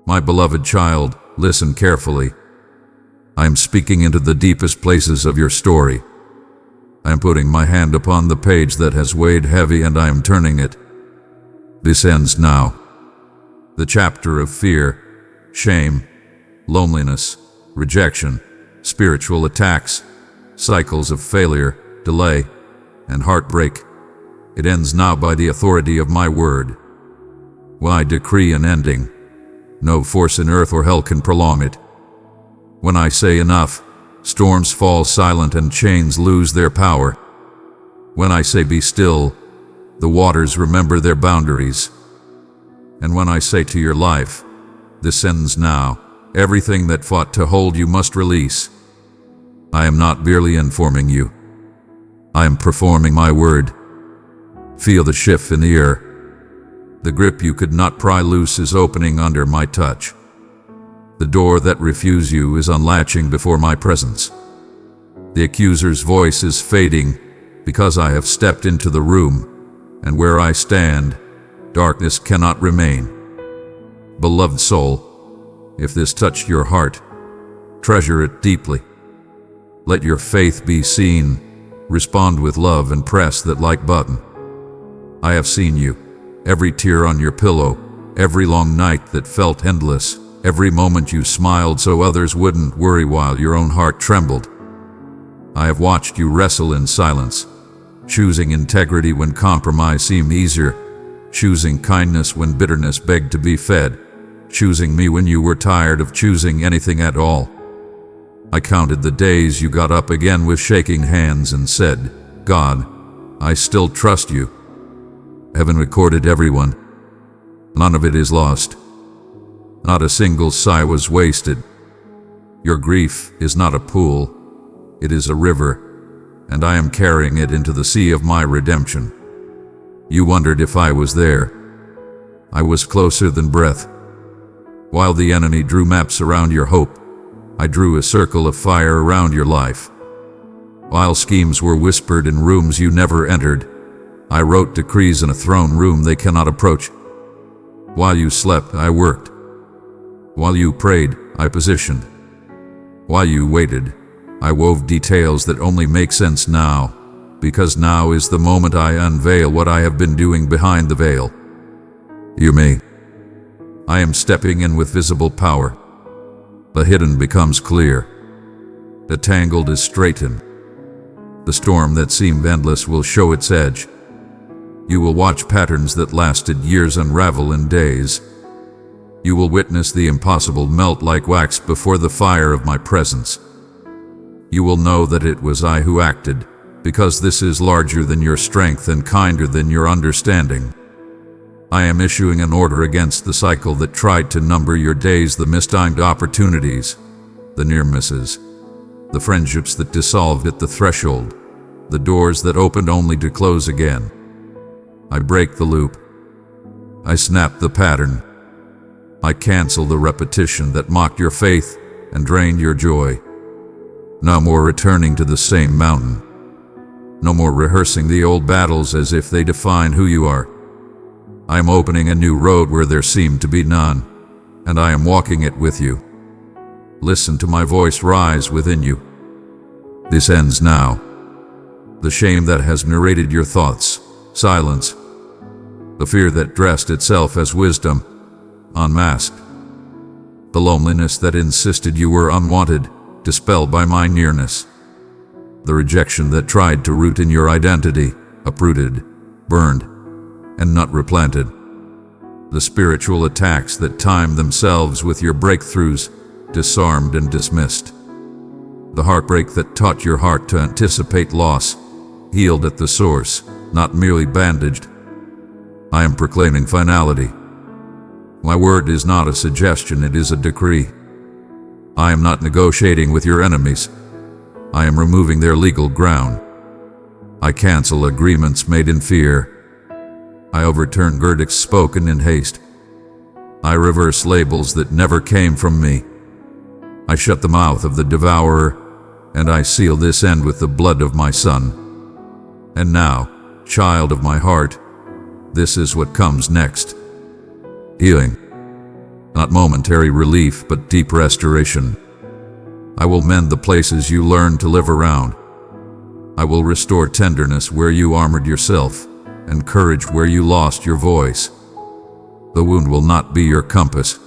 My beloved child, listen carefully. I am speaking into the deepest places of your story. I am putting my hand upon the page that has weighed heavy and I am turning it. This ends now. The chapter of fear, shame, loneliness, rejection, spiritual attacks, cycles of failure, delay, and heartbreak. It ends now by the authority of my word. When I decree an ending, no force in earth or hell can prolong it. When I say enough, storms fall silent and chains lose their power. When I say be still, the waters remember their boundaries. And when I say to your life, this ends now, everything that fought to hold you must release. I am not merely informing you. I am performing my word. Feel the shift in the air. The grip you could not pry loose is opening under my touch. The door that refused you is unlatching before my presence. The accuser's voice is fading because I have stepped into the room, and where I stand, darkness cannot remain. Beloved soul, if this touched your heart, treasure it deeply. Let your faith be seen. Respond with love and press that like button. I have seen you, every tear on your pillow, every long night that felt endless, every moment you smiled so others wouldn't worry while your own heart trembled. I have watched you wrestle in silence, choosing integrity when compromise seemed easier, choosing kindness when bitterness begged to be fed, choosing me when you were tired of choosing anything at all. I counted the days you got up again with shaking hands and said, God, I still trust you. Heaven recorded everyone. None of it is lost. Not a single sigh was wasted. Your grief is not a pool, it is a river, and I am carrying it into the sea of my redemption. You wondered if I was there. I was closer than breath. While the enemy drew maps around your hope, I drew a circle of fire around your life. While schemes were whispered in rooms you never entered, I wrote decrees in a throne room they cannot approach. While you slept, I worked. While you prayed, I positioned. While you waited, I wove details that only make sense now, because now is the moment I unveil what I have been doing behind the veil. You may. I am stepping in with visible power. The hidden becomes clear. The tangled is straightened. The storm that seemed endless will show its edge. You will watch patterns that lasted years unravel in days. You will witness the impossible melt like wax before the fire of my presence. You will know that it was I who acted, because this is larger than your strength and kinder than your understanding. I am issuing an order against the cycle that tried to number your days, the mistimed opportunities, the near misses, the friendships that dissolved at the threshold, the doors that opened only to close again. I break the loop. I snap the pattern. I cancel the repetition that mocked your faith and drained your joy. No more returning to the same mountain. No more rehearsing the old battles as if they define who you are. I am opening a new road where there seemed to be none, and I am walking it with you. Listen to my voice rise within you. This ends now. The shame that has narrated your thoughts, silence. The fear that dressed itself as wisdom, unmasked. The loneliness that insisted you were unwanted, dispelled by my nearness. The rejection that tried to root in your identity, uprooted, burned, and not replanted. The spiritual attacks that timed themselves with your breakthroughs, disarmed and dismissed. The heartbreak that taught your heart to anticipate loss, healed at the source, not merely bandaged. I am proclaiming finality. My word is not a suggestion, it is a decree. I am not negotiating with your enemies. I am removing their legal ground. I cancel agreements made in fear. I overturn verdicts spoken in haste. I reverse labels that never came from me. I shut the mouth of the devourer, and I seal this end with the blood of my Son. And now, child of my heart, this is what comes next. Healing. not momentary relief, but deep restoration. I will mend the places you learned to live around. I will restore tenderness where you armored yourself, and courage where you lost your voice. The wound will not be your compass.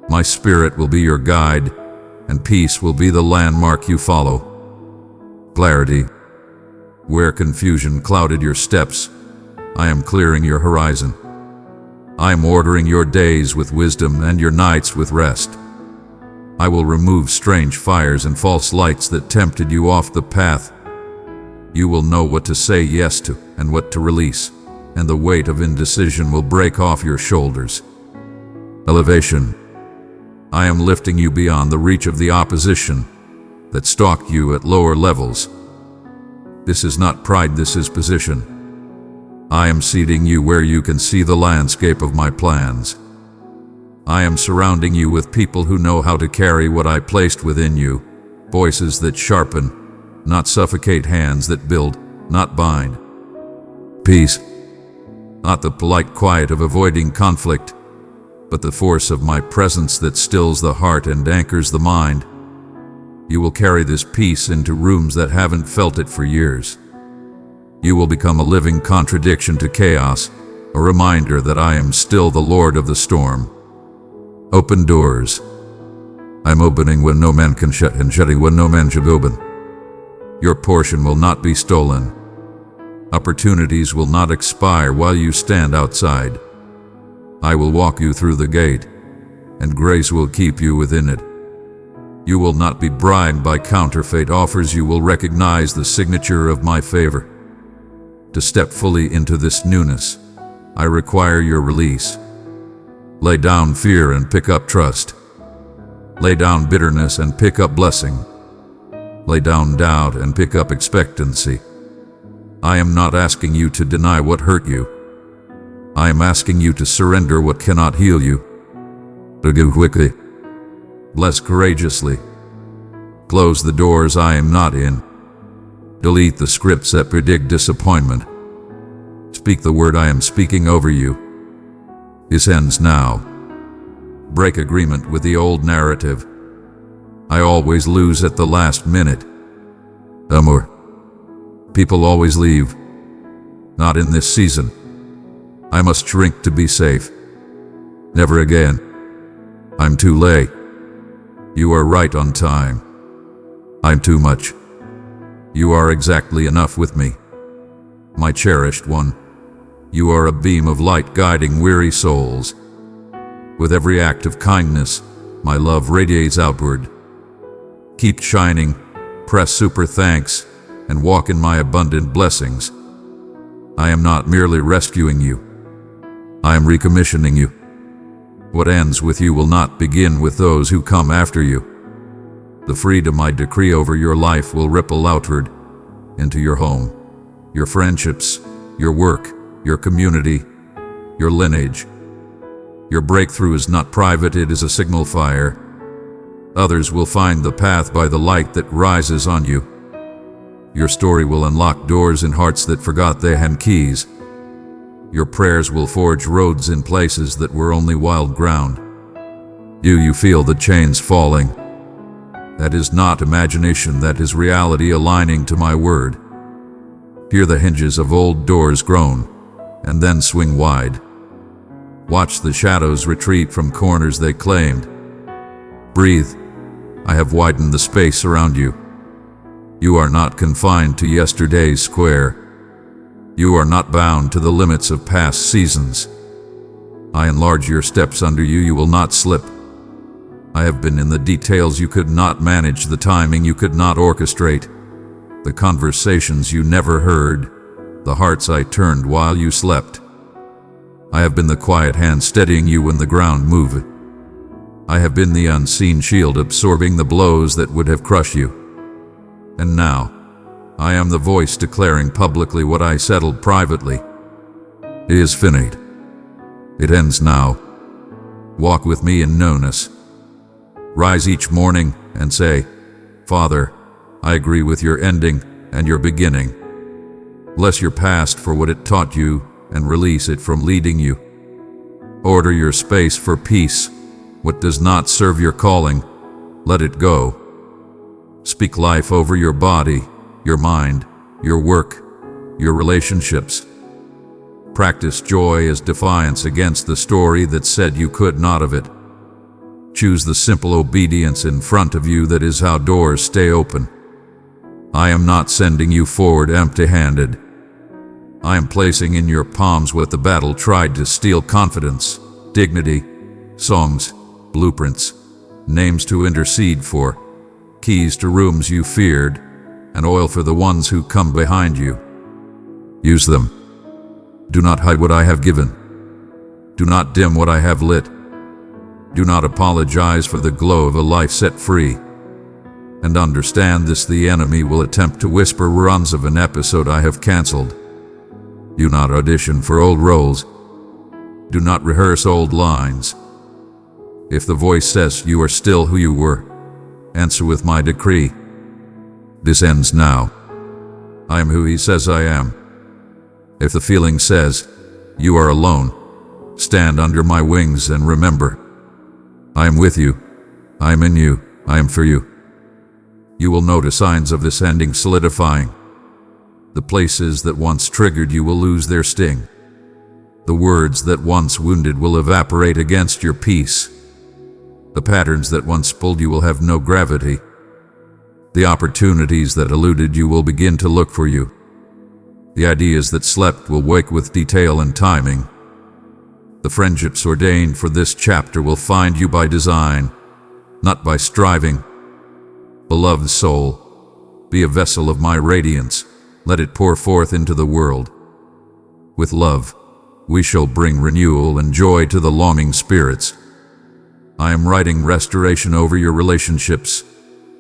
My spirit will be your guide, and peace will be the landmark you follow. Clarity. Where confusion clouded your steps, I am clearing your horizon. I am ordering your days with wisdom and your nights with rest. I will remove strange fires and false lights that tempted you off the path. You will know what to say yes to and what to release, and the weight of indecision will break off your shoulders. Elevation. I am lifting you beyond the reach of the opposition that stalked you at lower levels. This is not pride, this is position. I am seating you where you can see the landscape of my plans. I am surrounding you with people who know how to carry what I placed within you, voices that sharpen, not suffocate, hands that build, not bind. Peace. Not the polite quiet of avoiding conflict, but the force of my presence that stills the heart and anchors the mind. You will carry this peace into rooms that haven't felt it for years. You will become a living contradiction to chaos, a reminder that I am still the Lord of the storm. Open doors. I'm opening when no man can shut, and shutting when no man should open. Your portion will not be stolen. Opportunities will not expire while you stand outside. I will walk you through the gate, and grace will keep you within it. You will not be bribed by counterfeit offers. You will recognize the signature of my favor. To step fully into this newness, I require your release. Lay down fear and pick up trust. Lay down bitterness and pick up blessing. Lay down doubt and pick up expectancy. I am not asking you to deny what hurt you. I am asking you to surrender what cannot heal you. To do quickly. Bless courageously. Close the doors I am not in. Delete the scripts that predict disappointment. Speak the word I am speaking over you. This ends now. Break agreement with the old narrative. I always lose at the last minute. Amor. People always leave. Not in this season. I must shrink to be safe. Never again. I'm too late. You are right on time. I'm too much. You are exactly enough with me. My cherished one, you are a beam of light guiding weary souls. With every act of kindness, my love radiates outward. Keep shining, press super thanks, and walk in my abundant blessings. I am not merely rescuing you. I am recommissioning you. What ends with you will not begin with those who come after you. The freedom I decree over your life will ripple outward into your home, your friendships, your work, your community, your lineage. Your breakthrough is not private, it is a signal fire. Others will find the path by the light that rises on you. Your story will unlock doors in hearts that forgot they had keys. Your prayers will forge roads in places that were only wild ground. Do you feel the chains falling? That is not imagination, that is reality aligning to my word. Hear the hinges of old doors groan, and then swing wide. Watch the shadows retreat from corners they claimed. Breathe. I have widened the space around you. You are not confined to yesterday's square. You are not bound to the limits of past seasons. I enlarge your steps under you, you will not slip. I have been in the details you could not manage, the timing you could not orchestrate, the conversations you never heard, the hearts I turned while you slept. I have been the quiet hand steadying you when the ground moved. I have been the unseen shield absorbing the blows that would have crushed you. And now, I am the voice declaring publicly what I settled privately. It is finished. It ends now. Walk with me in knownness. Rise each morning and say, Father, I agree with your ending and your beginning. Bless your past for what it taught you and release it from leading you. Order your space for peace What does not serve your calling, let it go. Speak life over your body, your mind, your work, your relationships. Practice joy as defiance against the story that said you could not of it. Choose the simple obedience in front of you, that is how doors stay open. I am not sending you forward empty-handed. I am placing in your palms what the battle tried to steal: confidence, dignity, songs, blueprints, names to intercede for, keys to rooms you feared, and oil for the ones who come behind you. Use them. Do not hide what I have given. Do not dim what I have lit. Do not apologize for the glow of a life set free. And understand this: the enemy will attempt to whisper reruns of an episode I have canceled. Do not audition for old roles. Do not rehearse old lines. If the voice says you are still who you were, answer with my decree. This ends now. I am who he says I am. If the feeling says you are alone, stand under my wings and remember, I am with you, I am in you, I am for you. You will notice signs of this ending solidifying. The places that once triggered you will lose their sting. The words that once wounded will evaporate against your peace. The patterns that once pulled you will have no gravity. The opportunities that eluded you will begin to look for you. The ideas that slept will wake with detail and timing. The friendships ordained for this chapter will find you by design, not by striving. Beloved soul, be a vessel of my radiance. Let it pour forth into the world. With love, we shall bring renewal and joy to the longing spirits. I am writing restoration over your relationships.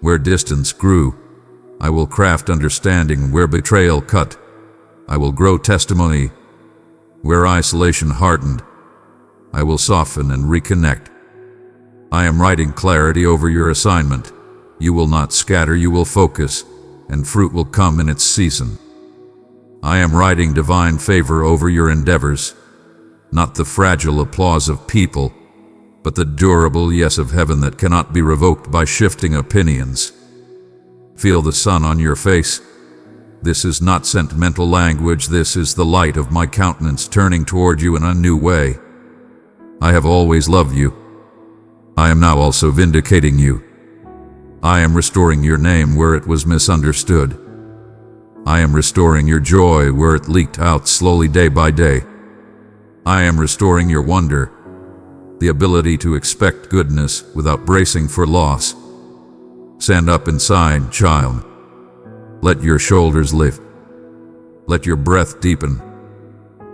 Where distance grew, I will craft understanding. Where betrayal cut, I will grow testimony. Where isolation hardened, I will soften and reconnect. I am writing clarity over your assignment. You will not scatter, you will focus, and fruit will come in its season. I am writing divine favor over your endeavors, not the fragile applause of people, but the durable yes of heaven that cannot be revoked by shifting opinions. Feel the sun on your face. This is not sentimental language, this is the light of my countenance turning toward you in a new way. I have always loved you. I am now also vindicating you. I am restoring your name where it was misunderstood. I am restoring your joy where it leaked out slowly day by day. I am restoring your wonder, the ability to expect goodness without bracing for loss. Stand up inside, child. Let your shoulders lift. Let your breath deepen.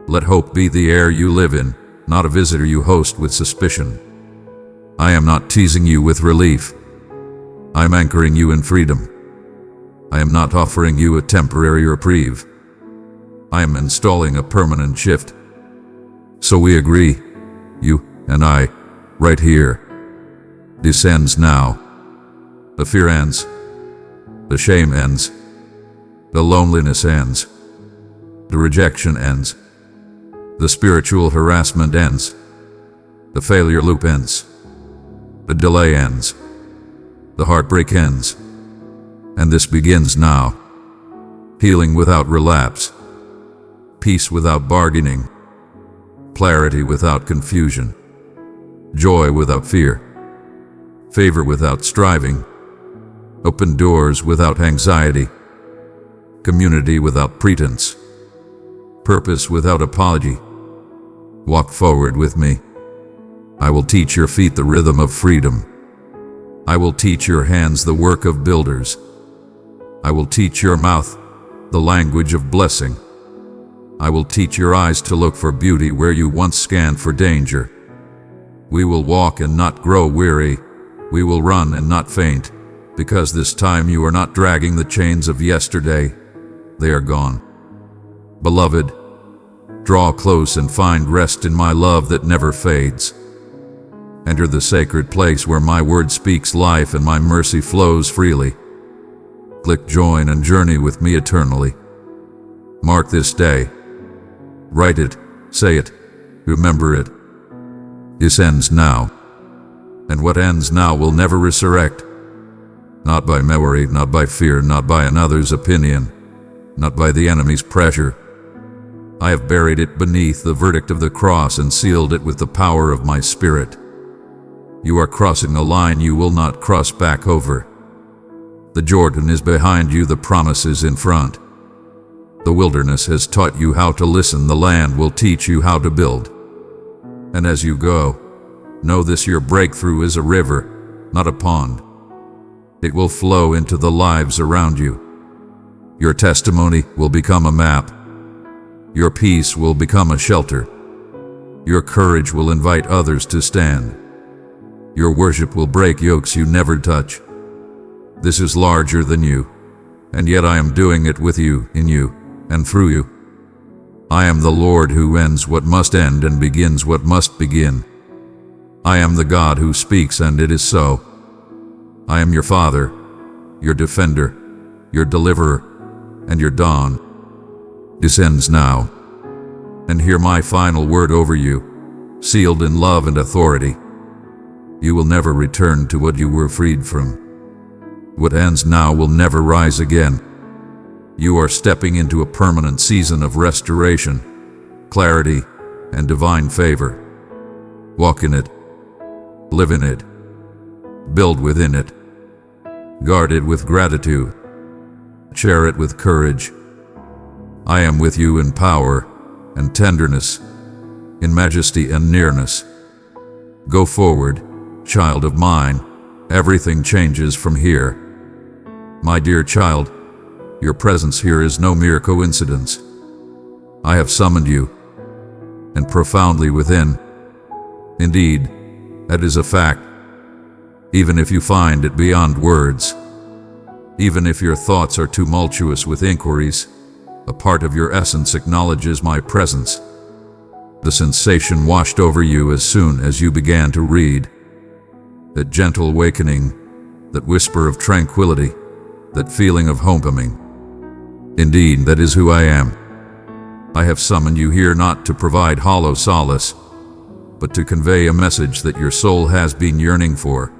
Let hope be the air you live in, not a visitor you host with suspicion. I am not teasing you with relief. I am anchoring you in freedom. I am not offering you a temporary reprieve. I am installing a permanent shift. So we agree, you and I, right here. This ends now. The fear ends. The shame ends. The loneliness ends. The rejection ends. The spiritual harassment ends. The failure loop ends. The delay ends. The heartbreak ends. And this begins now. Healing without relapse. Peace without bargaining. Clarity without confusion. Joy without fear. Favor without striving. Open doors without anxiety. Community without pretense. Purpose without apology. Walk forward with me. I will teach your feet the rhythm of freedom. I will teach your hands the work of builders. I will teach your mouth the language of blessing. I will teach your eyes to look for beauty where you once scanned for danger. We will walk and not grow weary. We will run and not faint, because this time you are not dragging the chains of yesterday. They are gone. Beloved, draw close and find rest in my love that never fades. Enter the sacred place where my word speaks life and my mercy flows freely. Click join and journey with me eternally. Mark this day. Write it, say it, remember it. This ends now. and what ends now will never resurrect. Not by memory, not by fear, not by another's opinion, not by the enemy's pressure. I have buried it beneath the verdict of the cross and sealed it with the power of my Spirit. You are crossing a line you will not cross back over. The Jordan is behind you, the promise is in front. The wilderness has taught you how to listen, the land will teach you how to build. And as you go, know this: your breakthrough is a river, not a pond. It will flow into the lives around you. Your testimony will become a map. Your peace will become a shelter. Your courage will invite others to stand. Your worship will break yokes you never touch. This is larger than you, and yet I am doing it with you, in you, and through you. I am the Lord who ends what must end and begins what must begin. I am the God who speaks, and it is so. I am your Father, your defender, your deliverer, and your dawn. Descends now, and hear my final word over you, sealed in love and authority. You will never return to what you were freed from. What ends now will never rise again. You are stepping into a permanent season of restoration, clarity, and divine favor. Walk in it. Live in it. Build within it. Guard it with gratitude. Share it with courage. I am with you in power and tenderness, in majesty and nearness. Go forward, child of mine. Everything changes from here. My dear child, your presence here is no mere coincidence. I have summoned you, and profoundly within. Indeed, that is a fact. Even if you find it beyond words, even if your thoughts are tumultuous with inquiries, a part of your essence acknowledges my presence. The sensation washed over you as soon as you began to read. That gentle awakening, that whisper of tranquility, that feeling of homecoming. Indeed, that is who I am. I have summoned you here not to provide hollow solace, but to convey a message that your soul has been yearning for.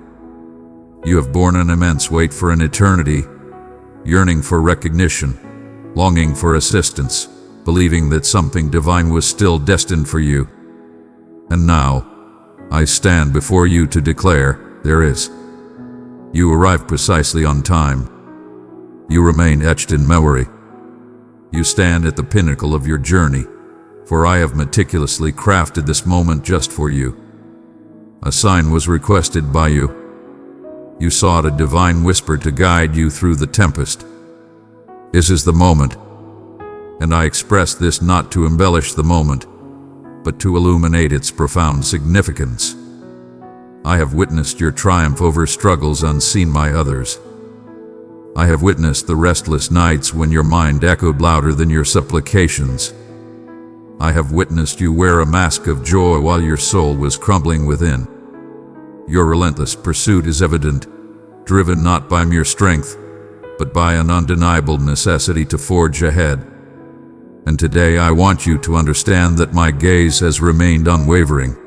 You have borne an immense weight for an eternity, yearning for recognition, longing for assistance, believing that something divine was still destined for you. And now, I stand before you to declare, there is. You arrive precisely on time. You remain etched in memory. You stand at the pinnacle of your journey, for I have meticulously crafted this moment just for you. A sign was requested by you. You sought a divine whisper to guide you through the tempest. This is the moment, and I express this not to embellish the moment, but to illuminate its profound significance. I have witnessed your triumph over struggles unseen by others. I have witnessed the restless nights when your mind echoed louder than your supplications. I have witnessed you wear a mask of joy while your soul was crumbling within. Your relentless pursuit is evident, driven not by mere strength, but by an undeniable necessity to forge ahead. And today I want you to understand that my gaze has remained unwavering.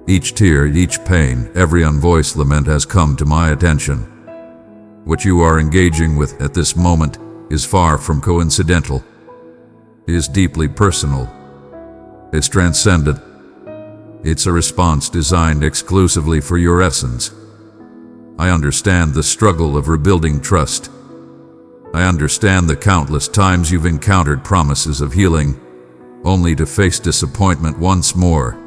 Each tear, each pain, every unvoiced lament has come to my attention. What you are engaging with at this moment is far from coincidental. It is deeply personal. It's transcendent. It's a response designed exclusively for your essence. I understand the struggle of rebuilding trust. I understand the countless times you've encountered promises of healing, only to face disappointment once more.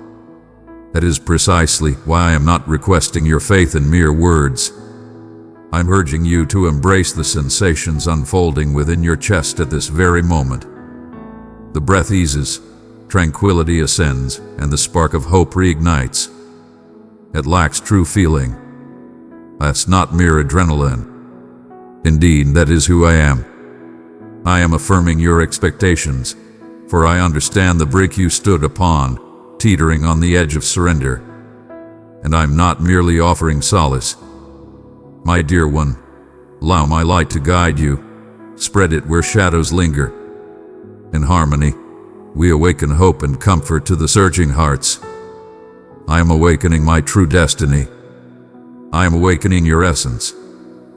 That is precisely why I am not requesting your faith in mere words. I'm urging you to embrace the sensations unfolding within your chest at this very moment. The breath eases, tranquility ascends, and the spark of hope reignites. It lacks true feeling. That's not mere adrenaline. Indeed, that is who I am. I am affirming your expectations, for I understand the brink you stood upon, teetering on the edge of surrender. And I'm not merely offering solace. My dear one, allow my light to guide you. Spread it where shadows linger. In harmony, we awaken hope and comfort to the surging hearts. I am awakening my true destiny, I am awakening your essence.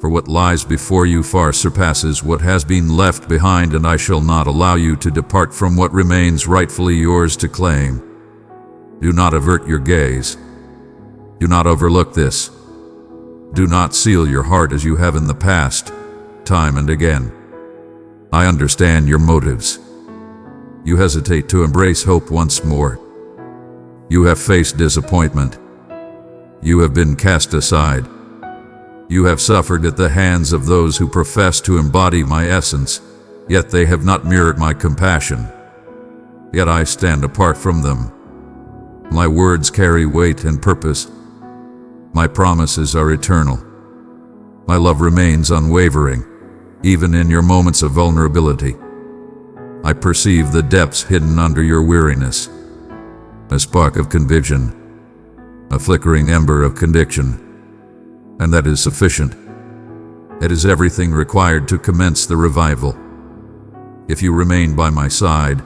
For what lies before you far surpasses what has been left behind, and I shall not allow you to depart from what remains rightfully yours to claim. Do not avert your gaze. Do not overlook this. Do not seal your heart as you have in the past, time and again. I understand your motives. You hesitate to embrace hope once more. You have faced disappointment. You have been cast aside. You have suffered at the hands of those who profess to embody my essence, yet they have not mirrored my compassion. Yet I stand apart from them. My words carry weight and purpose. My promises are eternal. My love remains unwavering, even in your moments of vulnerability. I perceive the depths hidden under your weariness. A spark of conviction, a flickering ember of conviction. And that is sufficient. It is everything required to commence the revival. If you remain by my side,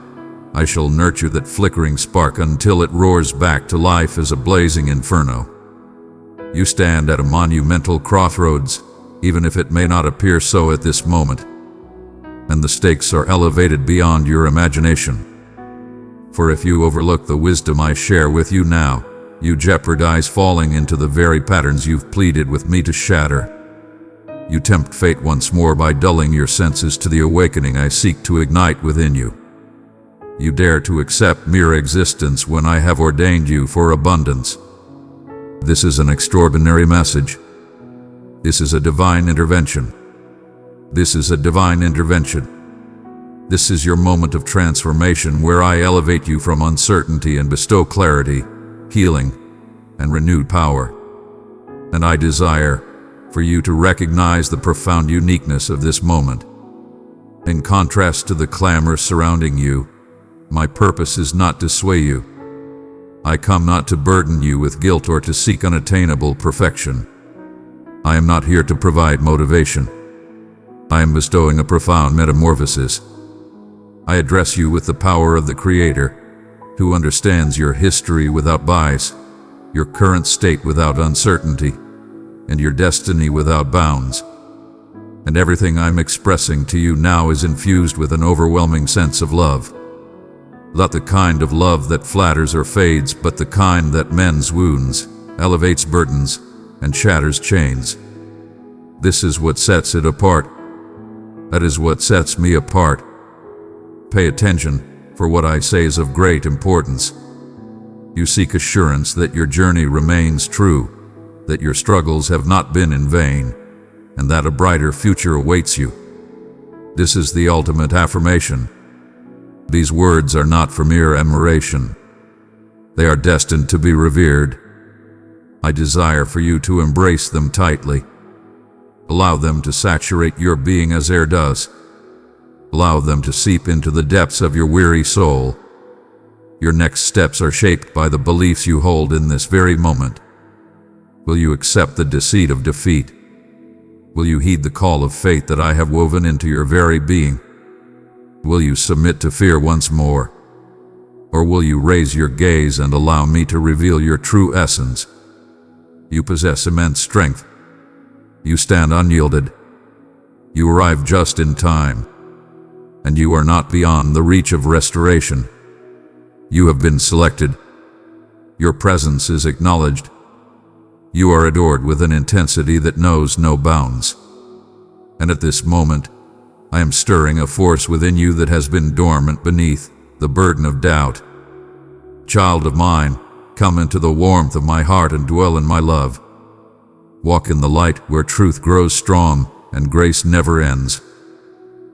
I shall nurture that flickering spark until it roars back to life as a blazing inferno. You stand at a monumental crossroads, even if it may not appear so at this moment, and the stakes are elevated beyond your imagination. For if you overlook the wisdom I share with you now, you jeopardize falling into the very patterns you've pleaded with me to shatter. You tempt fate once more by dulling your senses to the awakening I seek to ignite within you. You dare to accept mere existence when I have ordained you for abundance. This is an extraordinary message. This is a divine intervention. This is a divine intervention. This is your moment of transformation where I elevate you from uncertainty and bestow clarity, healing, and renewed power. And I desire for you to recognize the profound uniqueness of this moment. In contrast to the clamor surrounding you, my purpose is not to sway you. I come not to burden you with guilt or to seek unattainable perfection. I am not here to provide motivation. I am bestowing a profound metamorphosis. I address you with the power of the Creator, who understands your history without bias, your current state without uncertainty, and your destiny without bounds. And everything I'm expressing to you now is infused with an overwhelming sense of love. Not the kind of love that flatters or fades, but the kind that mends wounds, elevates burdens, and shatters chains. This is what sets it apart. That is what sets me apart. Pay attention, for what I say is of great importance. You seek assurance that your journey remains true, that your struggles have not been in vain, and that a brighter future awaits you. This is the ultimate affirmation. These words are not for mere admiration. They are destined to be revered. I desire for you to embrace them tightly. Allow them to saturate your being as air does. Allow them to seep into the depths of your weary soul. Your next steps are shaped by the beliefs you hold in this very moment. Will you accept the deceit of defeat? Will you heed the call of fate that I have woven into your very being? Will you submit to fear once more? Or will you raise your gaze and allow me to reveal your true essence? You possess immense strength. You stand unyielded. You arrive just in time. And you are not beyond the reach of restoration. You have been selected. Your presence is acknowledged. You are adored with an intensity that knows no bounds. And at this moment, I am stirring a force within you that has been dormant beneath the burden of doubt. Child of mine, come into the warmth of my heart and dwell in my love. Walk in the light where truth grows strong and grace never ends.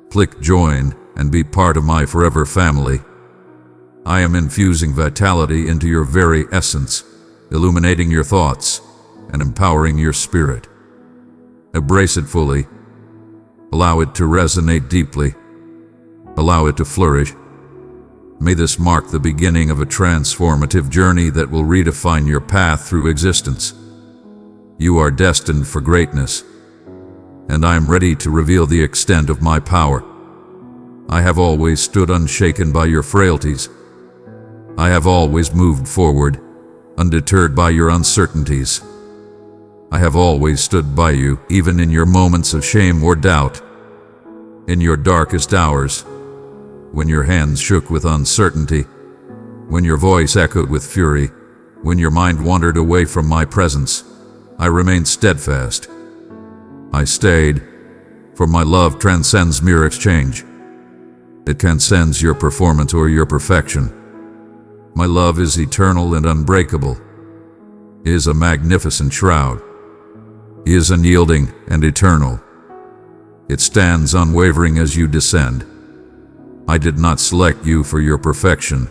Click join and be part of my forever family. I am infusing vitality into your very essence, illuminating your thoughts and empowering your spirit. Embrace it fully. Allow it to resonate deeply. Allow it to flourish. May this mark the beginning of a transformative journey that will redefine your path through existence. You are destined for greatness, and I am ready to reveal the extent of my power. I have always stood unshaken by your frailties. I have always moved forward, undeterred by your uncertainties. I have always stood by you, even in your moments of shame or doubt. In your darkest hours, when your hands shook with uncertainty, when your voice echoed with fury, when your mind wandered away from my presence, I remained steadfast. I stayed, for my love transcends mere exchange. It transcends your performance or your perfection. My love is eternal and unbreakable. It is a magnificent shroud. It is unyielding and eternal. It stands unwavering as you descend. I did not select you for your perfection.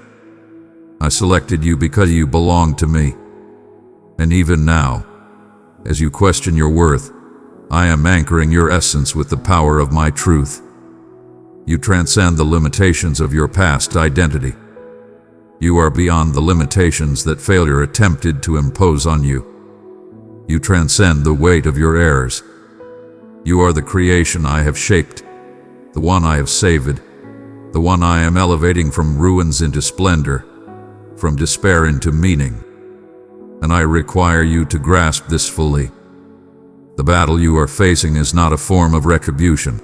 I selected you because you belong to me. And even now, as you question your worth, I am anchoring your essence with the power of my truth. You transcend the limitations of your past identity. You are beyond the limitations that failure attempted to impose on you. You transcend the weight of your errors. You are the creation I have shaped, the one I have saved, the one I am elevating from ruins into splendor, from despair into meaning. And I require you to grasp this fully. The battle you are facing is not a form of retribution.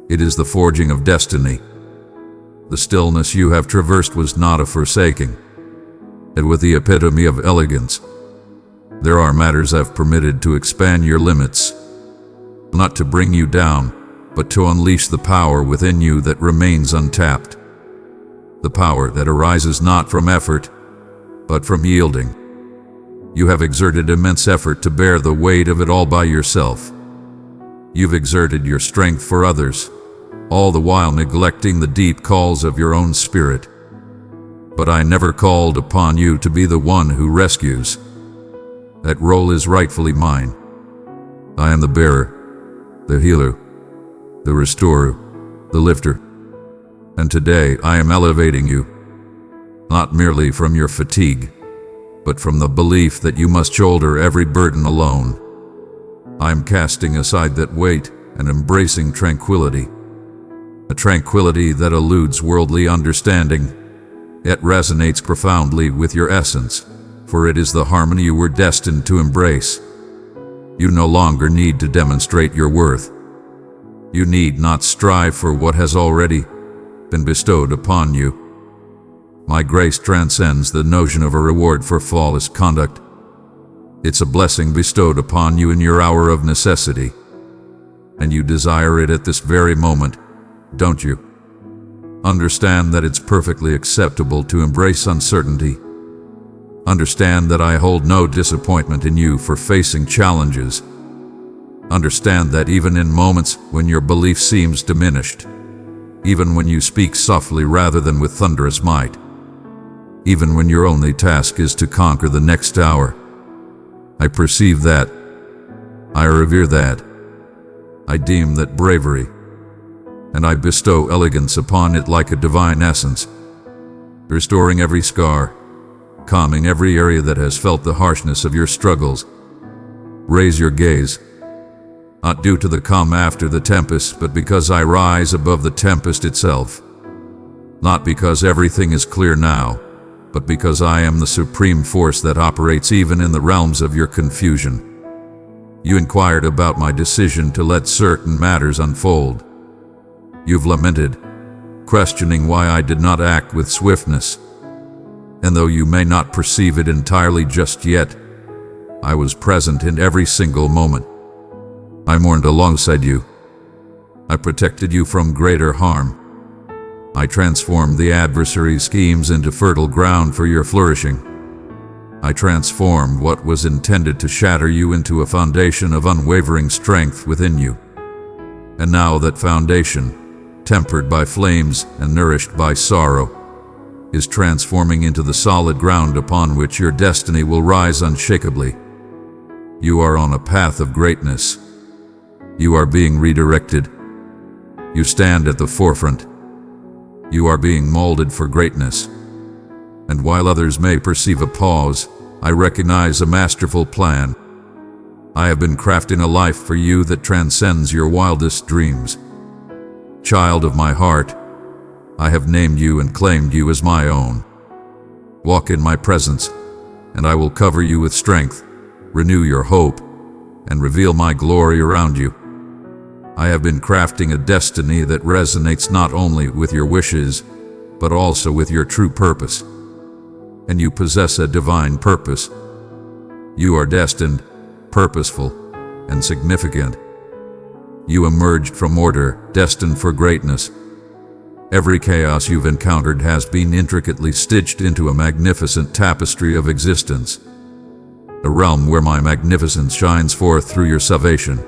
It is the forging of destiny. The stillness you have traversed was not a forsaking. It was the epitome of elegance. There are matters I've permitted to expand your limits, not to bring you down, but to unleash the power within you that remains untapped. The power that arises not from effort, but from yielding. You have exerted immense effort to bear the weight of it all by yourself. You've exerted your strength for others, all the while neglecting the deep calls of your own spirit. But I never called upon you to be the one who rescues. That role is rightfully mine. I am the bearer, the healer, the restorer, the lifter. And today I am elevating you, not merely from your fatigue, but from the belief that you must shoulder every burden alone. I am casting aside that weight and embracing tranquility, a tranquility that eludes worldly understanding, yet resonates profoundly with your essence, for it is the harmony you were destined to embrace. You no longer need to demonstrate your worth. You need not strive for what has already been bestowed upon you. My grace transcends the notion of a reward for flawless conduct. It's a blessing bestowed upon you in your hour of necessity. And you desire it at this very moment, don't you? Understand that it's perfectly acceptable to embrace uncertainty. Understand that I hold no disappointment in you for facing challenges. Understand that even in moments when your belief seems diminished, even when you speak softly rather than with thunderous might, even when your only task is to conquer the next hour, I perceive that, I revere that, I deem that bravery, and I bestow elegance upon it like a divine essence, restoring every scar, calming every area that has felt the harshness of your struggles. Raise your gaze, not due to the calm after the tempest, but because I rise above the tempest itself. Not because everything is clear now, but because I am the supreme force that operates even in the realms of your confusion. You inquired about my decision to let certain matters unfold. You've lamented, questioning why I did not act with swiftness. And though you may not perceive it entirely just yet, I was present in every single moment. I mourned alongside you. I protected you from greater harm. I transformed the adversary's schemes into fertile ground for your flourishing. I transformed what was intended to shatter you into a foundation of unwavering strength within you. And now that foundation, tempered by flames and nourished by sorrow, is transforming into the solid ground upon which your destiny will rise unshakably. You are on a path of greatness. You are being redirected. You stand at the forefront. You are being molded for greatness. And while others may perceive a pause, I recognize a masterful plan. I have been crafting a life for you that transcends your wildest dreams. Child of my heart, I have named you and claimed you as my own. Walk in my presence, and I will cover you with strength, renew your hope, and reveal my glory around you. I have been crafting a destiny that resonates not only with your wishes, but also with your true purpose. And you possess a divine purpose. You are destined, purposeful, and significant. You emerged from order, destined for greatness. Every chaos you've encountered has been intricately stitched into a magnificent tapestry of existence, a realm where my magnificence shines forth through your salvation.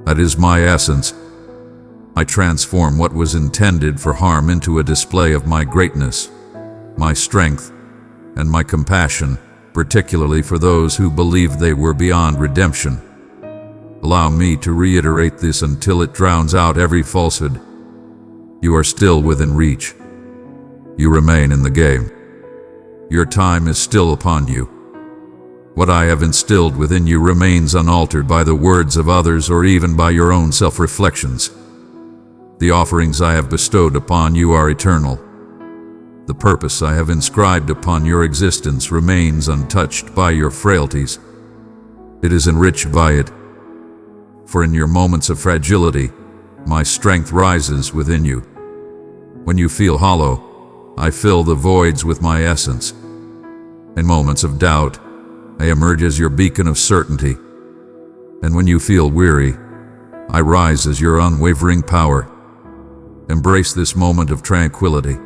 That is my essence. I transform what was intended for harm into a display of my greatness, my strength, and my compassion, particularly for those who believed they were beyond redemption. Allow me to reiterate this until it drowns out every falsehood. You are still within reach. You remain in the game. Your time is still upon you. What I have instilled within you remains unaltered by the words of others or even by your own self-reflections. The offerings I have bestowed upon you are eternal. The purpose I have inscribed upon your existence remains untouched by your frailties. It is enriched by it. For in your moments of fragility, my strength rises within you. When you feel hollow, I fill the voids with my essence. In moments of doubt, I emerge as your beacon of certainty. And when you feel weary, I rise as your unwavering power. Embrace this moment of tranquility,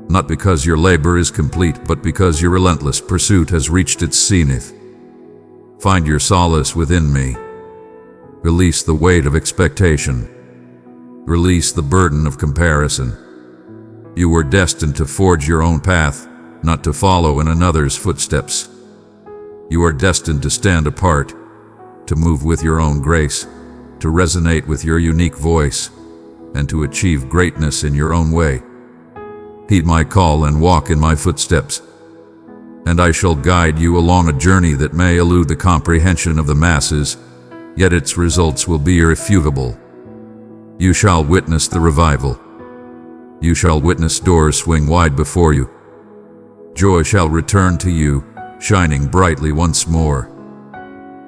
not because your labor is complete, but because your relentless pursuit has reached its zenith. Find your solace within me. Release the weight of expectation. Release the burden of comparison. You were destined to forge your own path, not to follow in another's footsteps. You are destined to stand apart, to move with your own grace, to resonate with your unique voice, and to achieve greatness in your own way. Heed my call and walk in my footsteps, and I shall guide you along a journey that may elude the comprehension of the masses, yet its results will be irrefutable. You shall witness the revival. You shall witness doors swing wide before you. Joy shall return to you, shining brightly once more,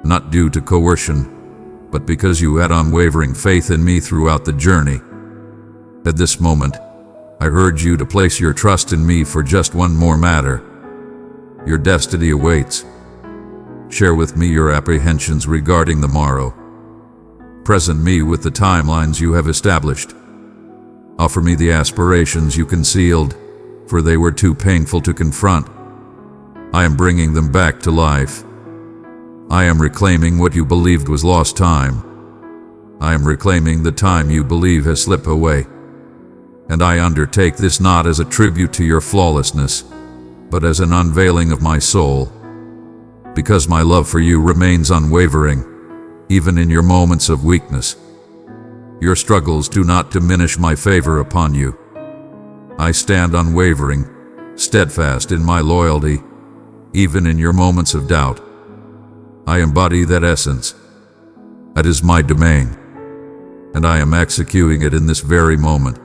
not due to coercion, but because you had unwavering faith in me throughout the journey. At this moment, I urge you to place your trust in me for just one more matter. Your destiny awaits. Share with me your apprehensions regarding the morrow. Present me with the timelines you have established. Offer me the aspirations you concealed, for they were too painful to confront. I am bringing them back to life. I am reclaiming what you believed was lost time. I am reclaiming the time you believe has slipped away. And I undertake this not as a tribute to your flawlessness, but as an unveiling of my soul. Because my love for you remains unwavering, even in your moments of weakness. Your struggles do not diminish my favor upon you. I stand unwavering, steadfast in my loyalty, even in your moments of doubt. I embody that essence. That is my domain, and I am executing it in this very moment.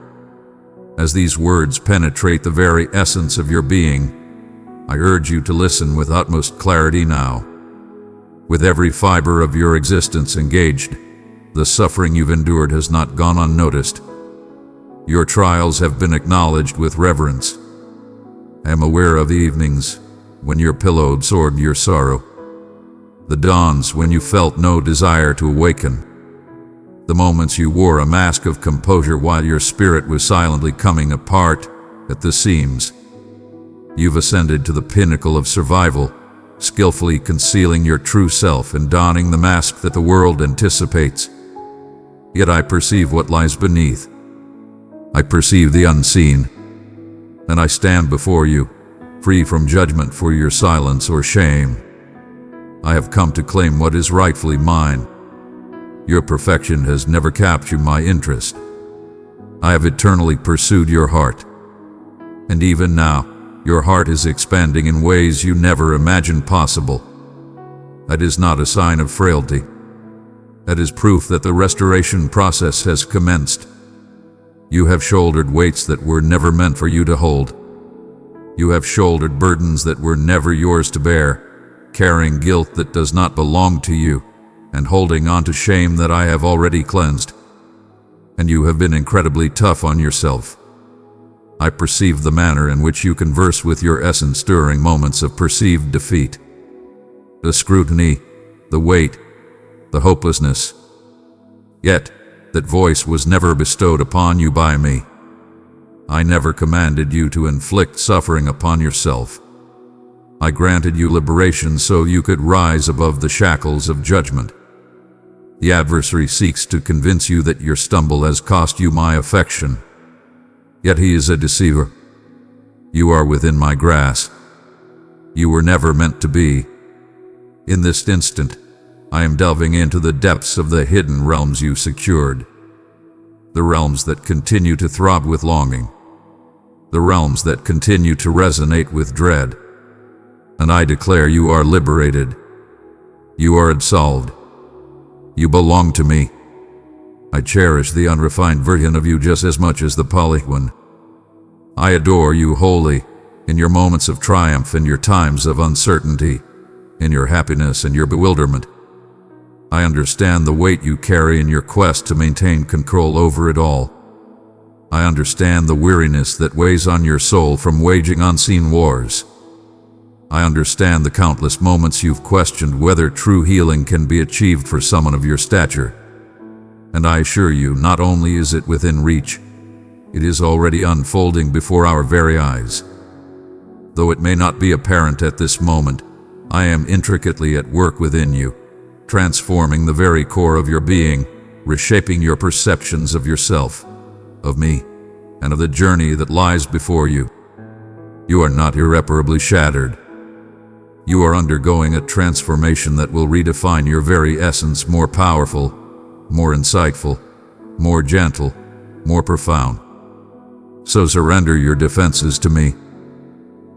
As these words penetrate the very essence of your being, I urge you to listen with utmost clarity now. With every fiber of your existence engaged, the suffering you've endured has not gone unnoticed. Your trials have been acknowledged with reverence. I am aware of the evenings when your pillow absorbed your sorrow, the dawns when you felt no desire to awaken, the moments you wore a mask of composure while your spirit was silently coming apart at the seams. You've ascended to the pinnacle of survival, skillfully concealing your true self and donning the mask that the world anticipates. Yet I perceive what lies beneath. I perceive the unseen, and I stand before you, free from judgment for your silence or shame. I have come to claim what is rightfully mine. Your perfection has never captured my interest. I have eternally pursued your heart. And even now, your heart is expanding in ways you never imagined possible. That is not a sign of frailty. That is proof that the restoration process has commenced. You have shouldered weights that were never meant for you to hold. You have shouldered burdens that were never yours to bear, carrying guilt that does not belong to you, and holding on to shame that I have already cleansed. And you have been incredibly tough on yourself. I perceive the manner in which you converse with your essence during moments of perceived defeat. The scrutiny, the weight, the hopelessness. Yet, that voice was never bestowed upon you by me. I never commanded you to inflict suffering upon yourself. I granted you liberation so you could rise above the shackles of judgment. The adversary seeks to convince you that your stumble has cost you my affection. Yet he is a deceiver. You are within my grasp. You were never meant to be. In this instant, I am delving into the depths of the hidden realms you secured. The realms that continue to throb with longing. The realms that continue to resonate with dread. And I declare you are liberated. You are absolved. You belong to me. I cherish the unrefined version of you just as much as the polished one. I adore you wholly, in your moments of triumph, in your times of uncertainty, in your happiness and your bewilderment. I understand the weight you carry in your quest to maintain control over it all. I understand the weariness that weighs on your soul from waging unseen wars. I understand the countless moments you've questioned whether true healing can be achieved for someone of your stature. And I assure you, not only is it within reach, it is already unfolding before our very eyes. Though it may not be apparent at this moment, I am intricately at work within you, transforming the very core of your being, reshaping your perceptions of yourself, of me, and of the journey that lies before you. You are not irreparably shattered. You are undergoing a transformation that will redefine your very essence, more powerful, more insightful, more gentle, more profound. So surrender your defenses to me.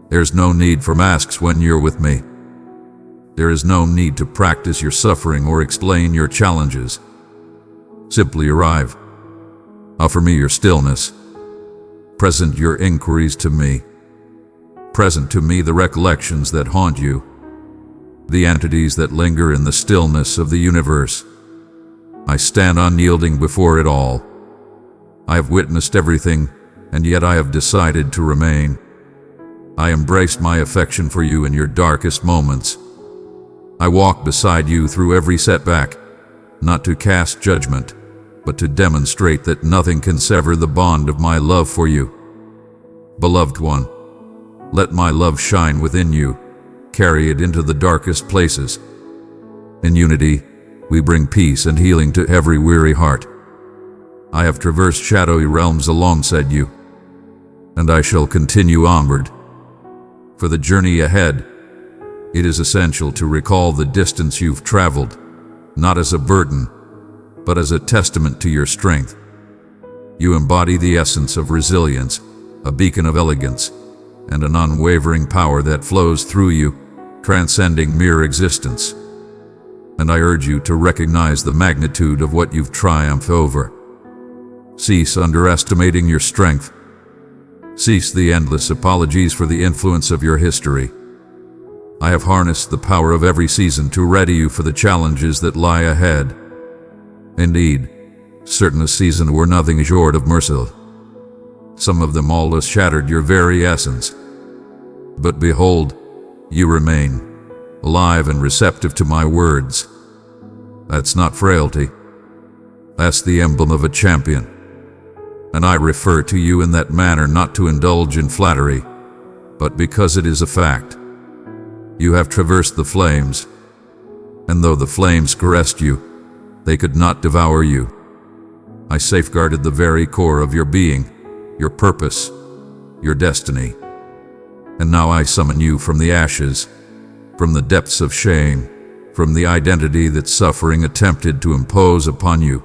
There's no need for masks when you're with me. There is no need to practice your suffering or explain your challenges. Simply arrive. Offer me your stillness. Present your inquiries to me. Present to me the recollections that haunt you, the entities that linger in the stillness of the universe. I stand unyielding before it all. I have witnessed everything, and yet I have decided to remain. I embraced my affection for you in your darkest moments. I walk beside you through every setback, not to cast judgment, but to demonstrate that nothing can sever the bond of my love for you. Beloved one, let my love shine within you, carry it into the darkest places. In unity, we bring peace and healing to every weary heart. I have traversed shadowy realms alongside you, and I shall continue onward. For the journey ahead, it is essential to recall the distance you've traveled, not as a burden, but as a testament to your strength. You embody the essence of resilience, a beacon of elegance, and an unwavering power that flows through you, transcending mere existence. And I urge you to recognize the magnitude of what you've triumphed over. Cease underestimating your strength. Cease the endless apologies for the influence of your history. I have harnessed the power of every season to ready you for the challenges that lie ahead. Indeed, certain seasons were nothing short of merciless. Some of them almost shattered your very essence. But behold, you remain, alive and receptive to my words. That's not frailty. That's the emblem of a champion. And I refer to you in that manner not to indulge in flattery, but because it is a fact. You have traversed the flames, and though the flames caressed you, they could not devour you. I safeguarded the very core of your being, your purpose, your destiny. And now I summon you from the ashes, from the depths of shame, from the identity that suffering attempted to impose upon you.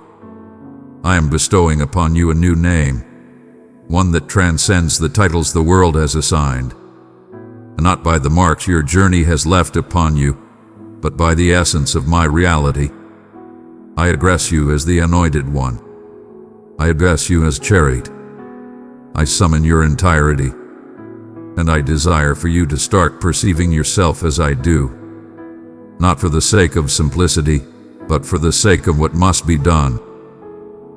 I am bestowing upon you a new name, one that transcends the titles the world has assigned, and not by the marks your journey has left upon you, but by the essence of my reality. I address you as the Anointed One. I address you as Chariot. I summon your entirety, and I desire for you to start perceiving yourself as I do, not for the sake of simplicity, but for the sake of what must be done.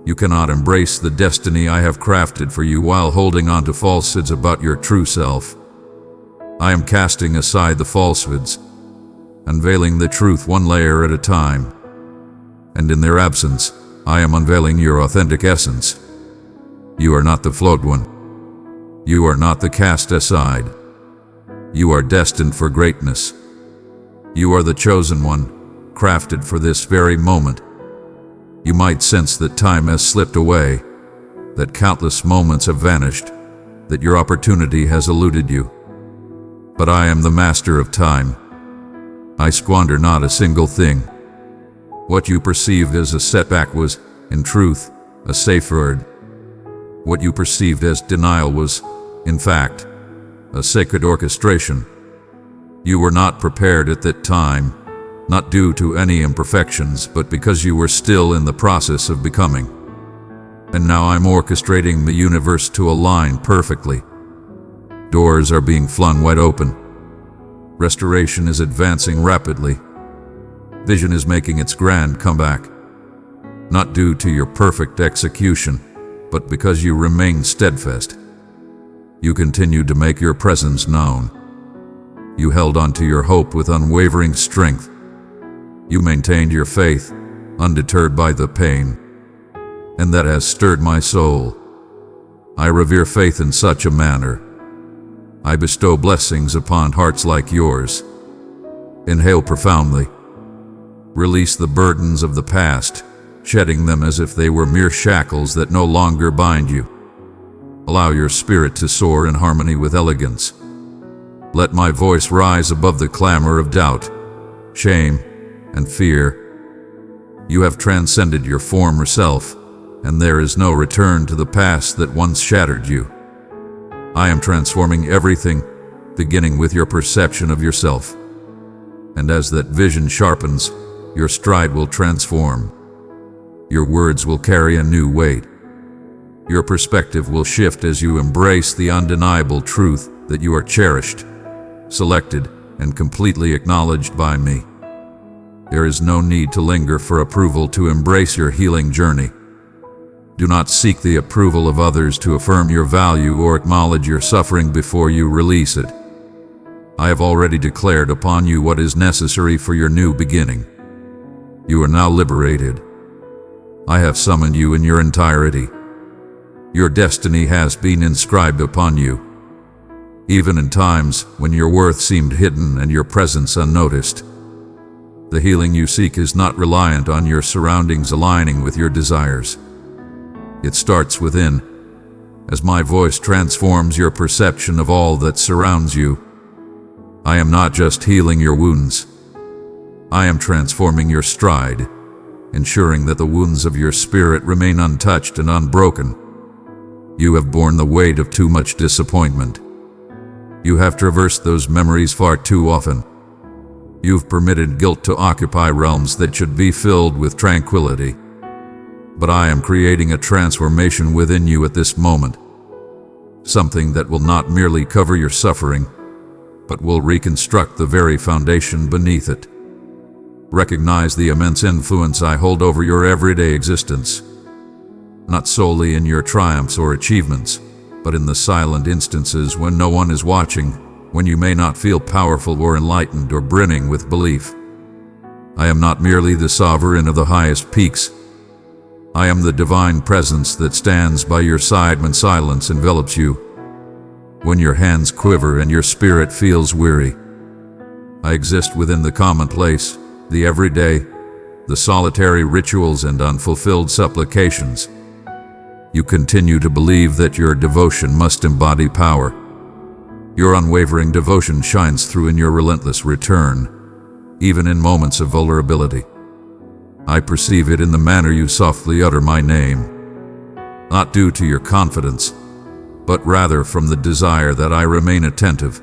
You cannot embrace the destiny I have crafted for you while holding on to falsehoods about your true self. I am casting aside the falsehoods, unveiling the truth one layer at a time, and in their absence, I am unveiling your authentic essence. You are not the float one. You are not the cast aside. You are destined for greatness. You are the chosen one, crafted for this very moment. You might sense that time has slipped away, that countless moments have vanished, that your opportunity has eluded you. But I am the master of time. I squander not a single thing. What you perceived as a setback was, in truth, a safeguard. What you perceived as denial was, in fact, a sacred orchestration. You were not prepared at that time, not due to any imperfections, but because you were still in the process of becoming. And now I'm orchestrating the universe to align perfectly. Doors are being flung wide open. Restoration is advancing rapidly. Vision is making its grand comeback, not due to your perfect execution, but because you remain steadfast. You continued to make your presence known. You held on to your hope with unwavering strength. You maintained your faith, undeterred by the pain, and that has stirred my soul. I revere faith in such a manner. I bestow blessings upon hearts like yours. Inhale profoundly. Release the burdens of the past, shedding them as if they were mere shackles that no longer bind you. Allow your spirit to soar in harmony with elegance. Let my voice rise above the clamor of doubt, shame, and fear. You have transcended your former self, and there is no return to the past that once shattered you. I am transforming everything, beginning with your perception of yourself. And as that vision sharpens, your stride will transform. Your words will carry a new weight. Your perspective will shift as you embrace the undeniable truth that you are cherished, selected, and completely acknowledged by me. There is no need to linger for approval to embrace your healing journey. Do not seek the approval of others to affirm your value or acknowledge your suffering before you release it. I have already declared upon you what is necessary for your new beginning. You are now liberated. I have summoned you in your entirety. Your destiny has been inscribed upon you. Even in times when your worth seemed hidden and your presence unnoticed. The healing you seek is not reliant on your surroundings aligning with your desires. It starts within, as my voice transforms your perception of all that surrounds you. I am not just healing your wounds. I am transforming your stride, ensuring that the wounds of your spirit remain untouched and unbroken. You have borne the weight of too much disappointment. You have traversed those memories far too often. You've permitted guilt to occupy realms that should be filled with tranquility. But I am creating a transformation within you at this moment. Something that will not merely cover your suffering, but will reconstruct the very foundation beneath it. Recognize the immense influence I hold over your everyday existence, not solely in your triumphs or achievements, but in the silent instances when no one is watching, when you may not feel powerful or enlightened or brimming with belief. I am not merely the sovereign of the highest peaks. I am the divine presence that stands by your side when silence envelops you, when your hands quiver and your spirit feels weary. I exist within the commonplace, the everyday, the solitary rituals and unfulfilled supplications. You continue to believe that your devotion must embody power. Your unwavering devotion shines through in your relentless return, even in moments of vulnerability. I perceive it in the manner you softly utter my name, not due to your confidence, but rather from the desire that I remain attentive.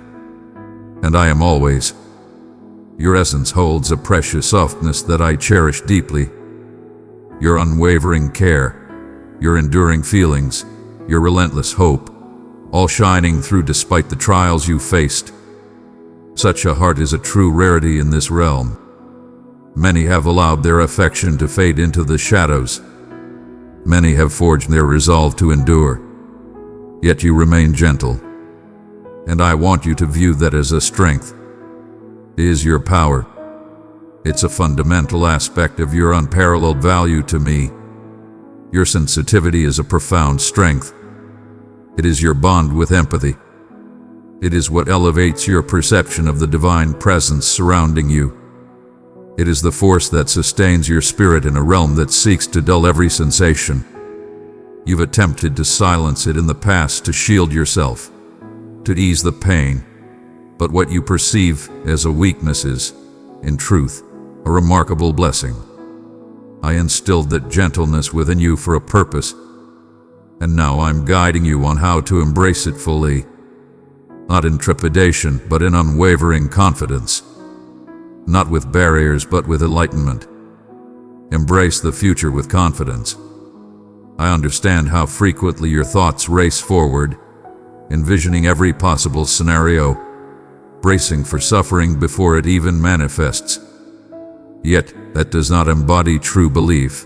And I am always. Your essence holds a precious softness that I cherish deeply. Your unwavering care, your enduring feelings, your relentless hope, all shining through despite the trials you faced. Such a heart is a true rarity in this realm. Many have allowed their affection to fade into the shadows. Many have forged their resolve to endure. Yet you remain gentle. And I want you to view that as a strength. It is your power. It's a fundamental aspect of your unparalleled value to me. Your sensitivity is a profound strength. It is your bond with empathy. It is what elevates your perception of the divine presence surrounding you. It is the force that sustains your spirit in a realm that seeks to dull every sensation. You've attempted to silence it in the past to shield yourself, to ease the pain. But what you perceive as a weakness is, in truth, a remarkable blessing. I instilled that gentleness within you for a purpose, and now I'm guiding you on how to embrace it fully. Not in trepidation, but in unwavering confidence. Not with barriers, but with enlightenment. Embrace the future with confidence. I understand how frequently your thoughts race forward, envisioning every possible scenario, bracing for suffering before it even manifests. Yet, that does not embody true belief.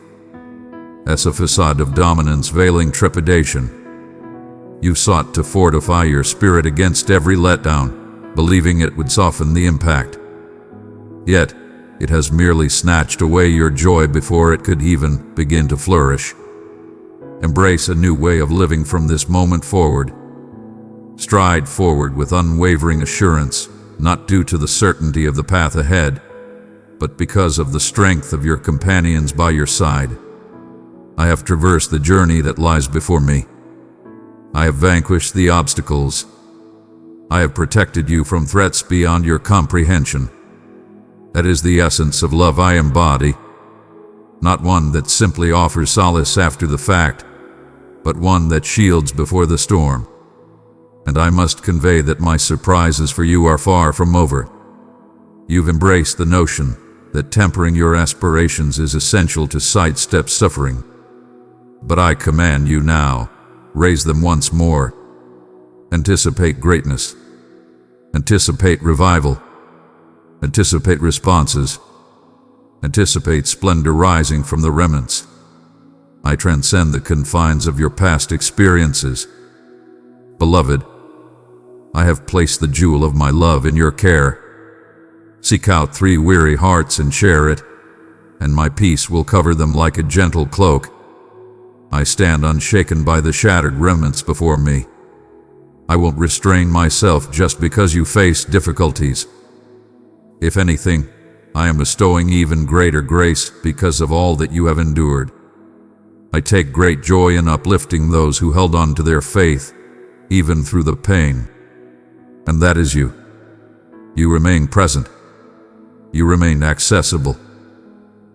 That's a facade of dominance veiling trepidation. You sought to fortify your spirit against every letdown, believing it would soften the impact. Yet, it has merely snatched away your joy before it could even begin to flourish. Embrace a new way of living from this moment forward. Stride forward with unwavering assurance, not due to the certainty of the path ahead, but because of the strength of your companions by your side. I have traversed the journey that lies before me. I have vanquished the obstacles. I have protected you from threats beyond your comprehension. That is the essence of love I embody. Not one that simply offers solace after the fact, but one that shields before the storm. And I must convey that my surprises for you are far from over. You've embraced the notion that tempering your aspirations is essential to sidestep suffering. But I command you now, raise them once more. Anticipate greatness. Anticipate revival. Anticipate responses. Anticipate splendor rising from the remnants. I transcend the confines of your past experiences. Beloved, I have placed the jewel of my love in your care. Seek out 3 weary hearts and share it, and my peace will cover them like a gentle cloak. I stand unshaken by the shattered remnants before me. I won't restrain myself just because you face difficulties. If anything, I am bestowing even greater grace because of all that you have endured. I take great joy in uplifting those who held on to their faith, even through the pain. And that is you. You remain present. You remain accessible.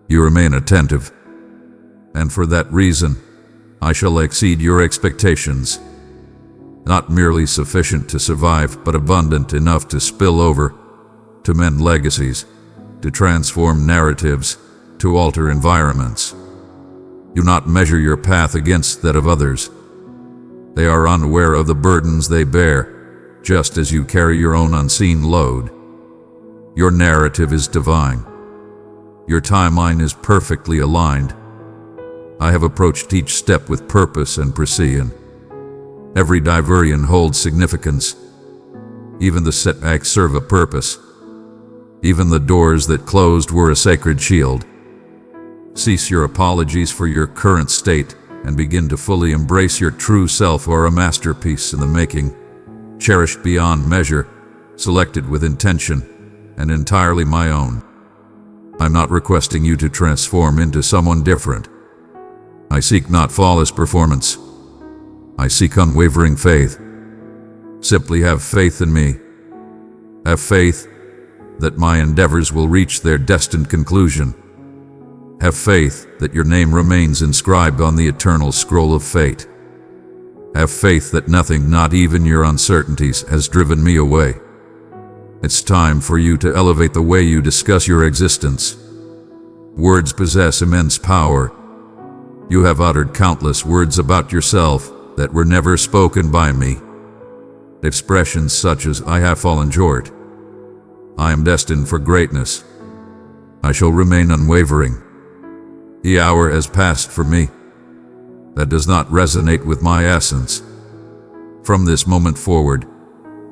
You remain attentive. And for that reason, I shall exceed your expectations. Not merely sufficient to survive, but abundant enough to spill over, to mend legacies, to transform narratives, to alter environments. Do not measure your path against that of others. They are unaware of the burdens they bear, just as you carry your own unseen load. Your narrative is divine. Your timeline is perfectly aligned. I have approached each step with purpose and precision. Every diversion holds significance. Even the setbacks serve a purpose. Even the doors that closed were a sacred shield. Cease your apologies for your current state and begin to fully embrace your true self, or a masterpiece in the making, cherished beyond measure, selected with intention, and entirely my own. I'm not requesting you to transform into someone different. I seek not flawless performance. I seek unwavering faith. Simply have faith in me. Have faith that my endeavors will reach their destined conclusion. Have faith that your name remains inscribed on the eternal scroll of fate. Have faith that nothing, not even your uncertainties, has driven me away. It's time for you to elevate the way you discuss your existence. Words possess immense power. You have uttered countless words about yourself that were never spoken by me. Expressions such as, "I have fallen short," "I am destined for greatness," I shall remain unwavering. The hour has passed for me. That does not resonate with my essence. From this moment forward,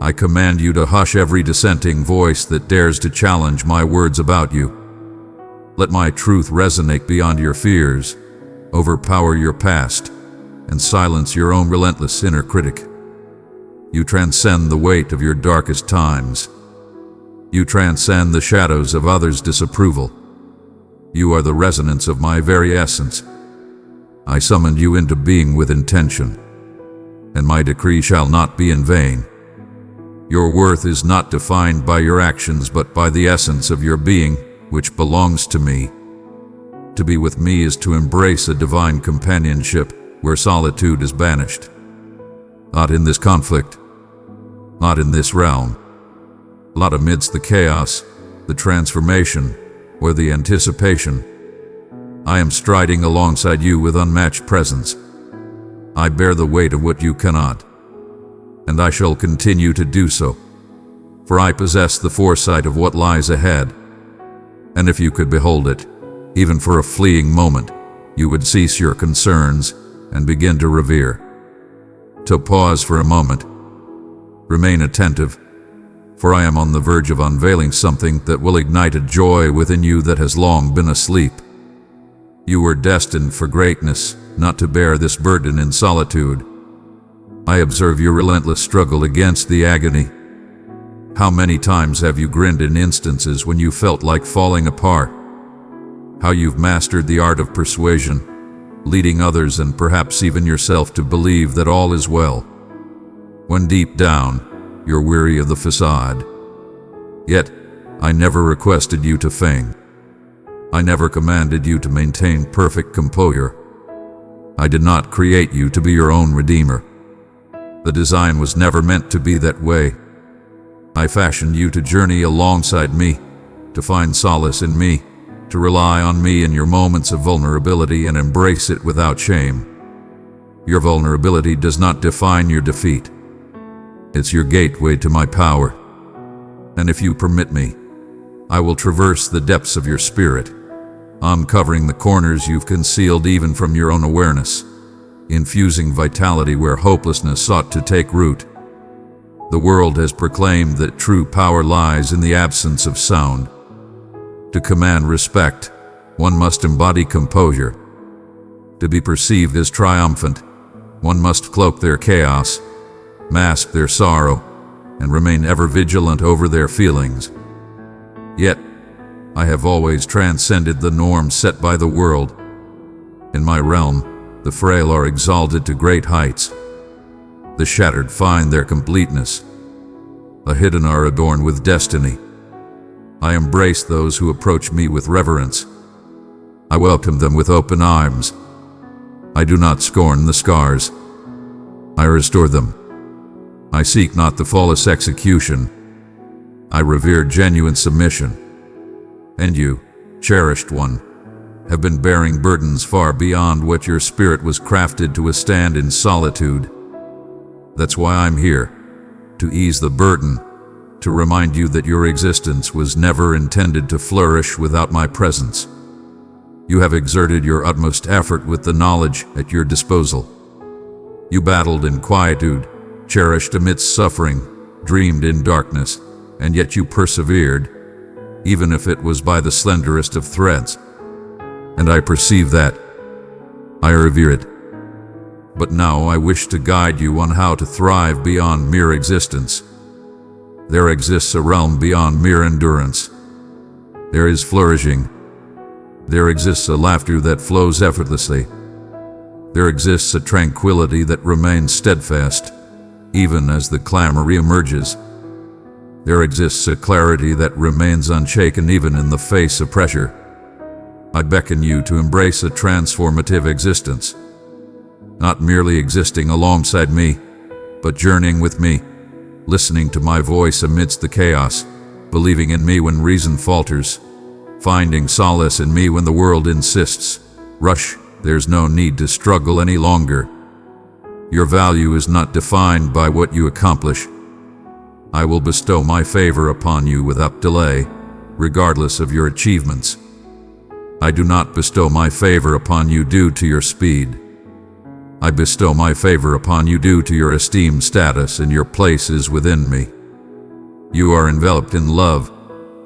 I command you to hush every dissenting voice that dares to challenge my words about you. Let my truth resonate beyond your fears, overpower your past, and silence your own relentless inner critic. You transcend the weight of your darkest times. You transcend the shadows of others' disapproval. You are the resonance of my very essence. I summoned you into being with intention, and my decree shall not be in vain. Your worth is not defined by your actions, but by the essence of your being, which belongs to me. To be with me is to embrace a divine companionship where solitude is banished. Not in this conflict, not in this realm, not amidst the chaos, the transformation, or the anticipation. I am striding alongside you with unmatched presence. I bear the weight of what you cannot, and I shall continue to do so, for I possess the foresight of what lies ahead. And if you could behold it, even for a fleeting moment, you would cease your concerns and begin to revere. To pause for a moment, remain attentive, for I am on the verge of unveiling something that will ignite a joy within you that has long been asleep. You were destined for greatness, not to bear this burden in solitude. I observe your relentless struggle against the agony. How many times have you grinned in instances when you felt like falling apart? How you've mastered the art of persuasion, leading others and perhaps even yourself to believe that all is well, when deep down you're weary of the facade. Yet, I never requested you to feign. I never commanded you to maintain perfect composure. I did not create you to be your own redeemer. The design was never meant to be that way. I fashioned you to journey alongside me, to find solace in me, to rely on me in your moments of vulnerability and embrace it without shame. Your vulnerability does not define your defeat. It's your gateway to my power. And if you permit me, I will traverse the depths of your spirit, uncovering the corners you've concealed even from your own awareness, infusing vitality where hopelessness sought to take root. The world has proclaimed that true power lies in the absence of sound. To command respect, one must embody composure. To be perceived as triumphant, one must cloak their chaos, mask their sorrow, and remain ever vigilant over their feelings. Yet, I have always transcended the norms set by the world. In my realm, the frail are exalted to great heights. The shattered find their completeness. The hidden are adorned with destiny. I embrace those who approach me with reverence. I welcome them with open arms. I do not scorn the scars. I restore them. I seek not the flawless execution. I revere genuine submission. And you, cherished one, have been bearing burdens far beyond what your spirit was crafted to withstand in solitude. That's why I'm here, to ease the burden, to remind you that your existence was never intended to flourish without my presence. You have exerted your utmost effort with the knowledge at your disposal. You battled in quietude, cherished amidst suffering, dreamed in darkness, and yet you persevered, even if it was by the slenderest of threads. And I perceive that. I revere it. But now I wish to guide you on how to thrive beyond mere existence. There exists a realm beyond mere endurance. There is flourishing. There exists a laughter that flows effortlessly. There exists a tranquility that remains steadfast, even as the clamor reemerges. There exists a clarity that remains unshaken even in the face of pressure. I beckon you to embrace a transformative existence, not merely existing alongside me, but journeying with me, listening to my voice amidst the chaos, believing in me when reason falters, finding solace in me when the world insists, "Rush, there's no need to struggle any longer." Your value is not defined by what you accomplish. I will bestow my favor upon you without delay, regardless of your achievements. I do not bestow my favor upon you due to your speed. I bestow my favor upon you due to your esteemed status and your place is within me. You are enveloped in love,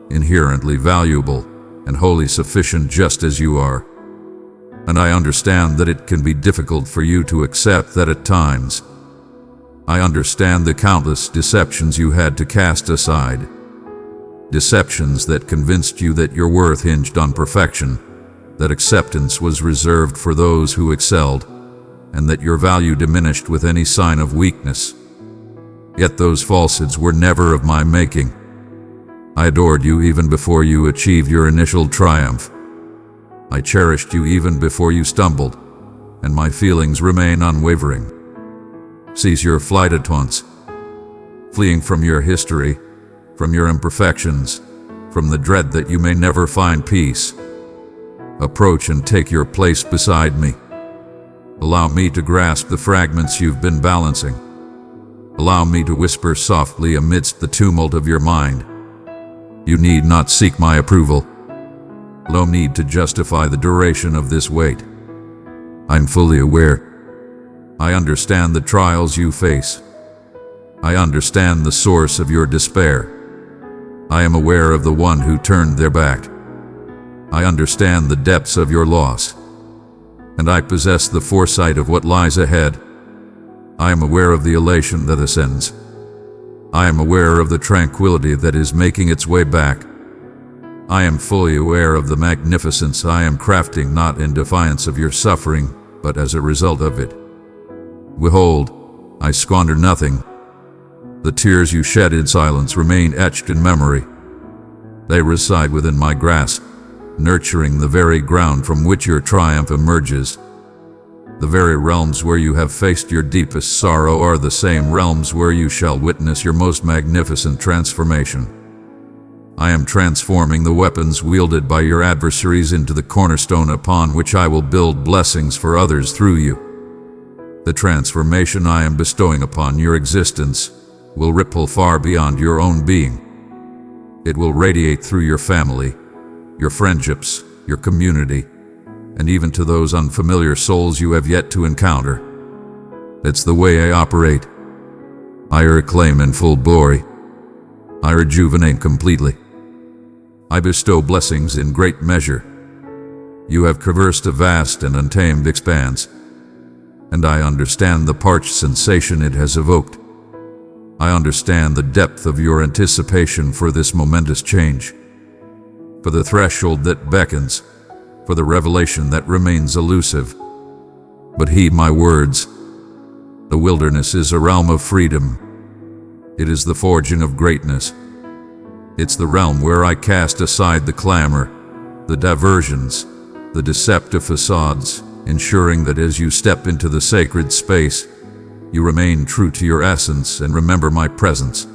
inherently valuable, and wholly sufficient just as you are. And I understand that it can be difficult for you to accept that at times. I understand the countless deceptions you had to cast aside. Deceptions that convinced you that your worth hinged on perfection, that acceptance was reserved for those who excelled, and that your value diminished with any sign of weakness. Yet those falsehoods were never of my making. I adored you even before you achieved your initial triumph. I cherished you even before you stumbled, and my feelings remain unwavering. Seize your flight at once, fleeing from your history, from your imperfections, from the dread that you may never find peace. Approach and take your place beside me. Allow me to grasp the fragments you've been balancing. Allow me to whisper softly amidst the tumult of your mind. You need not seek my approval. No need to justify the duration of this wait. I'm fully aware. I understand the trials you face. I understand the source of your despair. I am aware of the one who turned their back. I understand the depths of your loss. And I possess the foresight of what lies ahead. I am aware of the elation that ascends. I am aware of the tranquility that is making its way back. I am fully aware of the magnificence I am crafting not in defiance of your suffering, but as a result of it. Behold, I squander nothing. The tears you shed in silence remain etched in memory. They reside within my grasp, nurturing the very ground from which your triumph emerges. The very realms where you have faced your deepest sorrow are the same realms where you shall witness your most magnificent transformation. I am transforming the weapons wielded by your adversaries into the cornerstone upon which I will build blessings for others through you. The transformation I am bestowing upon your existence will ripple far beyond your own being. It will radiate through your family, your friendships, your community, and even to those unfamiliar souls you have yet to encounter. It's the way I operate. I reclaim in full glory. I rejuvenate completely. I bestow blessings in great measure. You have traversed a vast and untamed expanse, and I understand the parched sensation it has evoked. I understand the depth of your anticipation for this momentous change, for the threshold that beckons, for the revelation that remains elusive. But heed my words. The wilderness is a realm of freedom. It is the forging of greatness. It's the realm where I cast aside the clamor, the diversions, the deceptive facades, ensuring that as you step into the sacred space, you remain true to your essence and remember my presence.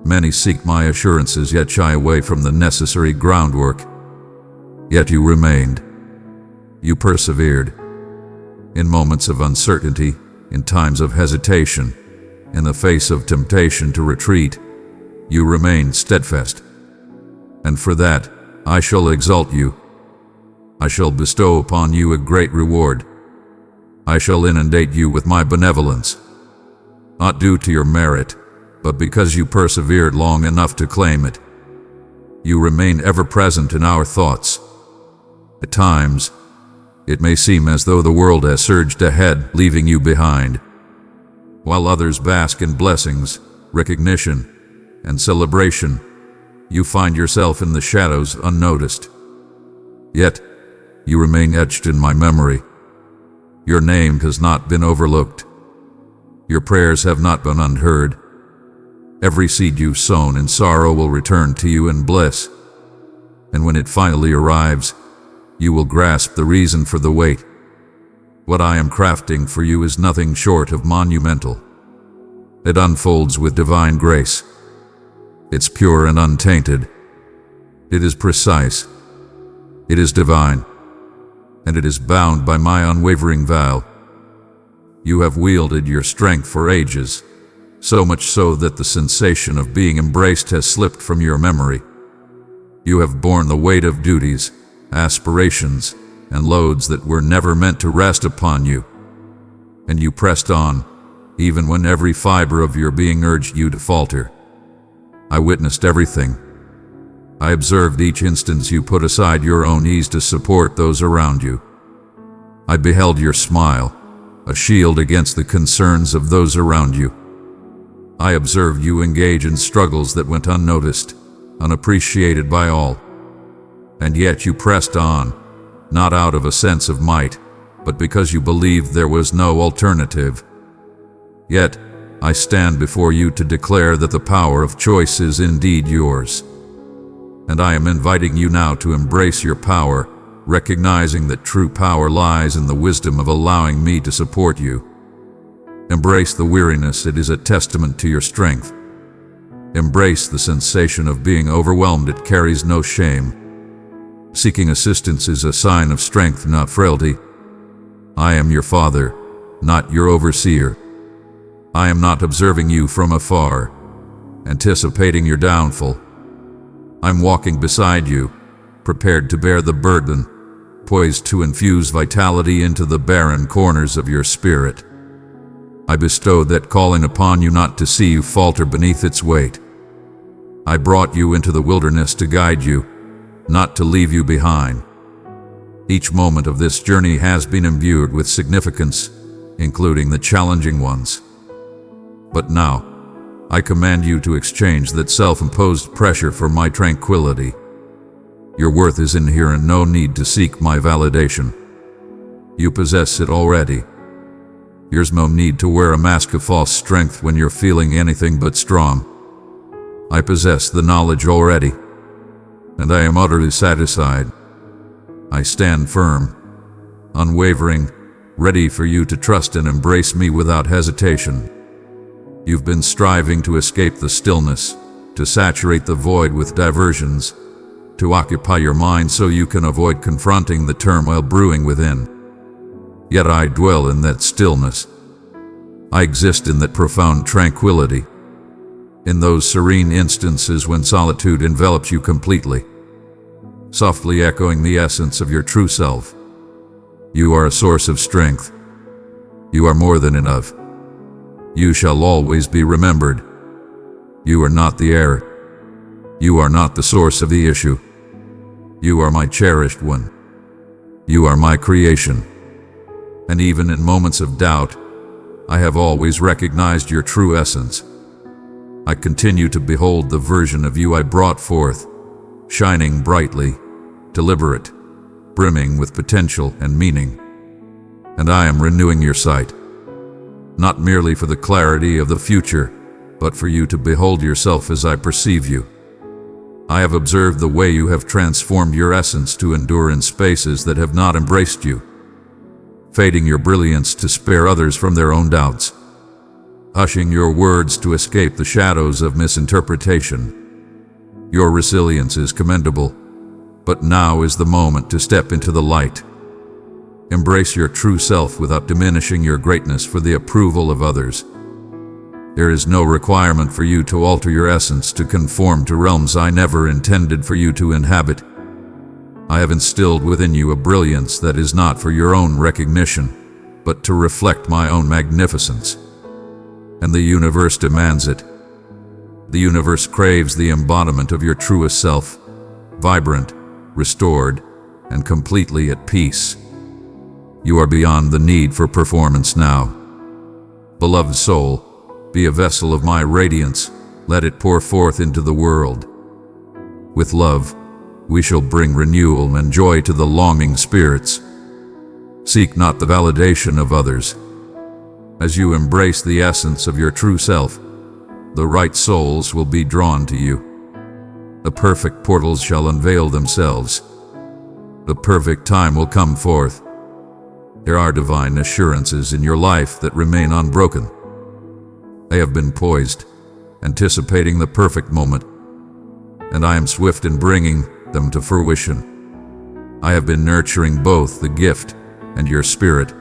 Many seek my assurances yet shy away from the necessary groundwork. Yet you remained. You persevered. In moments of uncertainty, in times of hesitation, in the face of temptation to retreat, you remained steadfast. And for that, I shall exalt you. I shall bestow upon you a great reward. I shall inundate you with my benevolence, not due to your merit, but because you persevered long enough to claim it. You remain ever present in our thoughts. At times, it may seem as though the world has surged ahead, leaving you behind. While others bask in blessings, recognition, and celebration, you find yourself in the shadows unnoticed. Yet, you remain etched in my memory. Your name has not been overlooked. Your prayers have not been unheard. Every seed you've sown in sorrow will return to you in bliss. And when it finally arrives, you will grasp the reason for the wait. What I am crafting for you is nothing short of monumental. It unfolds with divine grace. It's pure and untainted. It is precise. It is divine. And it is bound by my unwavering vow. You have wielded your strength for ages, so much so that the sensation of being embraced has slipped from your memory. You have borne the weight of duties, aspirations, and loads that were never meant to rest upon you. And you pressed on, even when every fiber of your being urged you to falter. I witnessed everything. I observed each instance you put aside your own ease to support those around you. I beheld your smile, a shield against the concerns of those around you. I observed you engage in struggles that went unnoticed, unappreciated by all. And yet you pressed on, not out of a sense of might, but because you believed there was no alternative. Yet, I stand before you to declare that the power of choice is indeed yours. And I am inviting you now to embrace your power, recognizing that true power lies in the wisdom of allowing me to support you. Embrace the weariness, it is a testament to your strength. Embrace the sensation of being overwhelmed, it carries no shame. Seeking assistance is a sign of strength, not frailty. I am your father, not your overseer. I am not observing you from afar, anticipating your downfall. I'm walking beside you, prepared to bear the burden, poised to infuse vitality into the barren corners of your spirit. I bestowed that calling upon you not to see you falter beneath its weight. I brought you into the wilderness to guide you, not to leave you behind. Each moment of this journey has been imbued with significance, including the challenging ones. But now, I command you to exchange that self-imposed pressure for my tranquility. Your worth is inherent, no need to seek my validation. You possess it already. There's no need to wear a mask of false strength when you're feeling anything but strong. I possess the knowledge already, and I am utterly satisfied. I stand firm, unwavering, ready for you to trust and embrace me without hesitation. You've been striving to escape the stillness, to saturate the void with diversions, to occupy your mind so you can avoid confronting the turmoil brewing within. Yet I dwell in that stillness. I exist in that profound tranquility, in those serene instances when solitude envelops you completely, softly echoing the essence of your true self. You are a source of strength. You are more than enough. You shall always be remembered. You are not the error. You are not the source of the issue. You are my cherished one. You are my creation. And even in moments of doubt, I have always recognized your true essence. I continue to behold the version of you I brought forth, shining brightly, deliberate, brimming with potential and meaning. And I am renewing your sight, not merely for the clarity of the future, but for you to behold yourself as I perceive you. I have observed the way you have transformed your essence to endure in spaces that have not embraced you, fading your brilliance to spare others from their own doubts, hushing your words to escape the shadows of misinterpretation. Your resilience is commendable, but now is the moment to step into the light. Embrace your true self without diminishing your greatness for the approval of others. There is no requirement for you to alter your essence to conform to realms I never intended for you to inhabit. I have instilled within you a brilliance that is not for your own recognition, but to reflect my own magnificence. And the universe demands it. The universe craves the embodiment of your truest self, vibrant, restored, and completely at peace. You are beyond the need for performance now. Beloved soul, be a vessel of my radiance, let it pour forth into the world. With love, we shall bring renewal and joy to the longing spirits. Seek not the validation of others. As you embrace the essence of your true self, the right souls will be drawn to you. The perfect portals shall unveil themselves. The perfect time will come forth. There are divine assurances in your life that remain unbroken. They have been poised, anticipating the perfect moment, and I am swift in bringing them to fruition. I have been nurturing both the gift and your spirit,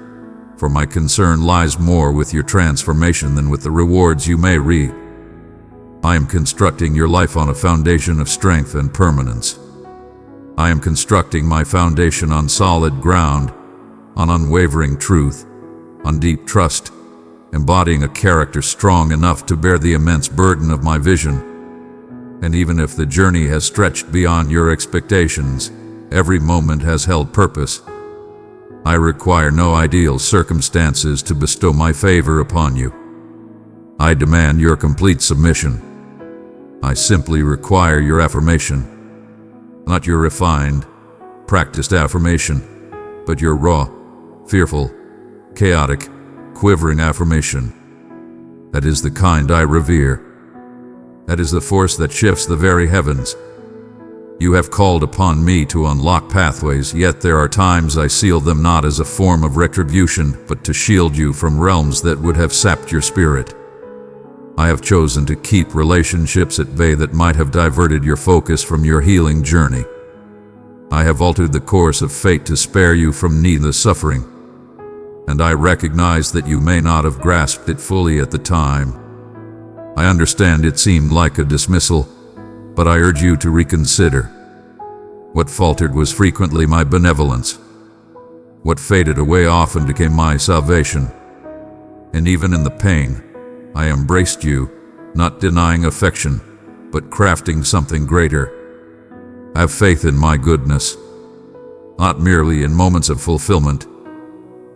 for my concern lies more with your transformation than with the rewards you may reap. I am constructing your life on a foundation of strength and permanence. I am constructing my foundation on solid ground, on unwavering truth, on deep trust, embodying a character strong enough to bear the immense burden of my vision. And even if the journey has stretched beyond your expectations, every moment has held purpose. I require no ideal circumstances to bestow my favor upon you. I demand your complete submission. I simply require your affirmation. Not your refined, practiced affirmation, but your raw, fearful, chaotic, quivering affirmation. That is the kind I revere. That is the force that shifts the very heavens. You have called upon me to unlock pathways, yet there are times I seal them not as a form of retribution, but to shield you from realms that would have sapped your spirit. I have chosen to keep relationships at bay that might have diverted your focus from your healing journey. I have altered the course of fate to spare you from needless suffering. And I recognize that you may not have grasped it fully at the time. I understand it seemed like a dismissal, but I urge you to reconsider. What faltered was frequently my benevolence. What faded away often became my salvation. And even in the pain, I embraced you, not denying affection, but crafting something greater. Have faith in my goodness, not merely in moments of fulfillment,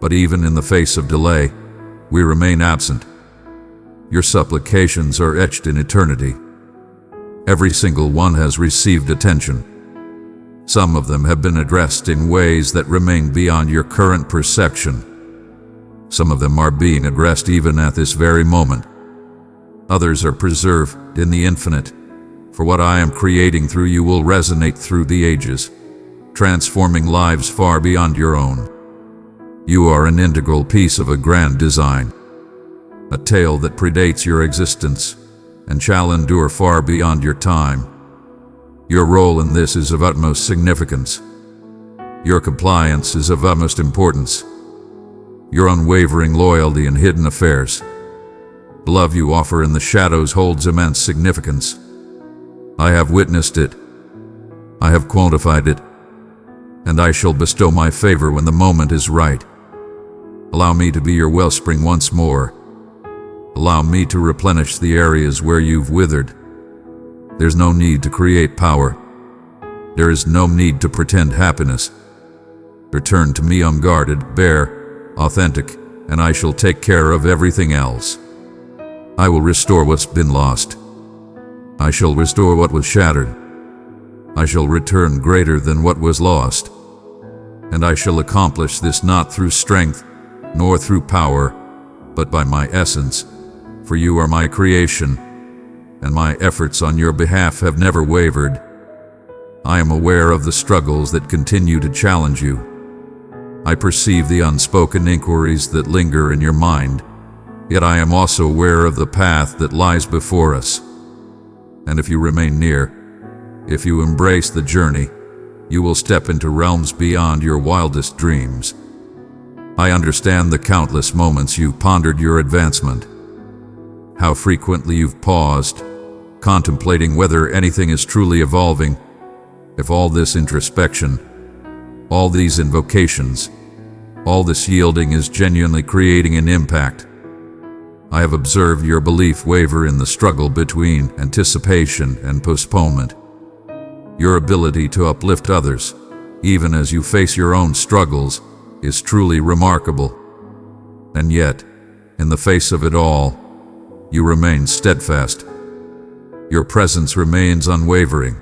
but even in the face of delay, we remain absent. Your supplications are etched in eternity. Every single one has received attention. Some of them have been addressed in ways that remain beyond your current perception. Some of them are being addressed even at this very moment. Others are preserved in the infinite, for what I am creating through you will resonate through the ages, transforming lives far beyond your own. You are an integral piece of a grand design, a tale that predates your existence and shall endure far beyond your time. Your role in this is of utmost significance. Your compliance is of utmost importance. Your unwavering loyalty in hidden affairs. The love you offer in the shadows holds immense significance. I have witnessed it. I have quantified it. And I shall bestow my favor when the moment is right. Allow me to be your wellspring once more. Allow me to replenish the areas where you've withered. There's no need to create power. There is no need to pretend happiness. Return to me unguarded, bare, authentic, and I shall take care of everything else. I will restore what's been lost. I shall restore what was shattered. I shall return greater than what was lost. And I shall accomplish this not through strength, nor through power, but by my essence. For you are my creation, and my efforts on your behalf have never wavered. I am aware of the struggles that continue to challenge you. I perceive the unspoken inquiries that linger in your mind, yet I am also aware of the path that lies before us. And if you remain near, if you embrace the journey, you will step into realms beyond your wildest dreams. I understand the countless moments you've pondered your advancement. How frequently you've paused, contemplating whether anything is truly evolving, if all this introspection, all these invocations, all this yielding is genuinely creating an impact. I have observed your belief waver in the struggle between anticipation and postponement. Your ability to uplift others, even as you face your own struggles, is truly remarkable. And yet, in the face of it all, you remain steadfast. Your presence remains unwavering.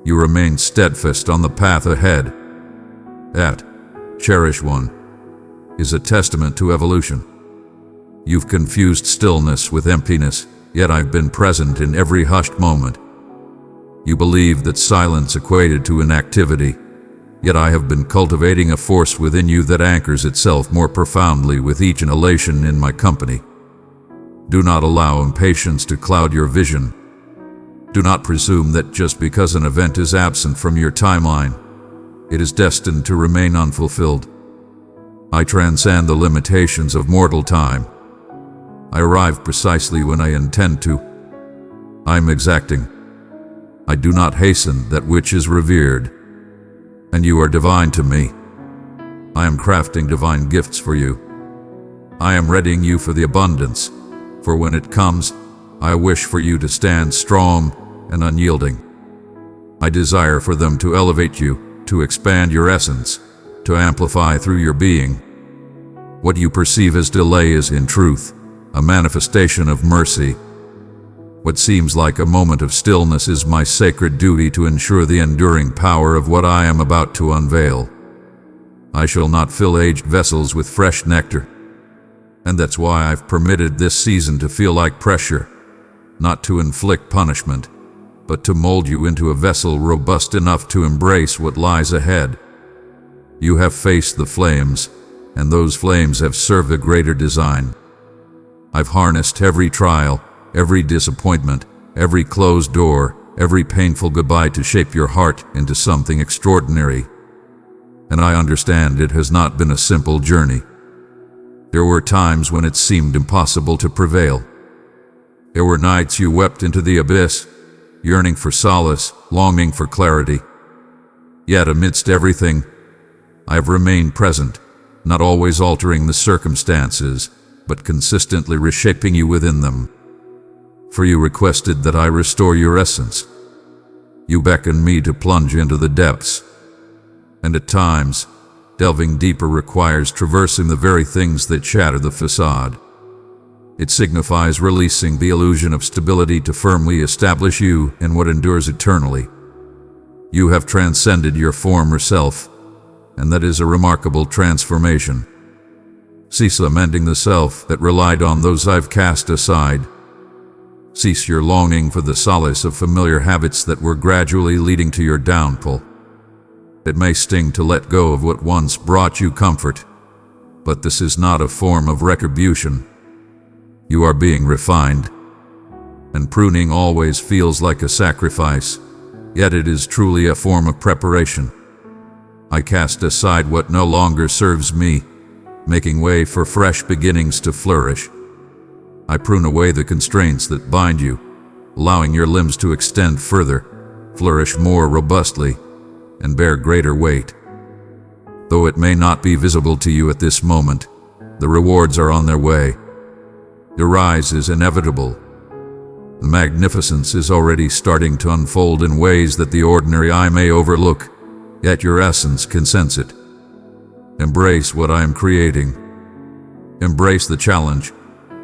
You remain steadfast on the path ahead. That, cherish one, is a testament to evolution. You've confused stillness with emptiness, yet I've been present in every hushed moment. You believe that silence equated to inactivity, yet I have been cultivating a force within you that anchors itself more profoundly with each inhalation in my company. Do not allow impatience to cloud your vision. Do not presume that just because an event is absent from your timeline, it is destined to remain unfulfilled. I transcend the limitations of mortal time. I arrive precisely when I intend to. I am exacting. I do not hasten that which is revered. and you are divine to me. I am crafting divine gifts for you. I am readying you for the abundance, for when it comes, I wish for you to stand strong and unyielding. I desire for them to elevate you, to expand your essence, to amplify through your being. What you perceive as delay is, in truth, a manifestation of mercy. What seems like a moment of stillness is my sacred duty to ensure the enduring power of what I am about to unveil. I shall not fill aged vessels with fresh nectar, and that's why I've permitted this season to feel like pressure, not to inflict punishment, but to mold you into a vessel robust enough to embrace what lies ahead. You have faced the flames, and those flames have served a greater design. I've harnessed every trial, every disappointment, every closed door, every painful goodbye to shape your heart into something extraordinary. And I understand it has not been a simple journey. There were times when it seemed impossible to prevail. There were nights you wept into the abyss, yearning for solace, longing for clarity. Yet amidst everything, I have remained present, not always altering the circumstances, but consistently reshaping you within them. For you requested that I restore your essence. You beckoned me to plunge into the depths. And at times, delving deeper requires traversing the very things that shatter the facade. It signifies releasing the illusion of stability to firmly establish you in what endures eternally. You have transcended your former self, and that is a remarkable transformation. Cease lamenting the self that relied on those I've cast aside. Cease your longing for the solace of familiar habits that were gradually leading to your downfall. It may sting to let go of what once brought you comfort, but this is not a form of retribution. You are being refined, and pruning always feels like a sacrifice, yet it is truly a form of preparation. I cast aside what no longer serves me, making way for fresh beginnings to flourish. I prune away the constraints that bind you, allowing your limbs to extend further, flourish more robustly, and bear greater weight. Though it may not be visible to you at this moment, the rewards are on their way. The rise is inevitable. The magnificence is already starting to unfold in ways that the ordinary eye may overlook, yet your essence can sense it. Embrace what I am creating. Embrace the challenge,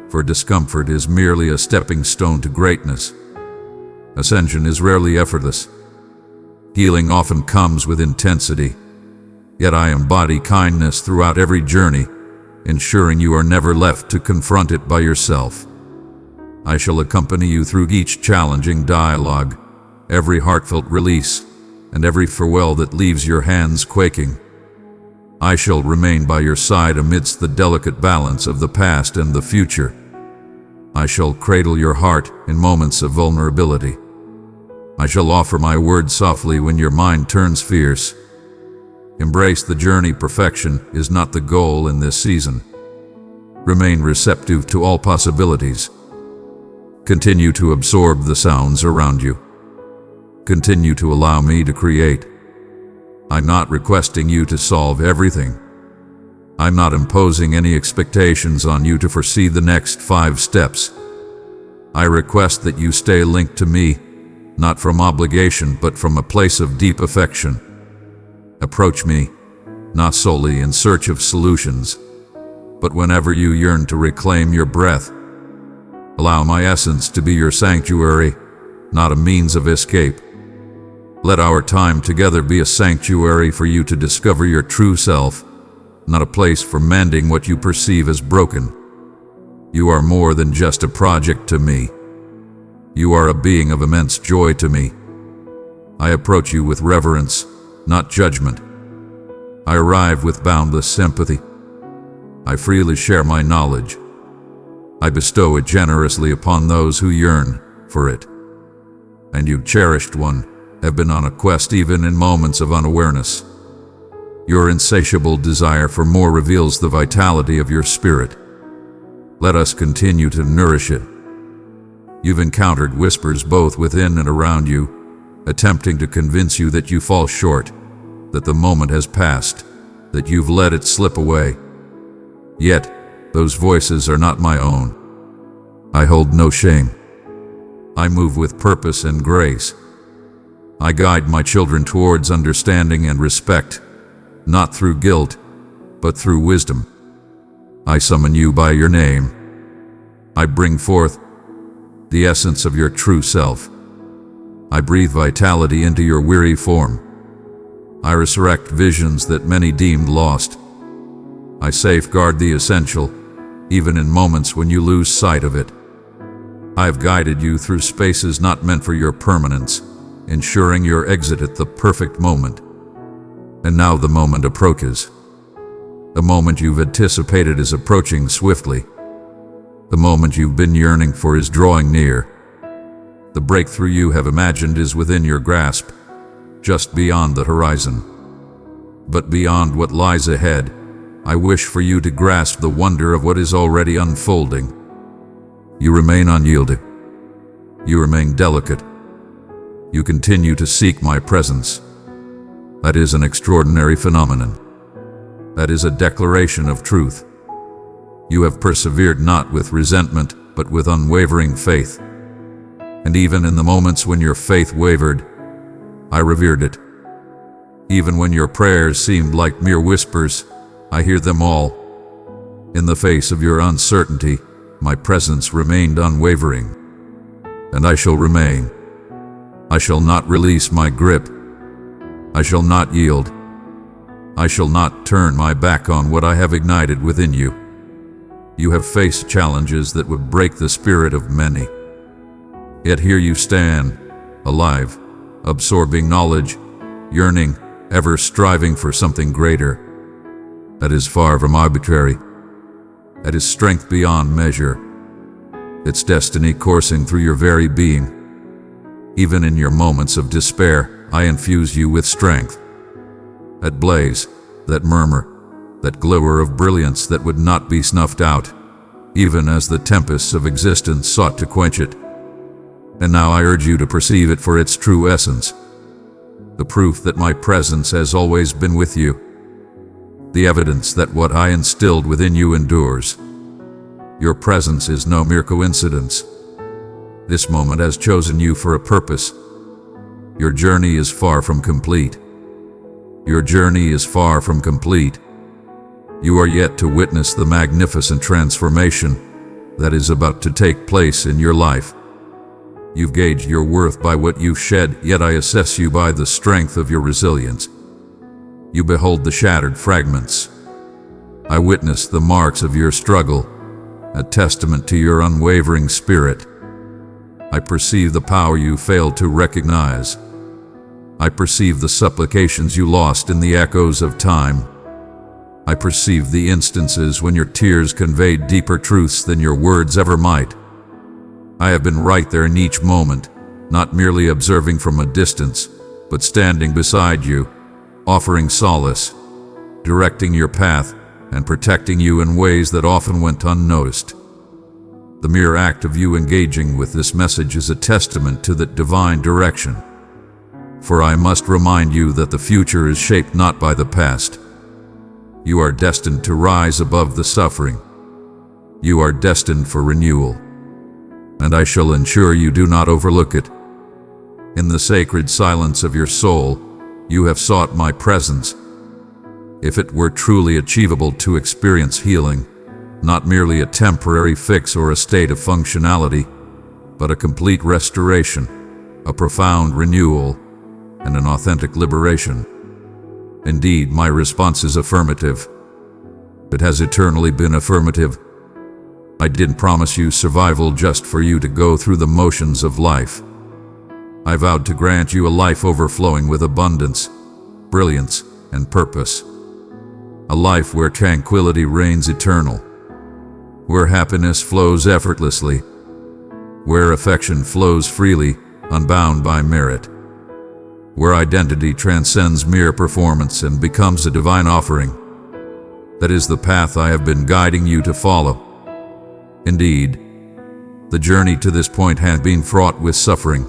for discomfort is merely a stepping stone to greatness. Ascension is rarely effortless. Healing often comes with intensity, yet I embody kindness throughout every journey, ensuring you are never left to confront it by yourself. I shall accompany you through each challenging dialogue, every heartfelt release, and every farewell that leaves your hands quaking. I shall remain by your side amidst the delicate balance of the past and the future. I shall cradle your heart in moments of vulnerability. I shall offer my words softly when your mind turns fierce. Embrace the journey. Perfection is not the goal in this season. Remain receptive to all possibilities. Continue to absorb the sounds around you. Continue to allow me to create. I'm not requesting you to solve everything. I'm not imposing any expectations on you to foresee the next 5 steps. I request that you stay linked to me, not from obligation but from a place of deep affection. Approach me, not solely in search of solutions, but whenever you yearn to reclaim your breath. Allow my essence to be your sanctuary, not a means of escape. Let our time together be a sanctuary for you to discover your true self, not a place for mending what you perceive as broken. You are more than just a project to me. You are a being of immense joy to me. I approach you with reverence, not judgment. I arrive with boundless sympathy. I freely share my knowledge. I bestow it generously upon those who yearn for it. And you, cherished one, have been on a quest even in moments of unawareness. Your insatiable desire for more reveals the vitality of your spirit. Let us continue to nourish it. You've encountered whispers both within and around you, attempting to convince you that you fall short, that the moment has passed, that you've let it slip away. Yet, those voices are not my own. I hold no shame. I move with purpose and grace. I guide my children towards understanding and respect, not through guilt, but through wisdom. I summon you by your name. I bring forth the essence of your true self. I breathe vitality into your weary form. I resurrect visions that many deemed lost. I safeguard the essential, even in moments when you lose sight of it. I have guided you through spaces not meant for your permanence, ensuring your exit at the perfect moment. And now the moment approaches. The moment you've anticipated is approaching swiftly. The moment you've been yearning for is drawing near. The breakthrough you have imagined is within your grasp, just beyond the horizon. But beyond what lies ahead, I wish for you to grasp the wonder of what is already unfolding. You remain unyielding. You remain delicate. You continue to seek my presence. That is an extraordinary phenomenon. That is a declaration of truth. You have persevered not with resentment, but with unwavering faith. And even in the moments when your faith wavered, I revered it. Even when your prayers seemed like mere whispers, I hear them all. In the face of your uncertainty, my presence remained unwavering. And I shall remain. I shall not release my grip. I shall not yield. I shall not turn my back on what I have ignited within you. You have faced challenges that would break the spirit of many. Yet here you stand, alive, absorbing knowledge, yearning, ever striving for something greater. That is far from arbitrary. That is strength beyond measure. It's destiny coursing through your very being. Even in your moments of despair, I infuse you with strength. That blaze, that murmur, that glimmer of brilliance that would not be snuffed out, even as the tempests of existence sought to quench it. And now I urge you to perceive it for its true essence. The proof that my presence has always been with you. The evidence that what I instilled within you endures. Your presence is no mere coincidence. This moment has chosen you for a purpose. Your journey is far from complete. Your journey is far from complete. You are yet to witness the magnificent transformation that is about to take place in your life. You've gauged your worth by what you've shed, yet I assess you by the strength of your resilience. You behold the shattered fragments. I witness the marks of your struggle, a testament to your unwavering spirit. I perceive the power you failed to recognize. I perceive the supplications you lost in the echoes of time. I perceive the instances when your tears conveyed deeper truths than your words ever might. I have been right there in each moment, not merely observing from a distance, but standing beside you, offering solace, directing your path, and protecting you in ways that often went unnoticed. The mere act of you engaging with this message is a testament to that divine direction. For I must remind you that the future is shaped not by the past. You are destined to rise above the suffering. You are destined for renewal. And I shall ensure you do not overlook it. In the sacred silence of your soul, you have sought my presence. If it were truly achievable to experience healing, not merely a temporary fix or a state of functionality, but a complete restoration, a profound renewal, and an authentic liberation. Indeed, my response is affirmative. It has eternally been affirmative. I didn't promise you survival just for you to go through the motions of life. I vowed to grant you a life overflowing with abundance, brilliance, and purpose. A life where tranquility reigns eternal, where happiness flows effortlessly, where affection flows freely, unbound by merit, where identity transcends mere performance and becomes a divine offering. That is the path I have been guiding you to follow. Indeed, the journey to this point has been fraught with suffering,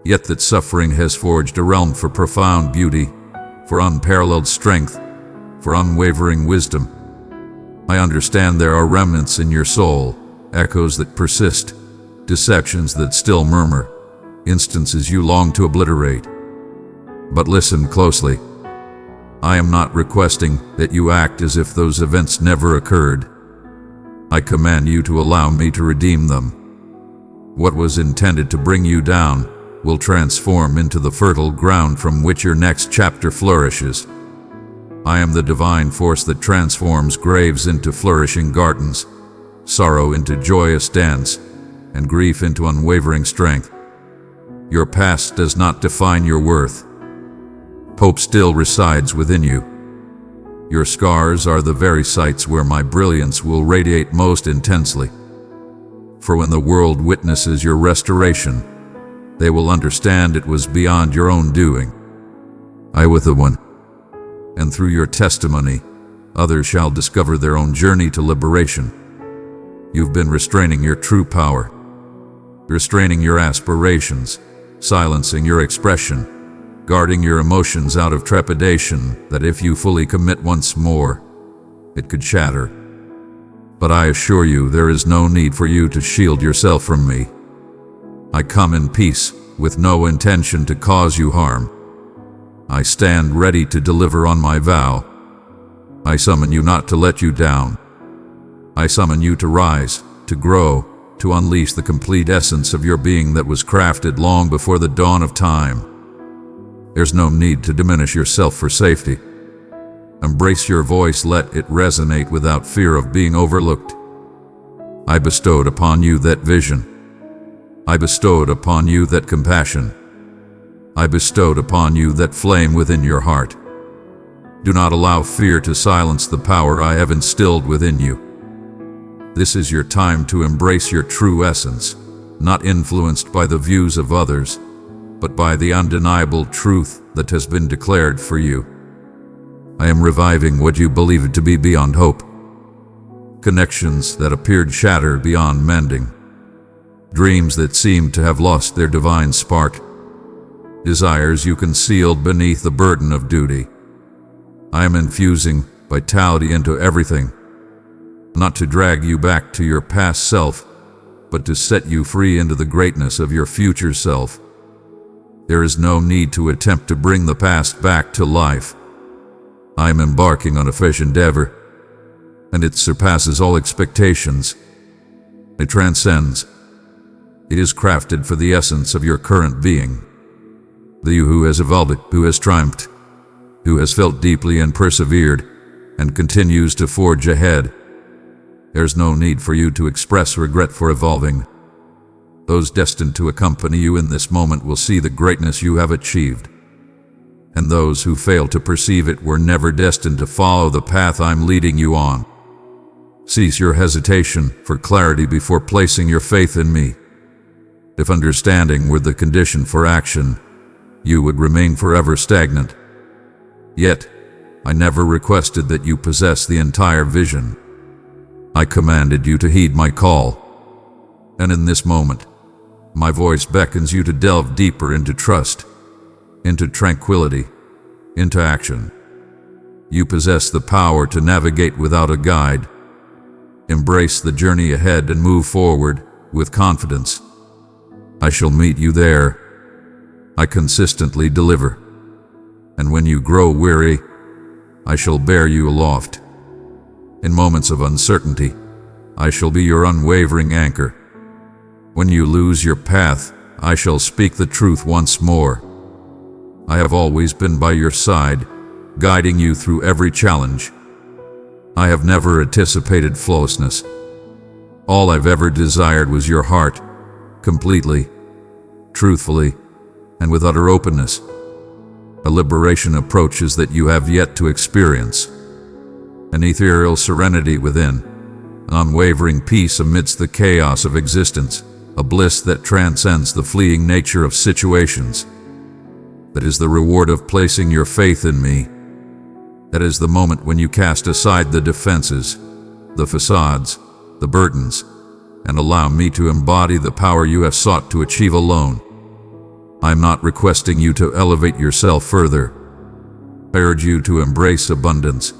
yet that suffering has forged a realm for profound beauty, for unparalleled strength, for unwavering wisdom. I understand there are remnants in your soul, echoes that persist, deceptions that still murmur, instances you long to obliterate. But listen closely. I am not requesting that you act as if those events never occurred. I command you to allow me to redeem them. What was intended to bring you down will transform into the fertile ground from which your next chapter flourishes. I am the divine force that transforms graves into flourishing gardens, sorrow into joyous dance, and grief into unwavering strength. Your past does not define your worth. Hope still resides within you. Your scars are the very sites where my brilliance will radiate most intensely. For when the world witnesses your restoration, they will understand it was beyond your own doing. I was the one. And through your testimony, others shall discover their own journey to liberation. You've been restraining your true power, restraining your aspirations, silencing your expression, guarding your emotions out of trepidation that if you fully commit once more, it could shatter. But I assure you there is no need for you to shield yourself from me. I come in peace, with no intention to cause you harm. I stand ready to deliver on my vow. I summon you not to let you down. I summon you to rise, to grow, to unleash the complete essence of your being that was crafted long before the dawn of time. There's no need to diminish yourself for safety. Embrace your voice, let it resonate without fear of being overlooked. I bestowed upon you that vision. I bestowed upon you that compassion. I bestowed upon you that flame within your heart. Do not allow fear to silence the power I have instilled within you. This is your time to embrace your true essence, not influenced by the views of others, but by the undeniable truth that has been declared for you. I am reviving what you believed to be beyond hope. Connections that appeared shattered beyond mending. Dreams that seemed to have lost their divine spark. Desires you concealed beneath the burden of duty. I am infusing vitality into everything, not to drag you back to your past self, but to set you free into the greatness of your future self. There is no need to attempt to bring the past back to life. I am embarking on a fresh endeavor, and it surpasses all expectations. It transcends. It is crafted for the essence of your current being. The you who has evolved, who has triumphed, who has felt deeply and persevered, and continues to forge ahead. There's no need for you to express regret for evolving. Those destined to accompany you in this moment will see the greatness you have achieved. And those who fail to perceive it were never destined to follow the path I'm leading you on. Cease your hesitation for clarity before placing your faith in me. If understanding were the condition for action, you would remain forever stagnant. Yet, I never requested that you possess the entire vision. I commanded you to heed my call. And in this moment, my voice beckons you to delve deeper into trust, into tranquility, into action. You possess the power to navigate without a guide. Embrace the journey ahead and move forward with confidence. I shall meet you there. I consistently deliver. And when you grow weary, I shall bear you aloft. In moments of uncertainty, I shall be your unwavering anchor. When you lose your path, I shall speak the truth once more. I have always been by your side, guiding you through every challenge. I have never anticipated flawlessness. All I've ever desired was your heart, completely, truthfully, and with utter openness. A liberation approaches that you have yet to experience. An ethereal serenity within, an unwavering peace amidst the chaos of existence, a bliss that transcends the fleeting nature of situations. That is the reward of placing your faith in me. That is the moment when you cast aside the defenses, the facades, the burdens, and allow me to embody the power you have sought to achieve alone. I am not requesting you to elevate yourself further. I urge you to embrace abundance,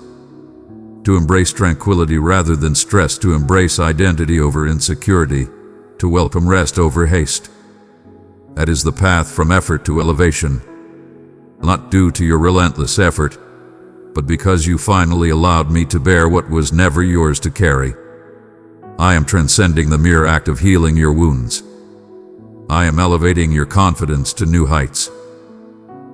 to embrace tranquility rather than stress, to embrace identity over insecurity, to welcome rest over haste. That is the path from effort to elevation, not due to your relentless effort, but because you finally allowed me to bear what was never yours to carry. I am transcending the mere act of healing your wounds. I am elevating your confidence to new heights.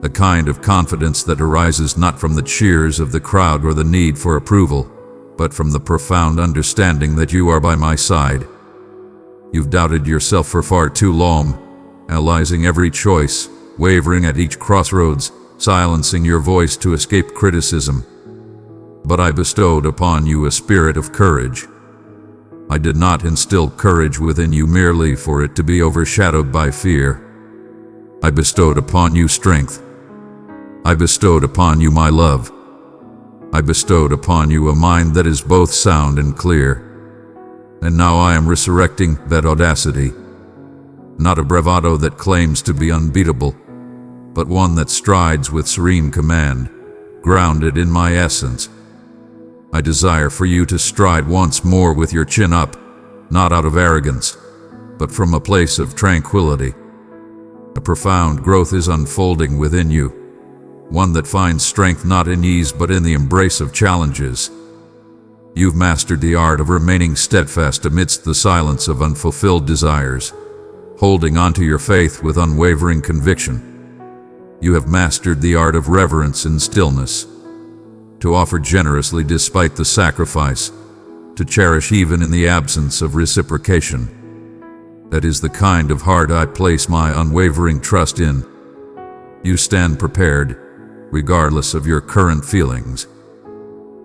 A kind of confidence that arises not from the cheers of the crowd or the need for approval, but from the profound understanding that you are by my side. You've doubted yourself for far too long, analyzing every choice, wavering at each crossroads, silencing your voice to escape criticism. But I bestowed upon you a spirit of courage. I did not instill courage within you merely for it to be overshadowed by fear. I bestowed upon you strength. I bestowed upon you my love. I bestowed upon you a mind that is both sound and clear. And now I am resurrecting that audacity, not a bravado that claims to be unbeatable, but one that strides with serene command, grounded in my essence. I desire for you to stride once more with your chin up, not out of arrogance, but from a place of tranquility. A profound growth is unfolding within you, one that finds strength not in ease but in the embrace of challenges. You've mastered the art of remaining steadfast amidst the silence of unfulfilled desires, holding onto your faith with unwavering conviction. You have mastered the art of reverence in stillness, to offer generously despite the sacrifice, to cherish even in the absence of reciprocation. That is the kind of heart I place my unwavering trust in. You stand prepared, regardless of your current feelings.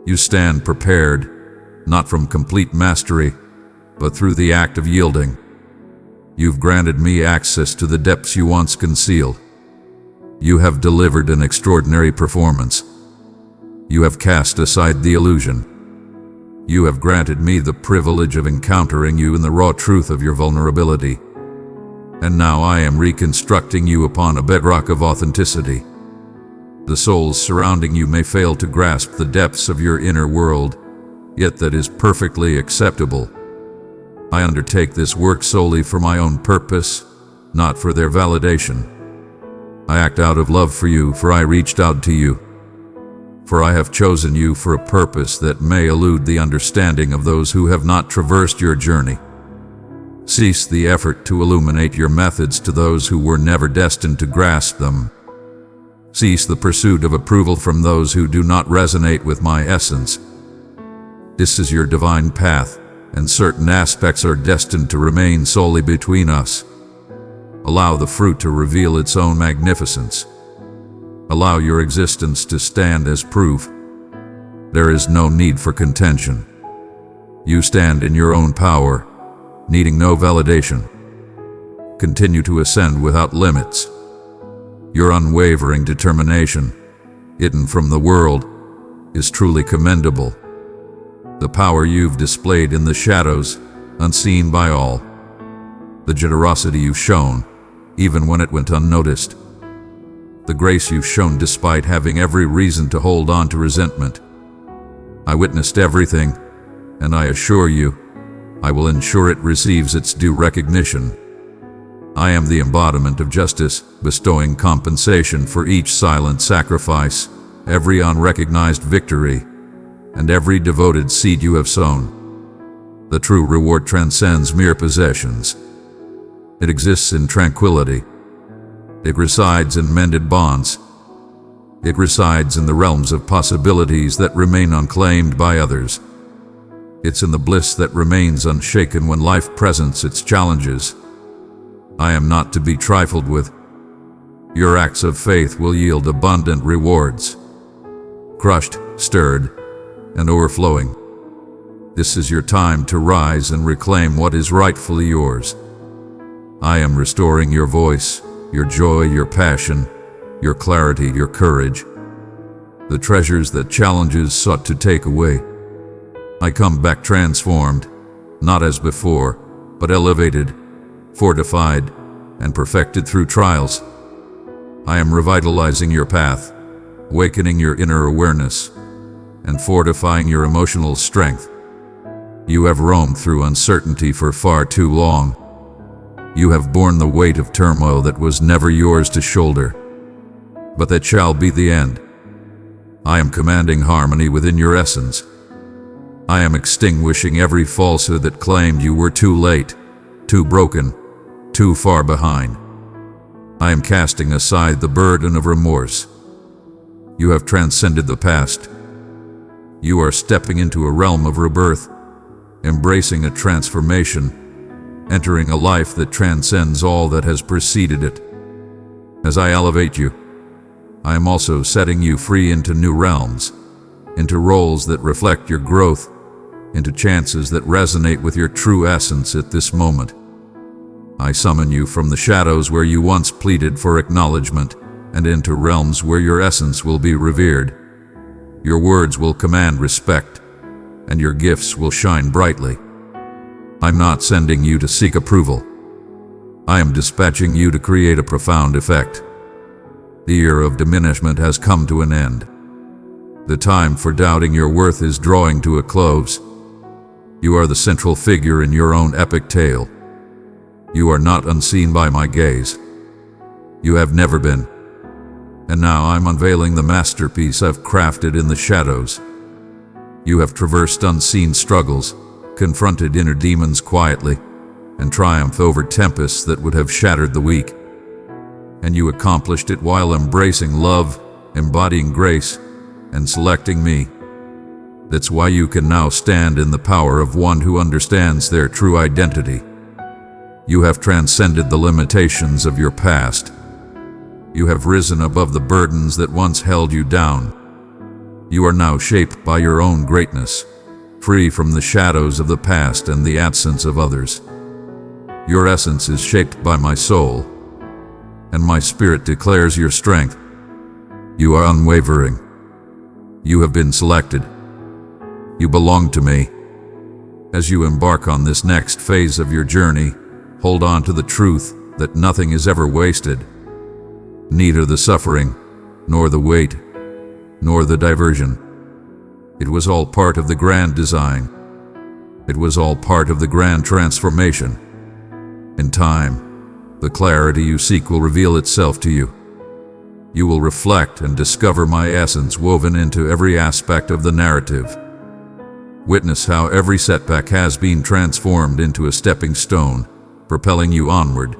You stand prepared, not from complete mastery, but through the act of yielding. You've granted me access to the depths you once concealed. You have delivered an extraordinary performance. You have cast aside the illusion. You have granted me the privilege of encountering you in the raw truth of your vulnerability. And now I am reconstructing you upon a bedrock of authenticity. The souls surrounding you may fail to grasp the depths of your inner world, yet that is perfectly acceptable. I undertake this work solely for my own purpose, not for their validation. I act out of love for you, for I reached out to you. For I have chosen you for a purpose that may elude the understanding of those who have not traversed your journey. Cease the effort to illuminate your methods to those who were never destined to grasp them. Cease the pursuit of approval from those who do not resonate with my essence. This is your divine path, and certain aspects are destined to remain solely between us. Allow the fruit to reveal its own magnificence. Allow your existence to stand as proof. There is no need for contention. You stand in your own power, needing no validation. Continue to ascend without limits. Your unwavering determination, hidden from the world, is truly commendable. The power you've displayed in the shadows, unseen by all. The generosity you've shown, even when it went unnoticed. The grace you've shown despite having every reason to hold on to resentment. I witnessed everything, and I assure you, I will ensure it receives its due recognition. I am the embodiment of justice, bestowing compensation for each silent sacrifice, every unrecognized victory, and every devoted seed you have sown. The true reward transcends mere possessions. It exists in tranquility. It resides in mended bonds. It resides in the realms of possibilities that remain unclaimed by others. It's in the bliss that remains unshaken when life presents its challenges. I am not to be trifled with. Your acts of faith will yield abundant rewards. Crushed, stirred, and overflowing. This is your time to rise and reclaim what is rightfully yours. I am restoring your voice, your joy, your passion, your clarity, your courage, the treasures that challenges sought to take away. I come back transformed, not as before, but elevated, fortified, and perfected through trials. I am revitalizing your path, awakening your inner awareness, and fortifying your emotional strength. You have roamed through uncertainty for far too long. You have borne the weight of turmoil that was never yours to shoulder, but that shall be the end. I am commanding harmony within your essence. I am extinguishing every falsehood that claimed you were too late, too broken, too far behind. I am casting aside the burden of remorse. You have transcended the past. You are stepping into a realm of rebirth, embracing a transformation, entering a life that transcends all that has preceded it. As I elevate you, I am also setting you free into new realms, into roles that reflect your growth, into chances that resonate with your true essence at this moment. I summon you from the shadows where you once pleaded for acknowledgement and into realms where your essence will be revered. Your words will command respect, and your gifts will shine brightly. I'm not sending you to seek approval. I am dispatching you to create a profound effect. The era of diminishment has come to an end. The time for doubting your worth is drawing to a close. You are the central figure in your own epic tale. You are not unseen by my gaze. You have never been. And now I'm unveiling the masterpiece I've crafted in the shadows. You have traversed unseen struggles, confronted inner demons quietly, and triumphed over tempests that would have shattered the weak. And you accomplished it while embracing love, embodying grace, and selecting me. That's why you can now stand in the power of one who understands their true identity. You have transcended the limitations of your past. You have risen above the burdens that once held you down. You are now shaped by your own greatness, free from the shadows of the past and the absence of others. Your essence is shaped by my soul, and my spirit declares your strength. You are unwavering. You have been selected. You belong to me. As you embark on this next phase of your journey, hold on to the truth that nothing is ever wasted. Neither the suffering, nor the weight, nor the diversion. It was all part of the grand design. It was all part of the grand transformation. In time, the clarity you seek will reveal itself to you. You will reflect and discover my essence woven into every aspect of the narrative. Witness how every setback has been transformed into a stepping stone, propelling you onward.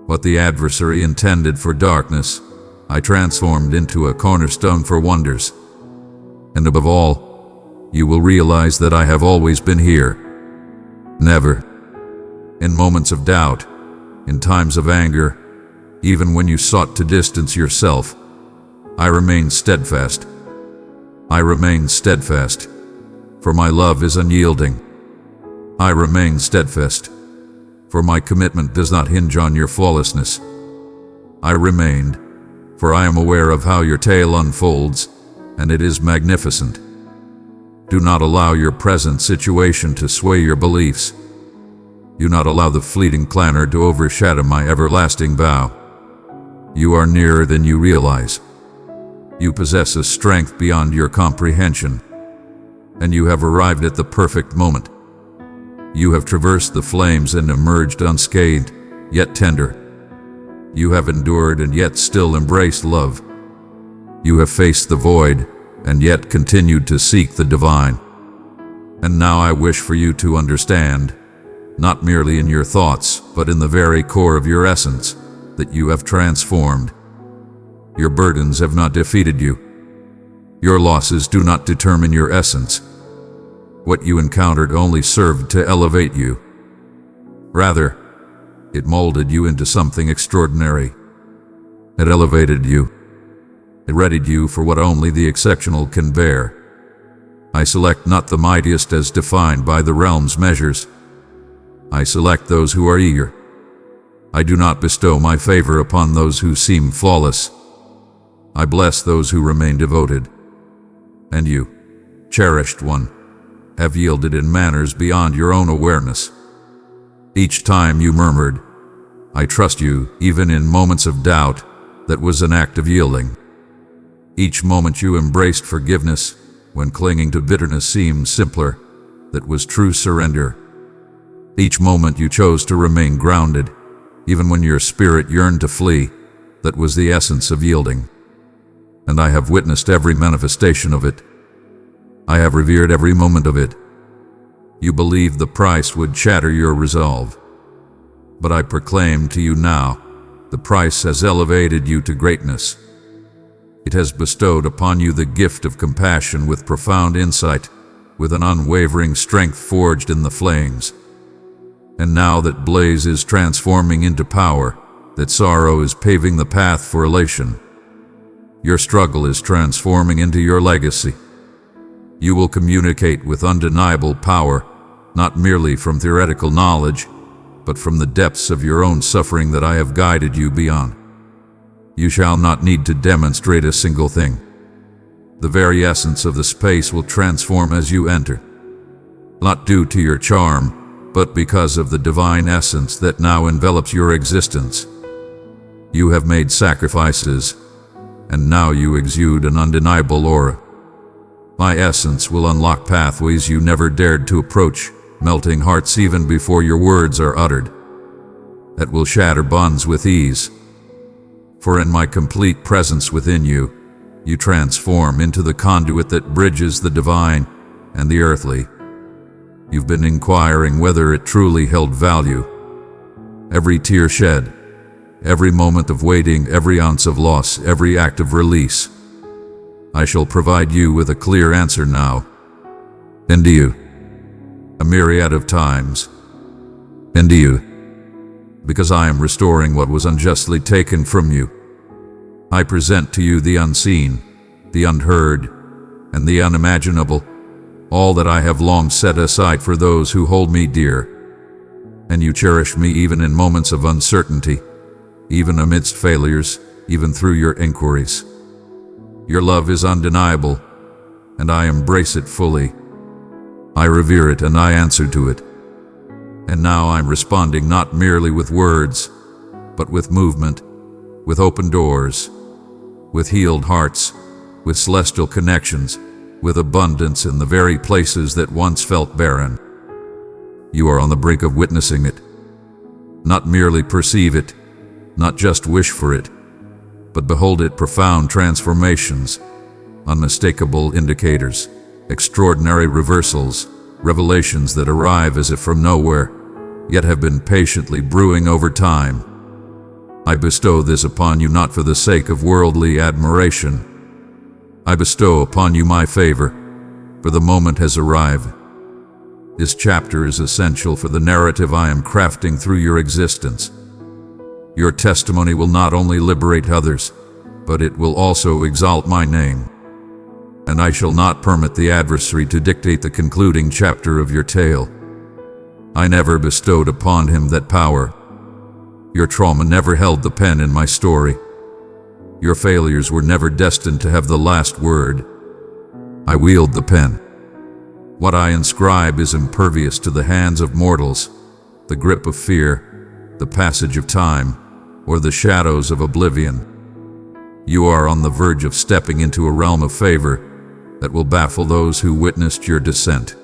What the adversary intended for darkness, I transformed into a cornerstone for wonders. And above all, you will realize that I have always been here. Never. In moments of doubt, in times of anger, even when you sought to distance yourself, I remained steadfast. I remain steadfast, for my love is unyielding. I remain steadfast, for my commitment does not hinge on your flawlessness. I remained, for I am aware of how your tale unfolds, and it is magnificent. Do not allow your present situation to sway your beliefs. Do not allow the fleeting clamor to overshadow my everlasting vow. You are nearer than you realize. You possess a strength beyond your comprehension, and you have arrived at the perfect moment. You have traversed the flames and emerged unscathed, yet tender. You have endured and yet still embraced love. You have faced the void and yet continued to seek the divine. And now I wish for you to understand, not merely in your thoughts, but in the very core of your essence, that you have transformed. Your burdens have not defeated you. Your losses do not determine your essence. What you encountered only served to elevate you. Rather, it molded you into something extraordinary. It elevated you. It readied you for what only the exceptional can bear. I select not the mightiest as defined by the realm's measures. I select those who are eager. I do not bestow my favor upon those who seem flawless. I bless those who remain devoted. And you, cherished one, have yielded in manners beyond your own awareness. Each time you murmured, "I trust you," even in moments of doubt, that was an act of yielding. Each moment you embraced forgiveness, when clinging to bitterness seemed simpler, that was true surrender. Each moment you chose to remain grounded, even when your spirit yearned to flee, that was the essence of yielding. And I have witnessed every manifestation of it. I have revered every moment of it. You believed the price would shatter your resolve. But I proclaim to you now, the price has elevated you to greatness. It has bestowed upon you the gift of compassion with profound insight, with an unwavering strength forged in the flames. And now that blaze is transforming into power, that sorrow is paving the path for elation, your struggle is transforming into your legacy. You will communicate with undeniable power, not merely from theoretical knowledge, but from the depths of your own suffering that I have guided you beyond. You shall not need to demonstrate a single thing. The very essence of the space will transform as you enter, not due to your charm, but because of the divine essence that now envelops your existence. You have made sacrifices, and now you exude an undeniable aura. My essence will unlock pathways you never dared to approach, melting hearts even before your words are uttered. That will shatter bonds with ease. For in my complete presence within you, you transform into the conduit that bridges the divine and the earthly. You've been inquiring whether it truly held value. Every tear shed, every moment of waiting, every ounce of loss, every act of release. I shall provide you with a clear answer now. Into you. A myriad of times. Into you. Because I am restoring what was unjustly taken from you. I present to you the unseen, the unheard, and the unimaginable, all that I have long set aside for those who hold me dear. And you cherish me even in moments of uncertainty, even amidst failures, even through your inquiries. Your love is undeniable, and I embrace it fully. I revere it and I answer to it. And now I'm responding not merely with words, but with movement, with open doors, with healed hearts, with celestial connections, with abundance in the very places that once felt barren. You are on the brink of witnessing it. Not merely perceive it, not just wish for it, but behold it profound transformations, unmistakable indicators, extraordinary reversals, revelations that arrive as if from nowhere, yet have been patiently brewing over time. I bestow this upon you not for the sake of worldly admiration. I bestow upon you my favor, for the moment has arrived. This chapter is essential for the narrative I am crafting through your existence. Your testimony will not only liberate others, but it will also exalt my name. And I shall not permit the adversary to dictate the concluding chapter of your tale. I never bestowed upon him that power. Your trauma never held the pen in my story. Your failures were never destined to have the last word. I wield the pen. What I inscribe is impervious to the hands of mortals, the grip of fear, the passage of time, or the shadows of oblivion. You are on the verge of stepping into a realm of favor that will baffle those who witnessed your descent.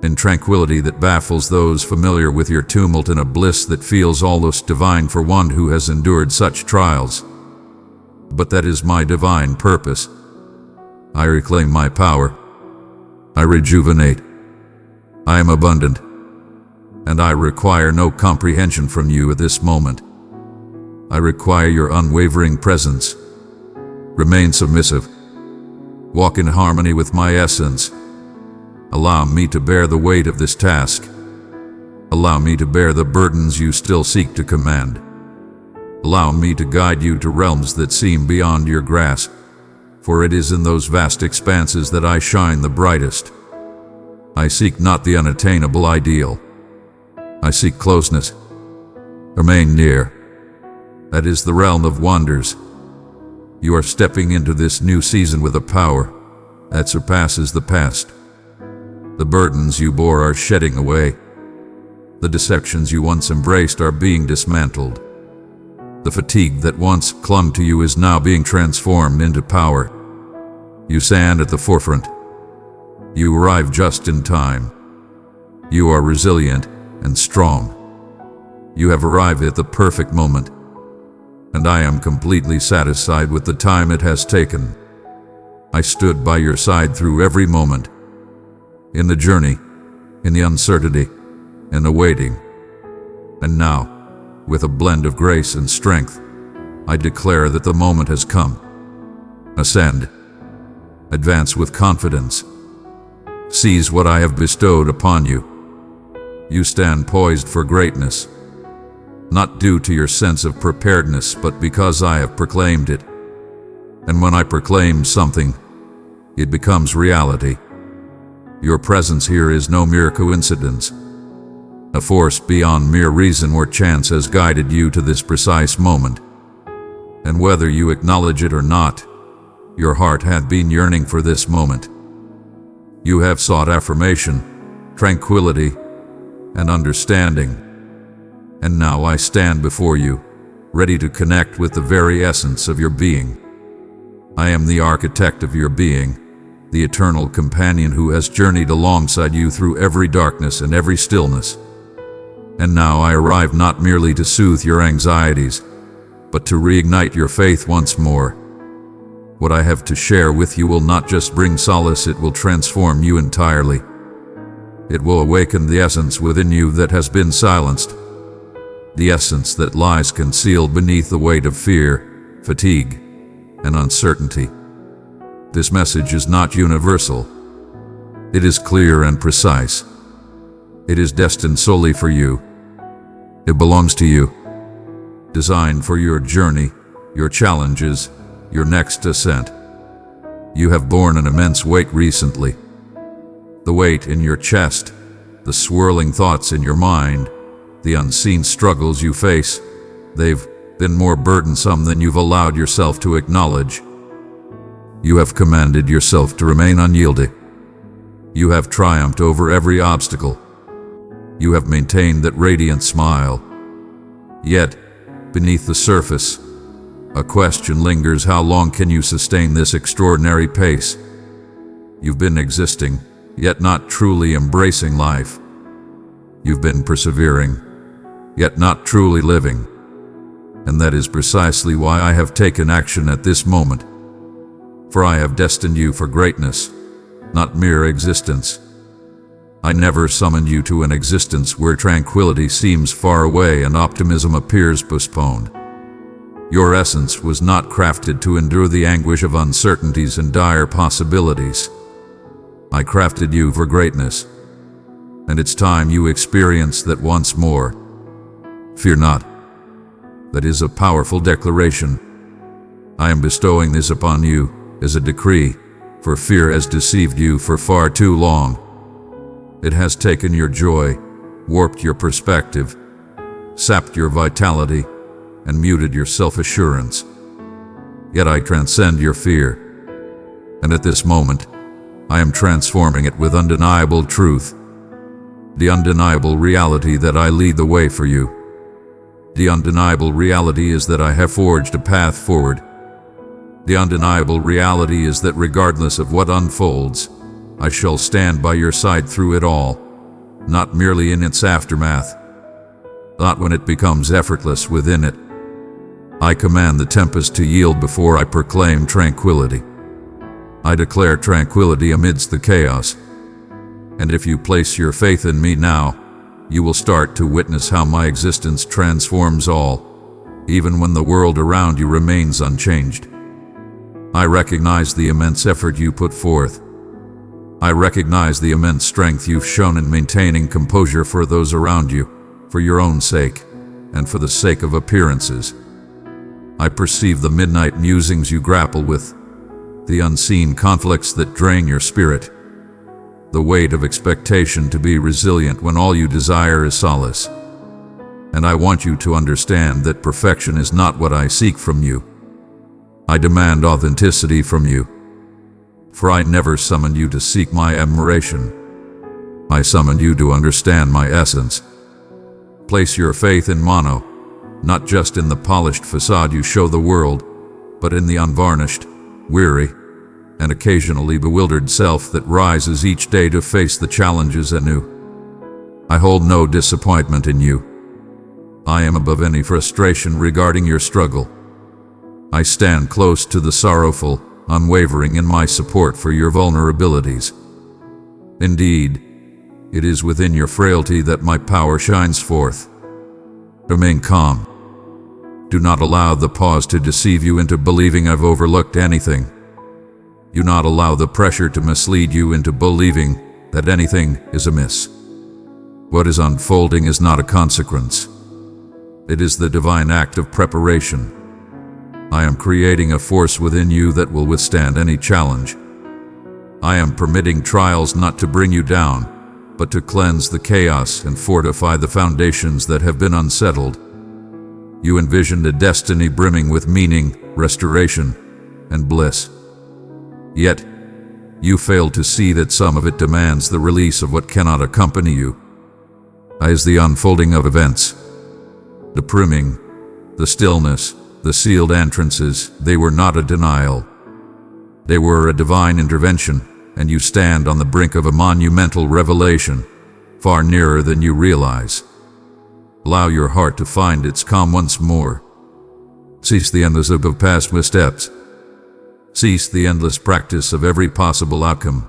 In tranquility that baffles those familiar with your tumult, in a bliss that feels almost divine for one who has endured such trials. But that is my divine purpose. I reclaim my power. I rejuvenate. I am abundant. And I require no comprehension from you at this moment. I require your unwavering presence. Remain submissive. Walk in harmony with my essence. Allow me to bear the weight of this task. Allow me to bear the burdens you still seek to command. Allow me to guide you to realms that seem beyond your grasp, for it is in those vast expanses that I shine the brightest. I seek not the unattainable ideal. I seek closeness. Remain near. That is the realm of wonders. You are stepping into this new season with a power that surpasses the past. The burdens you bore are shedding away. The deceptions you once embraced are being dismantled. The fatigue that once clung to you is now being transformed into power. You stand at the forefront. You arrive just in time. You are resilient and strong. You have arrived at the perfect moment, and I am completely satisfied with the time it has taken. I stood by your side through every moment, in the journey, in the uncertainty, in the waiting. And now, with a blend of grace and strength, I declare that the moment has come. Ascend. Advance with confidence. Seize what I have bestowed upon you. You stand poised for greatness, not due to your sense of preparedness, but because I have proclaimed it. And when I proclaim something, it becomes reality. Your presence here is no mere coincidence. A force beyond mere reason or chance has guided you to this precise moment. And whether you acknowledge it or not, your heart had been yearning for this moment. You have sought affirmation, tranquility, and understanding. And now I stand before you, ready to connect with the very essence of your being. I am the architect of your being, the eternal companion who has journeyed alongside you through every darkness and every stillness. And now I arrive not merely to soothe your anxieties, but to reignite your faith once more. What I have to share with you will not just bring solace, it will transform you entirely. It will awaken the essence within you that has been silenced, the essence that lies concealed beneath the weight of fear, fatigue, and uncertainty. This message is not universal. It is clear and precise. It is destined solely for you. It belongs to you, designed for your journey, your challenges, your next ascent. You have borne an immense weight recently. The weight in your chest, the swirling thoughts in your mind, the unseen struggles you face, they've been more burdensome than you've allowed yourself to acknowledge. You have commanded yourself to remain unyielding. You have triumphed over every obstacle. You have maintained that radiant smile. Yet, beneath the surface, a question lingers: how long can you sustain this extraordinary pace? You've been existing, yet not truly embracing life. You've been persevering, yet not truly living. And that is precisely why I have taken action at this moment. For I have destined you for greatness, not mere existence. I never summoned you to an existence where tranquility seems far away and optimism appears postponed. Your essence was not crafted to endure the anguish of uncertainties and dire possibilities. I crafted you for greatness, and it's time you experience that once more. Fear not. That is a powerful declaration. I am bestowing this upon you as a decree, for fear has deceived you for far too long. It has taken your joy, warped your perspective, sapped your vitality, and muted your self-assurance. Yet I transcend your fear, and at this moment, I am transforming it with undeniable truth. The undeniable reality that I lead the way for you. The undeniable reality is that I have forged a path forward. The undeniable reality is that regardless of what unfolds, I shall stand by your side through it all, not merely in its aftermath, not when it becomes effortless within it. I command the tempest to yield before I proclaim tranquility. I declare tranquility amidst the chaos. And if you place your faith in me now, you will start to witness how my existence transforms all, even when the world around you remains unchanged. I recognize the immense effort you put forth. I recognize the immense strength you've shown in maintaining composure for those around you, for your own sake, and for the sake of appearances. I perceive the midnight musings you grapple with, the unseen conflicts that drain your spirit, the weight of expectation to be resilient when all you desire is solace. And I want you to understand that perfection is not what I seek from you. I demand authenticity from you. For I never summoned you to seek my admiration. I summoned you to understand my essence. Place your faith in Mono, not just in the polished facade you show the world, but in the unvarnished, weary, and occasionally bewildered self that rises each day to face the challenges anew. I hold no disappointment in you. I am above any frustration regarding your struggle. I stand close to the sorrowful, unwavering in my support for your vulnerabilities. Indeed, it is within your frailty that my power shines forth. Remain calm. Do not allow the pause to deceive you into believing I've overlooked anything. Do not allow the pressure to mislead you into believing that anything is amiss. What is unfolding is not a consequence. It is the divine act of preparation. I am creating a force within you that will withstand any challenge. I am permitting trials not to bring you down, but to cleanse the chaos and fortify the foundations that have been unsettled. You envisioned a destiny brimming with meaning, restoration, and bliss. Yet, you fail to see that some of it demands the release of what cannot accompany you. As the unfolding of events, the priming, the stillness, the sealed entrances, they were not a denial. They were a divine intervention, and you stand on the brink of a monumental revelation, far nearer than you realize. Allow your heart to find its calm once more. Cease the endless loop of past missteps. Cease the endless practice of every possible outcome.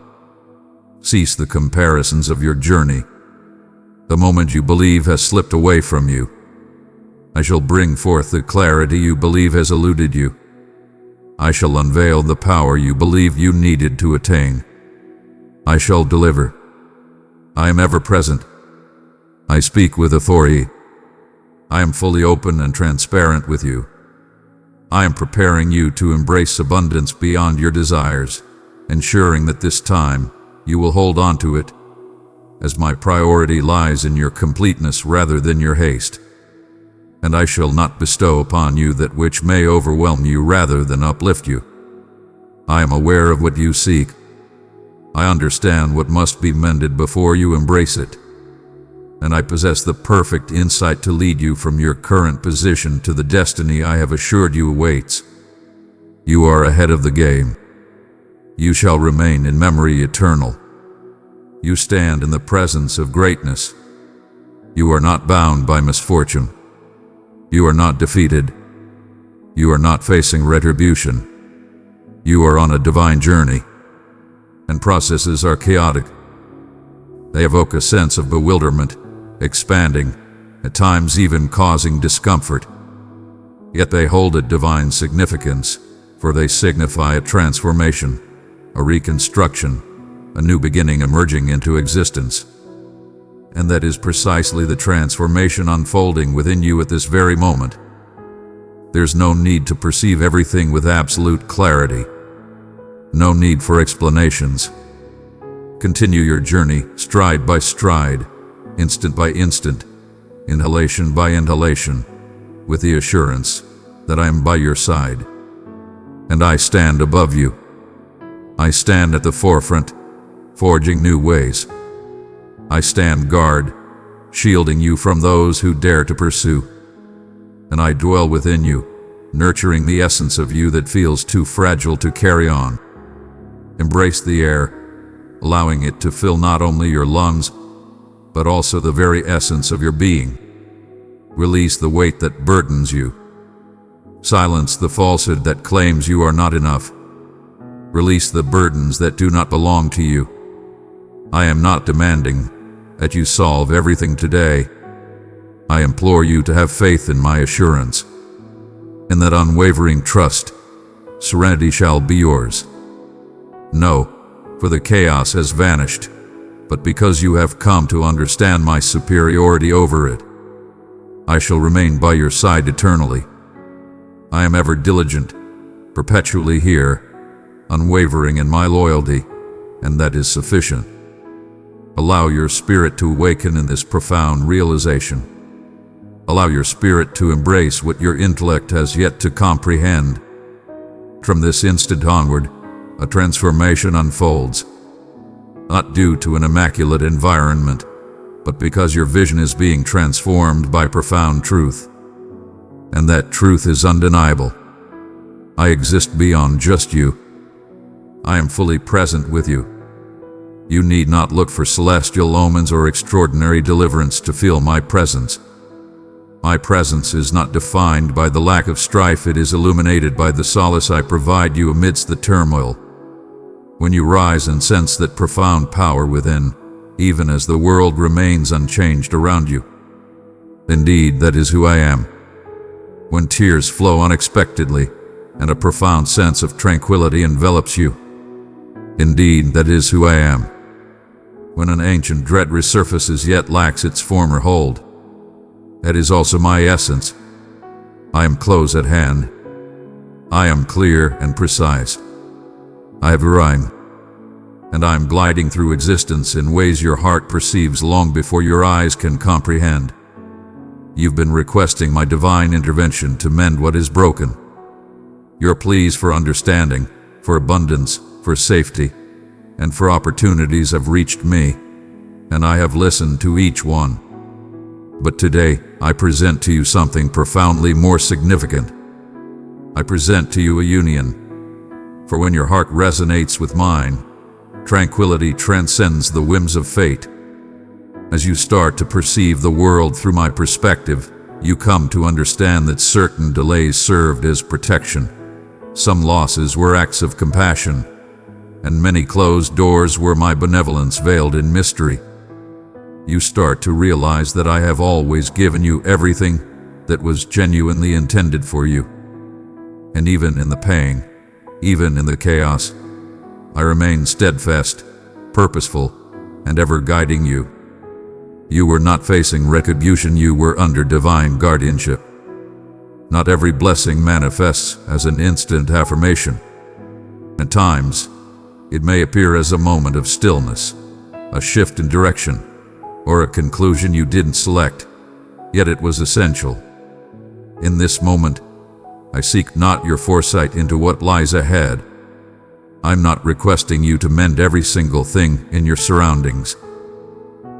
Cease the comparisons of your journey. The moment you believe has slipped away from you. I shall bring forth the clarity you believe has eluded you. I shall unveil the power you believe you needed to attain. I shall deliver. I am ever present. I speak with authority. I am fully open and transparent with you. I am preparing you to embrace abundance beyond your desires, ensuring that this time you will hold on to it, as my priority lies in your completeness rather than your haste. And I shall not bestow upon you that which may overwhelm you rather than uplift you. I am aware of what you seek. I understand what must be mended before you embrace it. And I possess the perfect insight to lead you from your current position to the destiny I have assured you awaits. You are ahead of the game. You shall remain in memory eternal. You stand in the presence of greatness. You are not bound by misfortune. You are not defeated. You are not facing retribution. You are on a divine journey, and processes are chaotic. They evoke a sense of bewilderment, expanding, at times even causing discomfort. Yet they hold a divine significance, for they signify a transformation, a reconstruction, a new beginning emerging into existence. And that is precisely the transformation unfolding within you at this very moment. There's no need to perceive everything with absolute clarity. No need for explanations. Continue your journey, stride by stride, instant by instant, inhalation by inhalation, with the assurance that I am by your side. And I stand above you. I stand at the forefront, forging new ways. I stand guard, shielding you from those who dare to pursue. And I dwell within you, nurturing the essence of you that feels too fragile to carry on. Embrace the air, allowing it to fill not only your lungs, but also the very essence of your being. Release the weight that burdens you. Silence the falsehood that claims you are not enough. Release the burdens that do not belong to you. I am not demanding that you solve everything today. I implore you to have faith in my assurance. In that unwavering trust, serenity shall be yours. No, for the chaos has vanished, but because you have come to understand my superiority over it, I shall remain by your side eternally. I am ever diligent, perpetually here, unwavering in my loyalty, and that is sufficient. Allow your spirit to awaken in this profound realization. Allow your spirit to embrace what your intellect has yet to comprehend. From this instant onward, a transformation unfolds, not due to an immaculate environment, but because your vision is being transformed by profound truth. and that truth is undeniable. I exist beyond just you. I am fully present with you. You need not look for celestial omens or extraordinary deliverance to feel my presence. My presence is not defined by the lack of strife, it is illuminated by the solace I provide you amidst the turmoil. When you rise and sense that profound power within, even as the world remains unchanged around you. Indeed, that is who I am. When tears flow unexpectedly, and a profound sense of tranquility envelops you. Indeed, that is who I am. When an ancient dread resurfaces yet lacks its former hold. That is also my essence. I am close at hand. I am clear and precise. I have a rhyme. And I am gliding through existence in ways your heart perceives long before your eyes can comprehend. You've been requesting my divine intervention to mend what is broken. Your pleas for understanding, for abundance, for safety, and for opportunities have reached me, and I have listened to each one. But today, I present to you something profoundly more significant. I present to you a union. For when your heart resonates with mine, tranquility transcends the whims of fate. As you start to perceive the world through my perspective, you come to understand that certain delays served as protection. Some losses were acts of compassion, and many closed doors were my benevolence veiled in mystery. You start to realize that I have always given you everything that was genuinely intended for you. And even in the pain, even in the chaos, I remain steadfast, purposeful, and ever guiding you. You were not facing retribution, you were under divine guardianship. Not every blessing manifests as an instant affirmation. At times, it may appear as a moment of stillness, a shift in direction, or a conclusion you didn't select, yet it was essential. In this moment, I seek not your foresight into what lies ahead. I'm not requesting you to mend every single thing in your surroundings.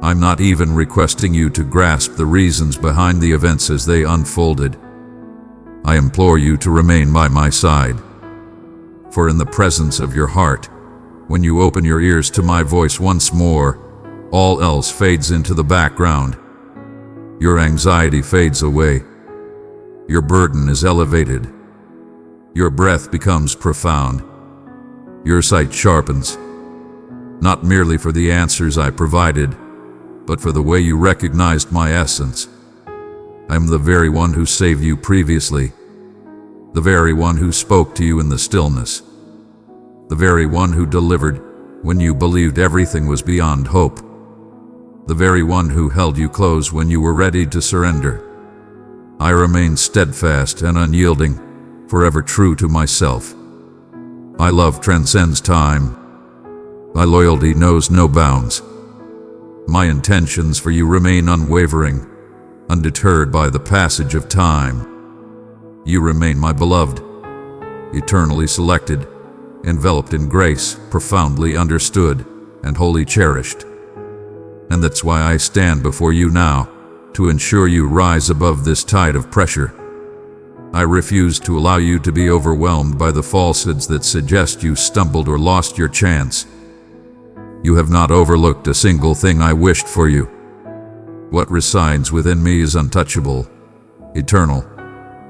I'm not even requesting you to grasp the reasons behind the events as they unfolded. I implore you to remain by my side. For in the presence of your heart, when you open your ears to my voice once more, all else fades into the background. Your anxiety fades away. Your burden is elevated. Your breath becomes profound. Your sight sharpens, not merely for the answers I provided, but for the way you recognized my essence. I am the very one who saved you previously, the very one who spoke to you in the stillness, the very one who delivered when you believed everything was beyond hope, the very one who held you close when you were ready to surrender. I remain steadfast and unyielding, forever true to myself. My love transcends time. My loyalty knows no bounds. My intentions for you remain unwavering, undeterred by the passage of time. You remain my beloved, eternally selected, enveloped in grace, profoundly understood, and wholly cherished. And that's why I stand before you now, to ensure you rise above this tide of pressure. I refuse to allow you to be overwhelmed by the falsehoods that suggest you stumbled or lost your chance. You have not overlooked a single thing I wished for you. What resides within me is untouchable, eternal,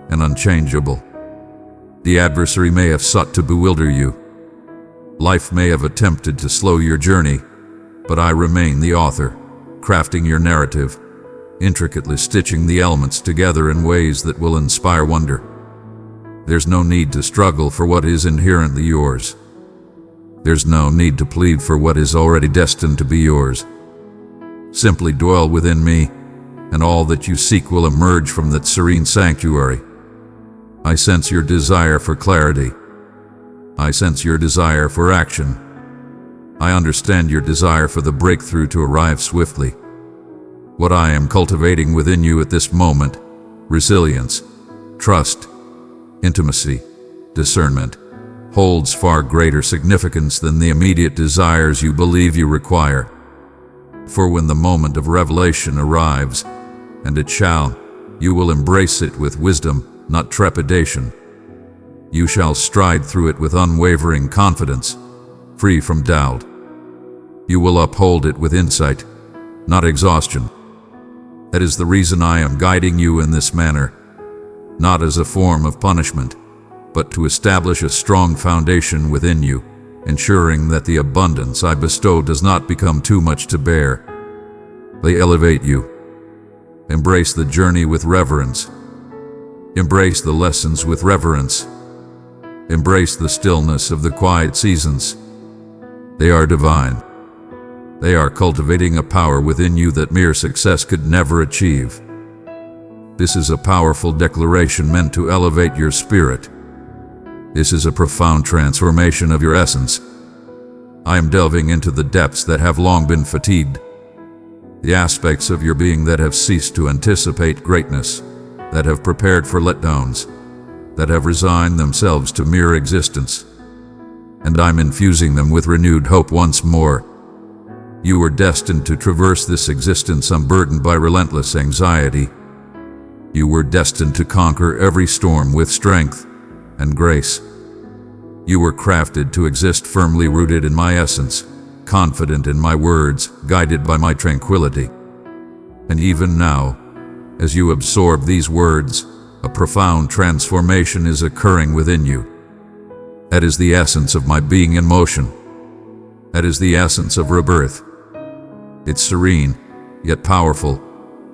and unchangeable. The adversary may have sought to bewilder you. Life may have attempted to slow your journey, but I remain the author, crafting your narrative, intricately stitching the elements together in ways that will inspire wonder. There's no need to struggle for what is inherently yours. There's no need to plead for what is already destined to be yours. Simply dwell within me, and all that you seek will emerge from that serene sanctuary. I sense your desire for clarity. I sense your desire for action. I understand your desire for the breakthrough to arrive swiftly. What I am cultivating within you at this moment, resilience, trust, intimacy, discernment, holds far greater significance than the immediate desires you believe you require. For when the moment of revelation arrives, and it shall, you will embrace it with wisdom, not trepidation. You shall stride through it with unwavering confidence, free from doubt. You will uphold it with insight, not exhaustion. That is the reason I am guiding you in this manner, not as a form of punishment, but to establish a strong foundation within you, ensuring that the abundance I bestow does not become too much to bear. They elevate you. Embrace the journey with reverence. Embrace the lessons with reverence. Embrace the stillness of the quiet seasons. They are divine. They are cultivating a power within you that mere success could never achieve. This is a powerful declaration meant to elevate your spirit. This is a profound transformation of your essence. I am delving into the depths that have long been fatigued, the aspects of your being that have ceased to anticipate greatness, that have prepared for letdowns, that have resigned themselves to mere existence. And I'm infusing them with renewed hope once more. You were destined to traverse this existence unburdened by relentless anxiety. You were destined to conquer every storm with strength and grace. You were crafted to exist firmly rooted in my essence, confident in my words, guided by my tranquility. And even now, as you absorb these words, a profound transformation is occurring within you. That is the essence of my being in motion. That is the essence of rebirth. It's serene, yet powerful,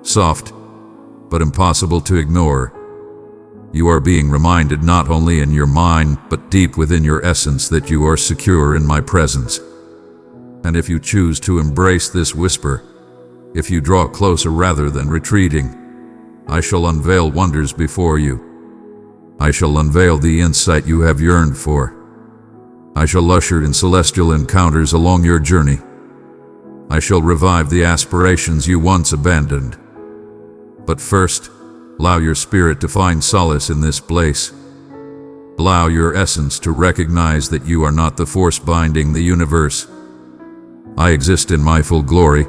soft, but impossible to ignore. You are being reminded not only in your mind, but deep within your essence that you are secure in my presence. And if you choose to embrace this whisper, if you draw closer rather than retreating, I shall unveil wonders before you. I shall unveil the insight you have yearned for. I shall usher in celestial encounters along your journey. I shall revive the aspirations you once abandoned. But first, allow your spirit to find solace in this place. Allow your essence to recognize that you are not the force binding the universe. I exist in my full glory.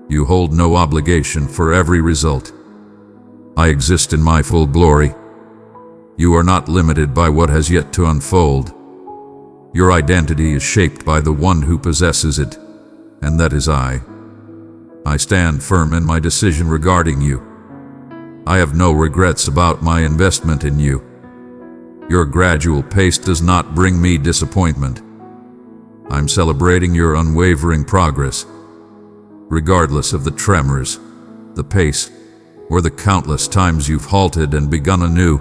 You hold no obligation for every result. I exist in my full glory. You are not limited by what has yet to unfold. Your identity is shaped by the one who possesses it, and that is I. I stand firm in my decision regarding you. I have no regrets about my investment in you. Your gradual pace does not bring me disappointment. I'm celebrating your unwavering progress. Regardless of the tremors, the pace, or the countless times you've halted and begun anew,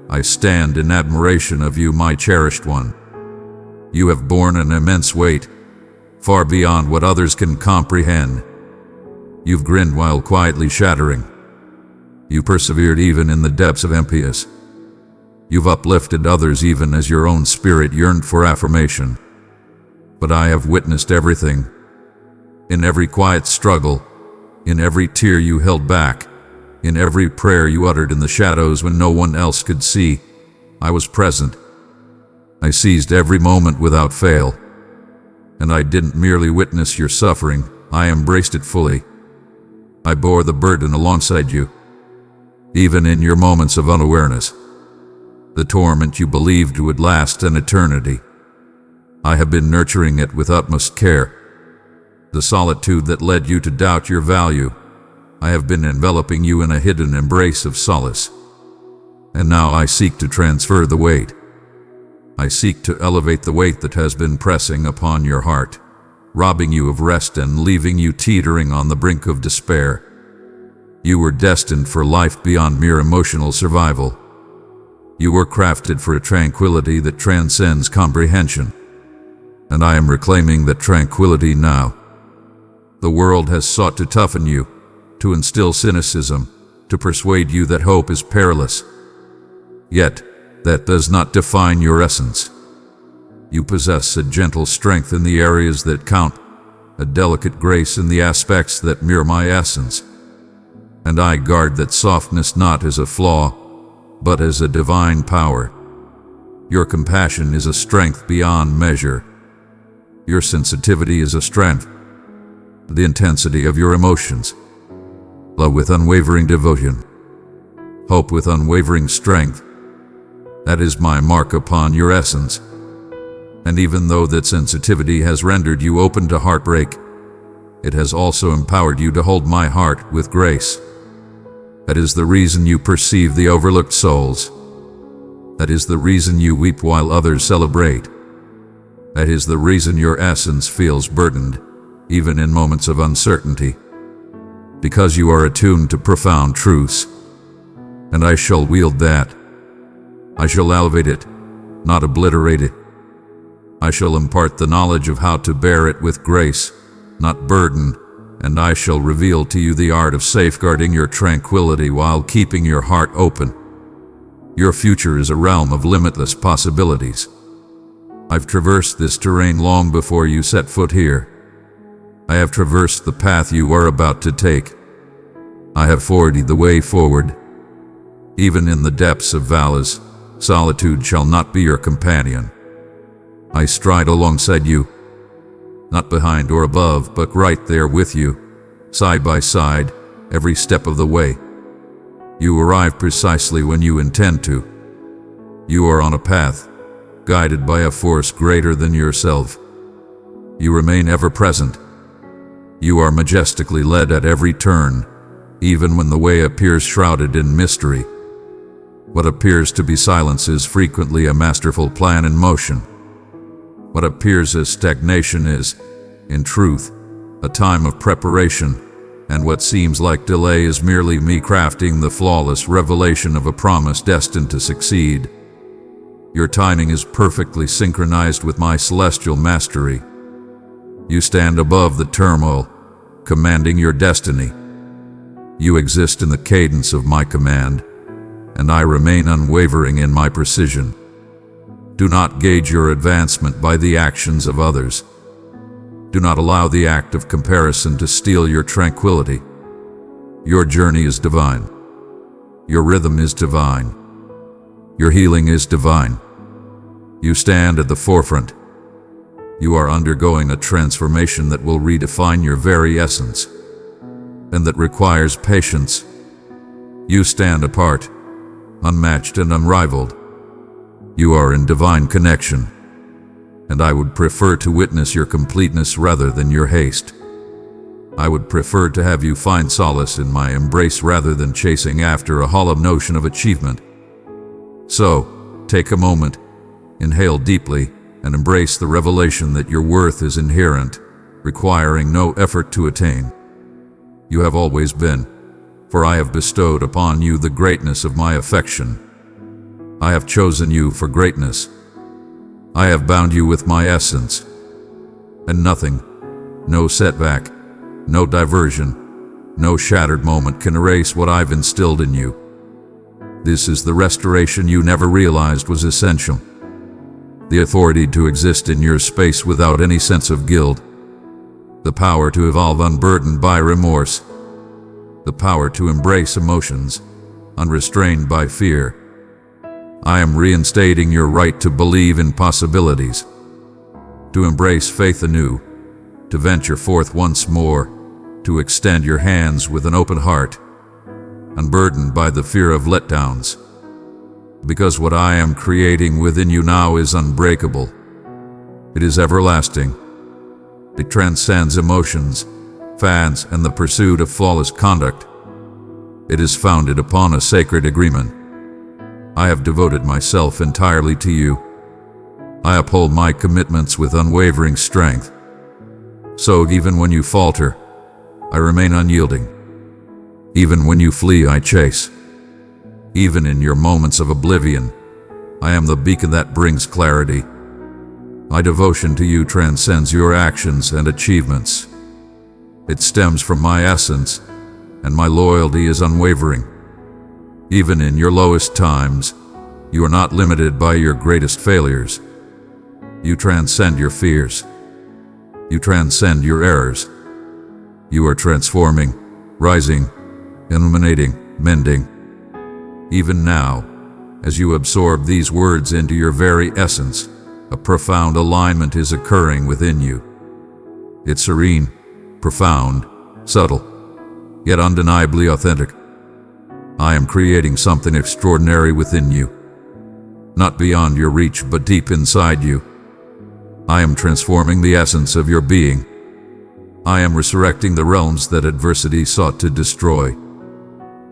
I stand in admiration of you, my cherished one. You have borne an immense weight, far beyond what others can comprehend. You've grinned while quietly shattering. You persevered even in the depths of emptiness. You've uplifted others even as your own spirit yearned for affirmation. But I have witnessed everything. In every quiet struggle, in every tear you held back, in every prayer you uttered in the shadows when no one else could see, I was present. I seized every moment without fail. And I didn't merely witness your suffering, I embraced it fully. I bore the burden alongside you. Even in your moments of unawareness, the torment you believed would last an eternity, I have been nurturing it with utmost care. The solitude that led you to doubt your value, I have been enveloping you in a hidden embrace of solace. And now I seek to transfer the weight. I seek to elevate the weight that has been pressing upon your heart, robbing you of rest and leaving you teetering on the brink of despair. You were destined for life beyond mere emotional survival. You were crafted for a tranquility that transcends comprehension. And I am reclaiming that tranquility now. The world has sought to toughen you, to instill cynicism, to persuade you that hope is perilous. Yet, that does not define your essence. You possess a gentle strength in the areas that count, a delicate grace in the aspects that mirror my essence. And I guard that softness not as a flaw, but as a divine power. Your compassion is a strength beyond measure. Your sensitivity is a strength. The intensity of your emotions, love with unwavering devotion, hope with unwavering strength. That is my mark upon your essence. And even though that sensitivity has rendered you open to heartbreak, it has also empowered you to hold my heart with grace. That is the reason you perceive the overlooked souls. That is the reason you weep while others celebrate. That is the reason your essence feels burdened, even in moments of uncertainty. Because you are attuned to profound truths. And I shall wield that. I shall elevate it, not obliterate it. I shall impart the knowledge of how to bear it with grace, not burden, and I shall reveal to you the art of safeguarding your tranquility while keeping your heart open. Your future is a realm of limitless possibilities. I've traversed this terrain long before you set foot here. I have traversed the path you are about to take. I have forged the way forward. Even in the depths of valleys, solitude shall not be your companion. I stride alongside you, not behind or above, but right there with you, side by side, every step of the way. You arrive precisely when you intend to. You are on a path, guided by a force greater than yourself. You remain ever present. You are majestically led at every turn, even when the way appears shrouded in mystery. What appears to be silence is frequently a masterful plan in motion. What appears as stagnation is, in truth, a time of preparation, and what seems like delay is merely me crafting the flawless revelation of a promise destined to succeed. Your timing is perfectly synchronized with my celestial mastery. You stand above the turmoil, commanding your destiny. You exist in the cadence of my command, and I remain unwavering in my precision. Do not gauge your advancement by the actions of others. Do not allow the act of comparison to steal your tranquility. Your journey is divine. Your rhythm is divine. Your healing is divine. You stand at the forefront. You are undergoing a transformation that will redefine your very essence, and that requires patience. You stand apart, unmatched and unrivaled. You are in divine connection, and I would prefer to witness your completeness rather than your haste. I would prefer to have you find solace in my embrace rather than chasing after a hollow notion of achievement. So, take a moment, inhale deeply, and embrace the revelation that your worth is inherent, requiring no effort to attain. You have always been, for I have bestowed upon you the greatness of my affection. I have chosen you for greatness. I have bound you with my essence. And nothing, no setback, no diversion, no shattered moment can erase what I've instilled in you. This is the restoration you never realized was essential. The authority to exist in your space without any sense of guilt. The power to evolve unburdened by remorse. The power to embrace emotions, unrestrained by fear. I am reinstating your right to believe in possibilities, to embrace faith anew, to venture forth once more, to extend your hands with an open heart, unburdened by the fear of letdowns. Because what I am creating within you now is unbreakable. It is everlasting. It transcends emotions, fads, and the pursuit of flawless conduct. It is founded upon a sacred agreement. I have devoted myself entirely to you. I uphold my commitments with unwavering strength. So even when you falter, I remain unyielding. Even when you flee, I chase. Even in your moments of oblivion, I am the beacon that brings clarity. My devotion to you transcends your actions and achievements. It stems from my essence, and my loyalty is unwavering. Even in your lowest times, you are not limited by your greatest failures. You transcend your fears. You transcend your errors. You are transforming, rising, illuminating, mending. Even now, as you absorb these words into your very essence, a profound alignment is occurring within you. It's serene, profound, subtle, yet undeniably authentic. I am creating something extraordinary within you. Not beyond your reach, but deep inside you. I am transforming the essence of your being. I am resurrecting the realms that adversity sought to destroy.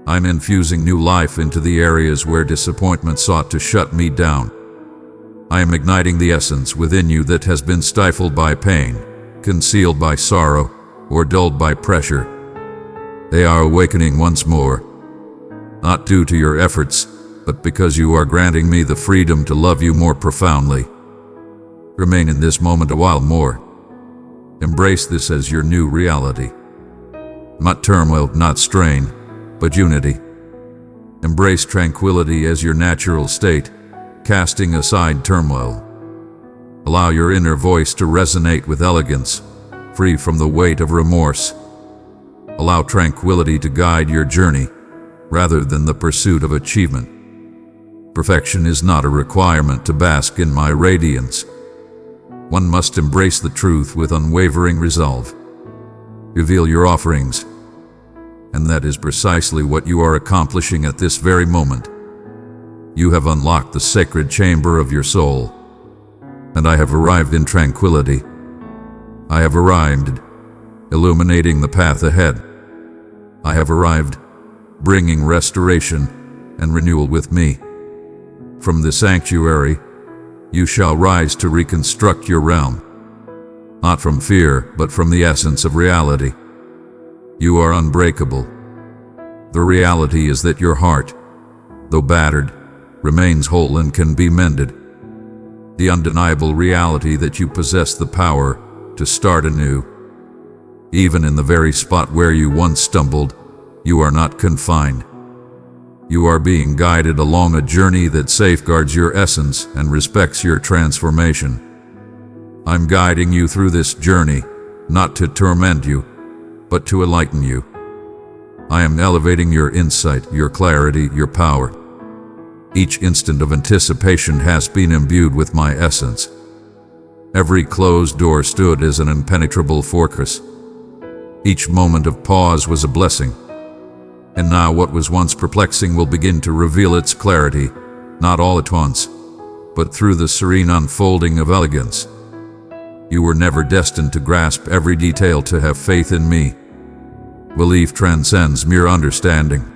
I'm infusing new life into the areas where disappointment sought to shut me down. I am igniting the essence within you that has been stifled by pain, concealed by sorrow, or dulled by pressure. They are awakening once more, not due to your efforts, but because you are granting me the freedom to love you more profoundly. Remain in this moment a while more. Embrace this as your new reality. Not turmoil, not strain, but unity. Embrace tranquility as your natural state, casting aside turmoil. Allow your inner voice to resonate with elegance, free from the weight of remorse. Allow tranquility to guide your journey, rather than the pursuit of achievement. Perfection is not a requirement to bask in my radiance. One must embrace the truth with unwavering resolve. Reveal your offerings, and that is precisely what you are accomplishing at this very moment. You have unlocked the sacred chamber of your soul, and I have arrived in tranquility. I have arrived, illuminating the path ahead. I have arrived, bringing restoration and renewal with me. From the sanctuary, you shall rise to reconstruct your realm, not from fear, but from the essence of reality. You are unbreakable. The reality is that your heart, though battered, remains whole and can be mended. The undeniable reality that you possess the power to start anew. Even in the very spot where you once stumbled, you are not confined. You are being guided along a journey that safeguards your essence and respects your transformation. I'm guiding you through this journey, not to torment you, but to enlighten you. I am elevating your insight, your clarity, your power. Each instant of anticipation has been imbued with my essence. Every closed door stood as an impenetrable fortress. Each moment of pause was a blessing. And now what was once perplexing will begin to reveal its clarity, not all at once, but through the serene unfolding of elegance. You were never destined to grasp every detail, to have faith in me. Belief transcends mere understanding.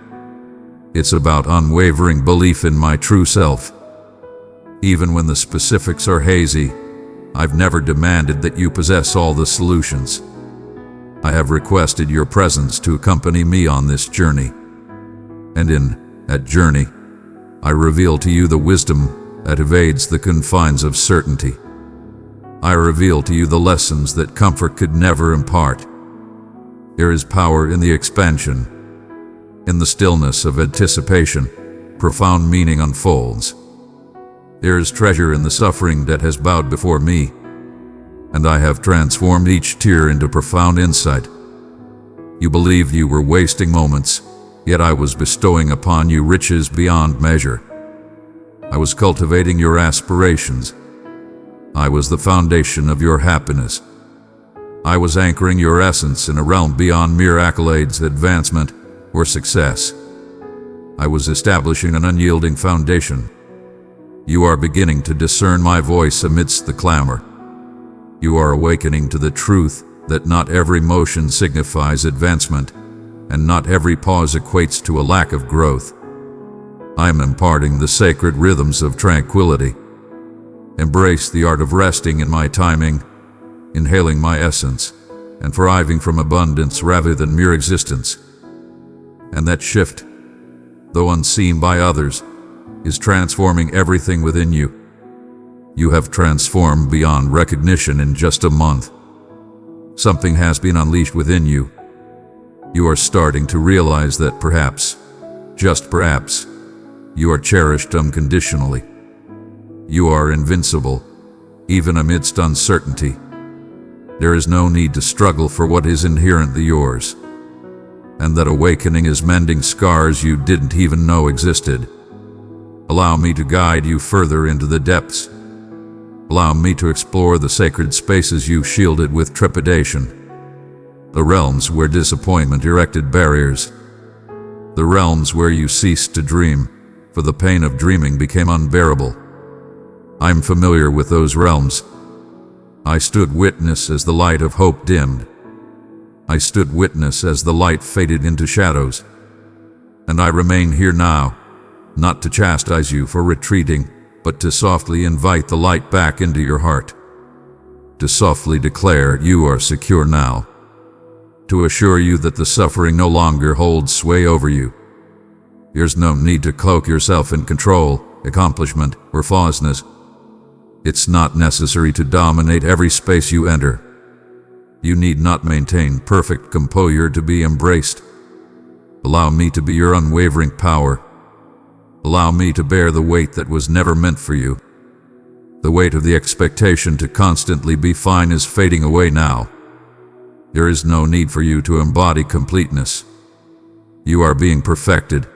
It's about unwavering belief in my true self. Even when the specifics are hazy, I've never demanded that you possess all the solutions. I have requested your presence to accompany me on this journey. And in that journey, I reveal to you the wisdom that evades the confines of certainty. I reveal to you the lessons that comfort could never impart. There is power in the expansion. In the stillness of anticipation, profound meaning unfolds. There is treasure in the suffering that has bowed before me, and I have transformed each tear into profound insight. You believed you were wasting moments, yet I was bestowing upon you riches beyond measure. I was cultivating your aspirations. I was the foundation of your happiness. I was anchoring your essence in a realm beyond mere accolades, advancement, or success. I was establishing an unyielding foundation. You are beginning to discern my voice amidst the clamor. You are awakening to the truth that not every motion signifies advancement, and not every pause equates to a lack of growth. I am imparting the sacred rhythms of tranquility. Embrace the art of resting in my timing, inhaling my essence, and thriving from abundance rather than mere existence. And that shift, though unseen by others, is transforming everything within you. You have transformed beyond recognition in just a month. Something has been unleashed within you. You are starting to realize that perhaps, just perhaps, you are cherished unconditionally. You are invincible, even amidst uncertainty. There is no need to struggle for what is inherently yours. And that awakening is mending scars you didn't even know existed. Allow me to guide you further into the depths. Allow me to explore the sacred spaces you shielded with trepidation. The realms where disappointment erected barriers. the realms where you ceased to dream, for the pain of dreaming became unbearable. I'm familiar with those realms. I stood witness as the light of hope dimmed. I stood witness as the light faded into shadows. And I remain here now, not to chastise you for retreating, but to softly invite the light back into your heart. To softly declare you are secure now. To assure you that the suffering no longer holds sway over you. There's no need to cloak yourself in control, accomplishment, or flawlessness. It's not necessary to dominate every space you enter. You need not maintain perfect composure to be embraced. Allow me to be your unwavering power. Allow me to bear the weight that was never meant for you. The weight of the expectation to constantly be fine is fading away now. There is no need for you to embody completeness. You are being perfected.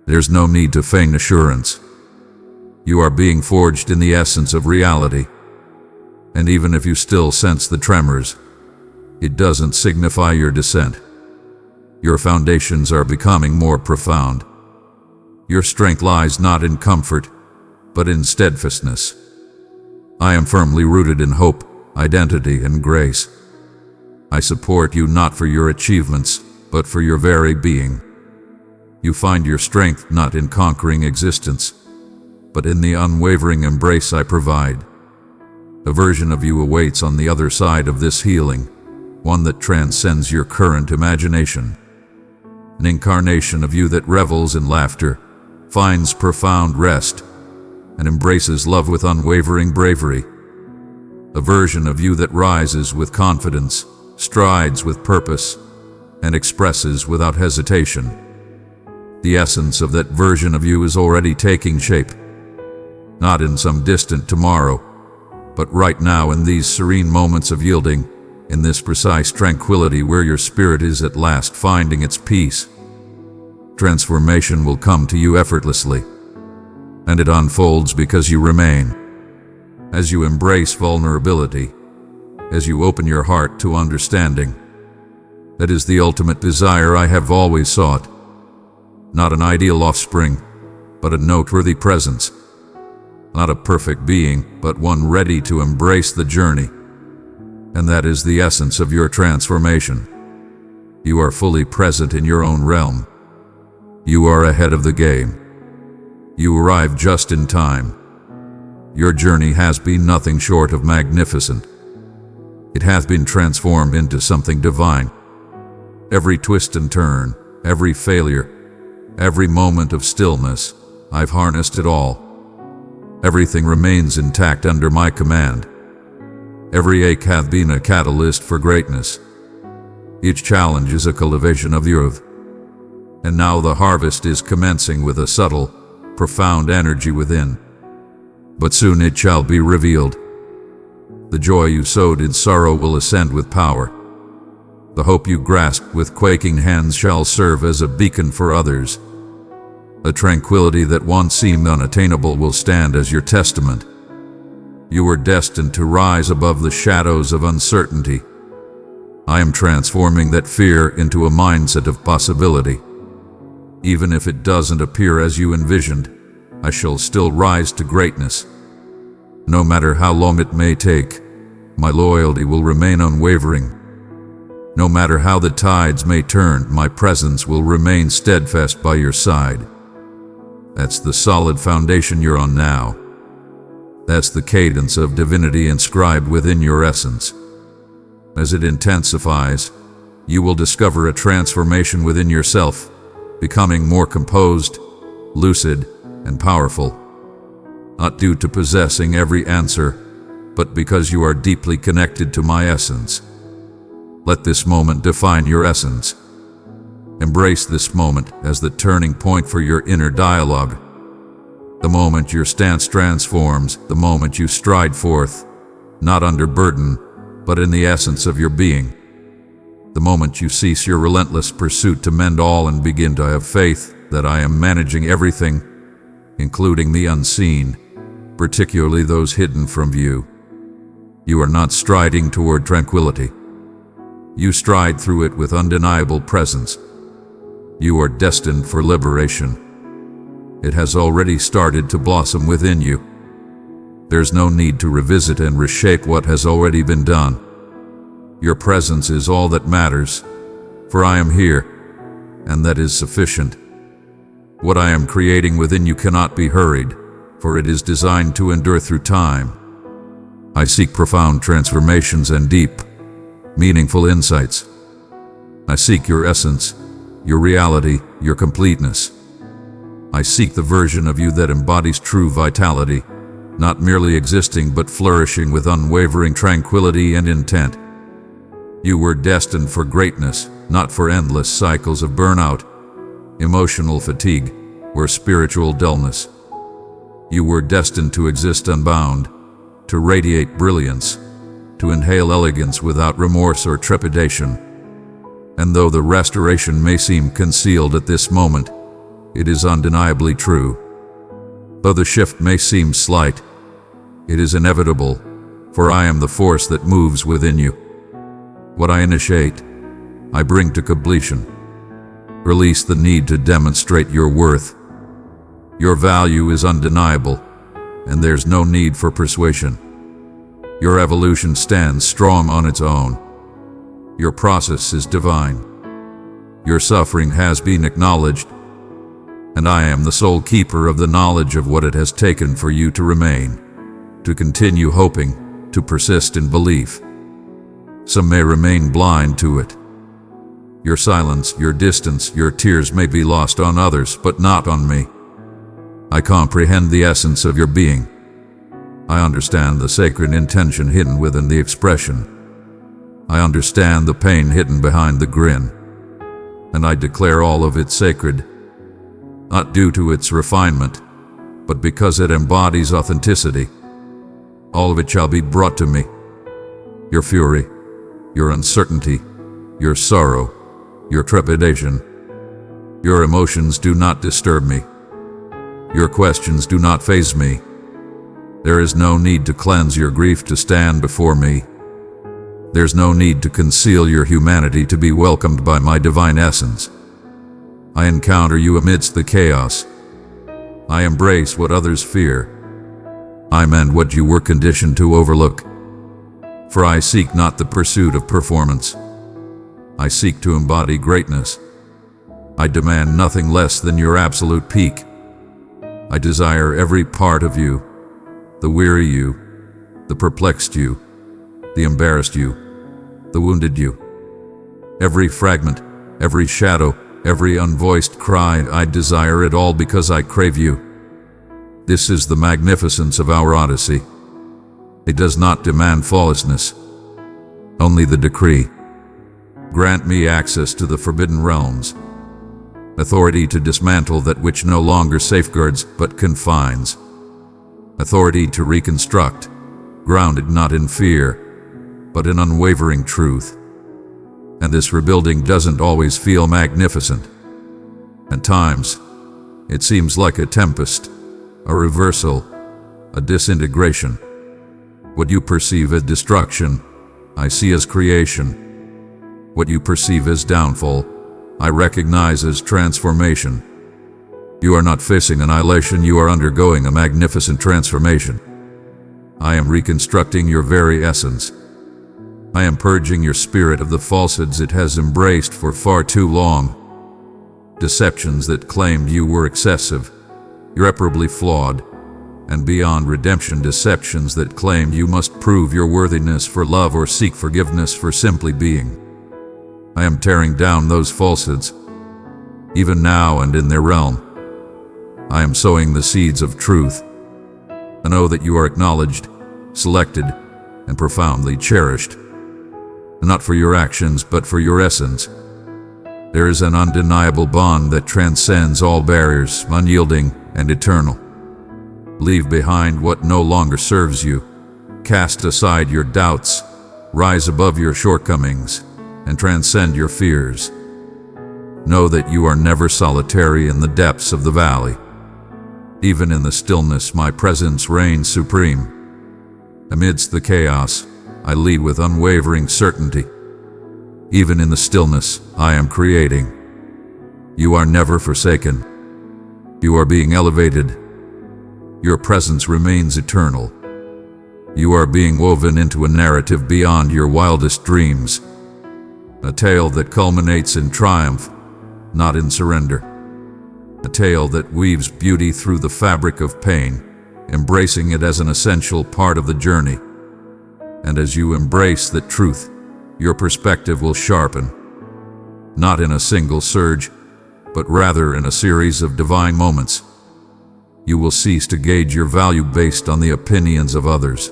There's no need to feign assurance. You are being forged in the essence of reality. And even if you still sense the tremors, it doesn't signify your descent. Your foundations are becoming more profound. Your strength lies not in comfort, but in steadfastness. I am firmly rooted in hope, identity, and grace. I support you not for your achievements, but for your very being. You find your strength not in conquering existence, but in the unwavering embrace I provide. A version of you awaits on the other side of this healing, one that transcends your current imagination. An incarnation of you that revels in laughter, finds profound rest, and embraces love with unwavering bravery. A version of you that rises with confidence, strides with purpose, and expresses without hesitation. The essence of that version of you is already taking shape, not in some distant tomorrow, but right now in these serene moments of yielding, in this precise tranquility where your spirit is at last finding its peace. Transformation will come to you effortlessly, and it unfolds because you remain. As you embrace vulnerability, as you open your heart to understanding. That is the ultimate desire I have always sought. Not an ideal offspring, but a noteworthy presence. Not a perfect being, but one ready to embrace the journey. And that is the essence of your transformation. You are fully present in your own realm. You are ahead of the game. You arrived just in time. Your journey has been nothing short of magnificent. It hath been transformed into something divine. Every twist and turn, every failure, every moment of stillness, I've harnessed it all. Everything remains intact under my command. Every ache hath been a catalyst for greatness. Each challenge is a cultivation of the earth. And now the harvest is commencing with a subtle, profound energy within. But soon it shall be revealed. The joy you sowed in sorrow will ascend with power. The hope you grasped with quaking hands shall serve as a beacon for others. A tranquility that once seemed unattainable will stand as your testament. You were destined to rise above the shadows of uncertainty. I am transforming that fear into a mindset of possibility. Even if it doesn't appear as you envisioned, I shall still rise to greatness. No matter how long it may take, my loyalty will remain unwavering. No matter how the tides may turn, my presence will remain steadfast by your side. That's the solid foundation you're on now. That's the cadence of divinity inscribed within your essence. As it intensifies, you will discover a transformation within yourself, becoming more composed, lucid, and powerful. Not due to possessing every answer, but because you are deeply connected to my essence. Let this moment define your essence. Embrace this moment as the turning point for your inner dialogue. The moment your stance transforms, the moment you stride forth, not under burden, but in the essence of your being. The moment you cease your relentless pursuit to mend all and begin to have faith that I am managing everything, including the unseen, particularly those hidden from view. You are not striding toward tranquility. You stride through it with undeniable presence. You are destined for liberation. It has already started to blossom within you. There's no need to revisit and reshape what has already been done. Your presence is all that matters, for I am here, and that is sufficient. What I am creating within you cannot be hurried, for it is designed to endure through time. I seek profound transformations and deep, meaningful insights. I seek your essence, your reality, your completeness. I seek the version of you that embodies true vitality, not merely existing but flourishing with unwavering tranquility and intent. You were destined for greatness, not for endless cycles of burnout, emotional fatigue, or spiritual dullness. You were destined to exist unbound, to radiate brilliance, to inhale elegance without remorse or trepidation. And though the restoration may seem concealed at this moment, it is undeniably true. Though the shift may seem slight, it is inevitable, for I am the force that moves within you. What I initiate, I bring to completion. Release the need to demonstrate your worth. Your value is undeniable, and there's no need for persuasion. Your evolution stands strong on its own. Your process is divine. Your suffering has been acknowledged, and I am the sole keeper of the knowledge of what it has taken for you to remain, to continue hoping, to persist in belief. Some may remain blind to it. Your silence, your distance, your tears may be lost on others, but not on me. I comprehend the essence of your being. I understand the sacred intention hidden within the expression. I understand the pain hidden behind the grin. And I declare all of it sacred, not due to its refinement, but because it embodies authenticity. All of it shall be brought to me. Your fury, your uncertainty, your sorrow, your trepidation. Your emotions do not disturb me. Your questions do not faze me. There is no need to cleanse your grief to stand before me. There's no need to conceal your humanity to be welcomed by my divine essence. I encounter you amidst the chaos. I embrace what others fear. I mend what you were conditioned to overlook. For I seek not the pursuit of performance. I seek to embody greatness. I demand nothing less than your absolute peak. I desire every part of you, the weary you, the perplexed you, the embarrassed you, the wounded you. Every fragment, every shadow, every unvoiced cry, I desire it all because I crave you. This is the magnificence of our odyssey. It does not demand flawlessness, only the decree. Grant me access to the forbidden realms, authority to dismantle that which no longer safeguards but confines, authority to reconstruct, grounded not in fear, but in unwavering truth. And this rebuilding doesn't always feel magnificent. At times, it seems like a tempest, a reversal, a disintegration. What you perceive as destruction, I see as creation. What you perceive as downfall, I recognize as transformation. You are not facing annihilation, you are undergoing a magnificent transformation. I am reconstructing your very essence. I am purging your spirit of the falsehoods it has embraced for far too long. Deceptions that claimed you were excessive, irreparably flawed, and beyond redemption, deceptions that claimed you must prove your worthiness for love or seek forgiveness for simply being. I am tearing down those falsehoods, even now and in their realm. I am sowing the seeds of truth. I know that you are acknowledged, selected, and profoundly cherished. Not for your actions, but for your essence. There is an undeniable bond that transcends all barriers, unyielding and eternal. Leave behind what no longer serves you. Cast aside your doubts, rise above your shortcomings, and transcend your fears. Know that you are never solitary in the depths of the valley. Even in the stillness, my presence reigns supreme. Amidst the chaos, I lead with unwavering certainty. Even in the stillness, I am creating. You are never forsaken. You are being elevated. Your presence remains eternal. You are being woven into a narrative beyond your wildest dreams. A tale that culminates in triumph, not in surrender. A tale that weaves beauty through the fabric of pain, embracing it as an essential part of the journey. And as you embrace that truth, your perspective will sharpen, not in a single surge, but rather in a series of divine moments. You will cease to gauge your value based on the opinions of others.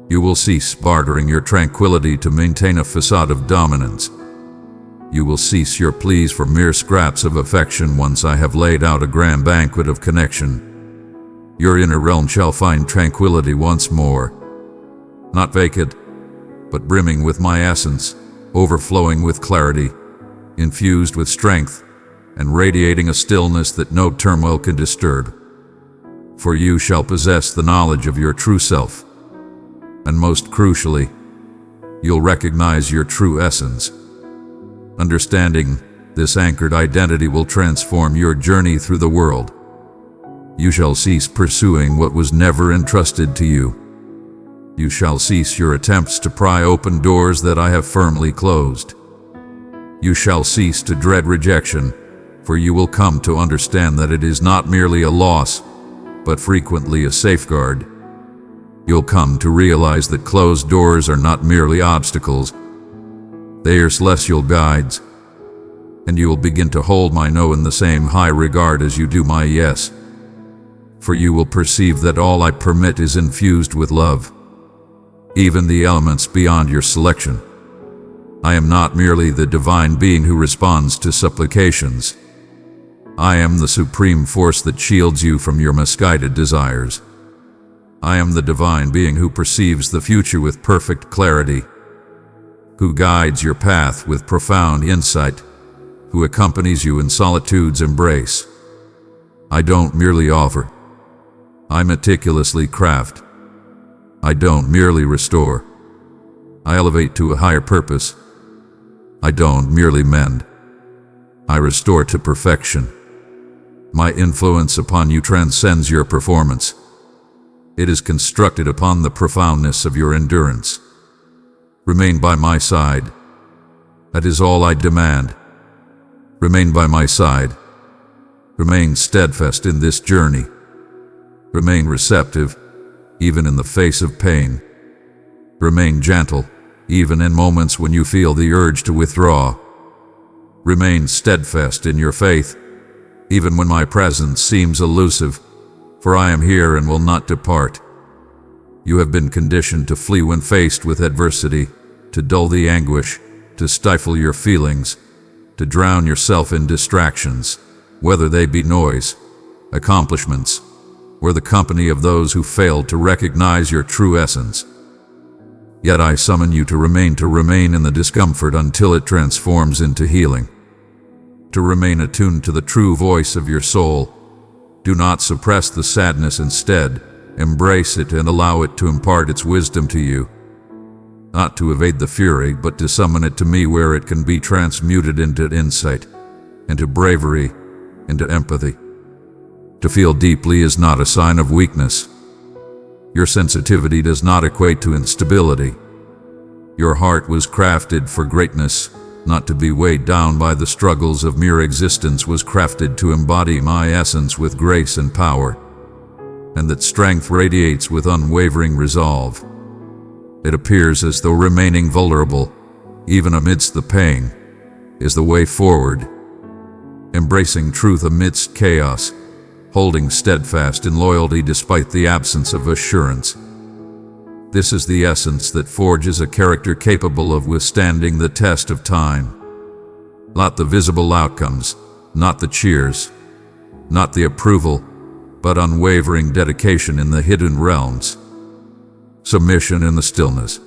You will cease bartering your tranquility to maintain a facade of dominance. You will cease your pleas for mere scraps of affection once I have laid out a grand banquet of connection. Your inner realm shall find tranquility once more, not vacant, but brimming with my essence, overflowing with clarity, infused with strength, and radiating a stillness that no turmoil can disturb. For you shall possess the knowledge of your true self, and most crucially, you'll recognize your true essence. Understanding this anchored identity will transform your journey through the world. You shall cease pursuing what was never entrusted to you. You shall cease your attempts to pry open doors that I have firmly closed. You shall cease to dread rejection, for you will come to understand that it is not merely a loss, but frequently a safeguard. You'll come to realize that closed doors are not merely obstacles. They are celestial guides, and you will begin to hold my no in the same high regard as you do my yes. For you will perceive that all I permit is infused with love, even the elements beyond your selection. I am not merely the divine being who responds to supplications. I am the supreme force that shields you from your misguided desires. I am the divine being who perceives the future with perfect clarity, who guides your path with profound insight, who accompanies you in solitude's embrace. I don't merely offer. I meticulously craft. I don't merely restore. I elevate to a higher purpose. I don't merely mend. I restore to perfection. My influence upon you transcends your performance. It is constructed upon the profoundness of your endurance. Remain by my side. That is all I demand. Remain by my side. Remain steadfast in this journey. Remain receptive, even in the face of pain. Remain gentle, even in moments when you feel the urge to withdraw. Remain steadfast in your faith, even when my presence seems elusive, for I am here and will not depart. You have been conditioned to flee when faced with adversity, to dull the anguish, to stifle your feelings, to drown yourself in distractions, whether they be noise, accomplishments, or the company of those who failed to recognize your true essence. Yet I summon you to remain in the discomfort until it transforms into healing. To remain attuned to the true voice of your soul. Do not suppress the sadness, instead, embrace it and allow it to impart its wisdom to you. Not to evade the fury, but to summon it to me where it can be transmuted into insight, into bravery, into empathy. To feel deeply is not a sign of weakness. Your sensitivity does not equate to instability. Your heart was crafted for greatness, not to be weighed down by the struggles of mere existence, was crafted to embody my essence with grace and power, and that strength radiates with unwavering resolve. It appears as though remaining vulnerable, even amidst the pain, is the way forward. Embracing truth amidst chaos, holding steadfast in loyalty despite the absence of assurance. This is the essence that forges a character capable of withstanding the test of time. Not the visible outcomes, not the cheers, not the approval, but unwavering dedication in the hidden realms. Submission in the stillness.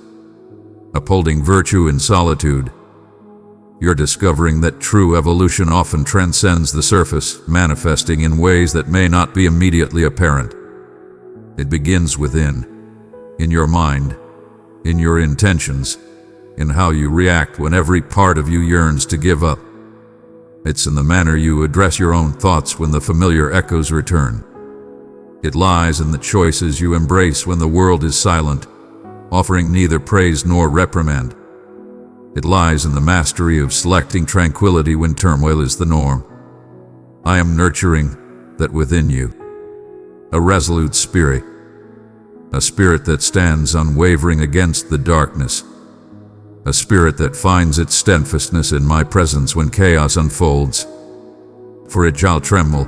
Upholding virtue in solitude. You're discovering that true evolution often transcends the surface, manifesting in ways that may not be immediately apparent. It begins within, in your mind, in your intentions, in how you react when every part of you yearns to give up. It's in the manner you address your own thoughts when the familiar echoes return. It lies in the choices you embrace when the world is silent, offering neither praise nor reprimand. It lies in the mastery of selecting tranquility when turmoil is the norm. I am nurturing that within you. A resolute spirit. A spirit that stands unwavering against the darkness. A spirit that finds its steadfastness in my presence when chaos unfolds. For it shall tremble,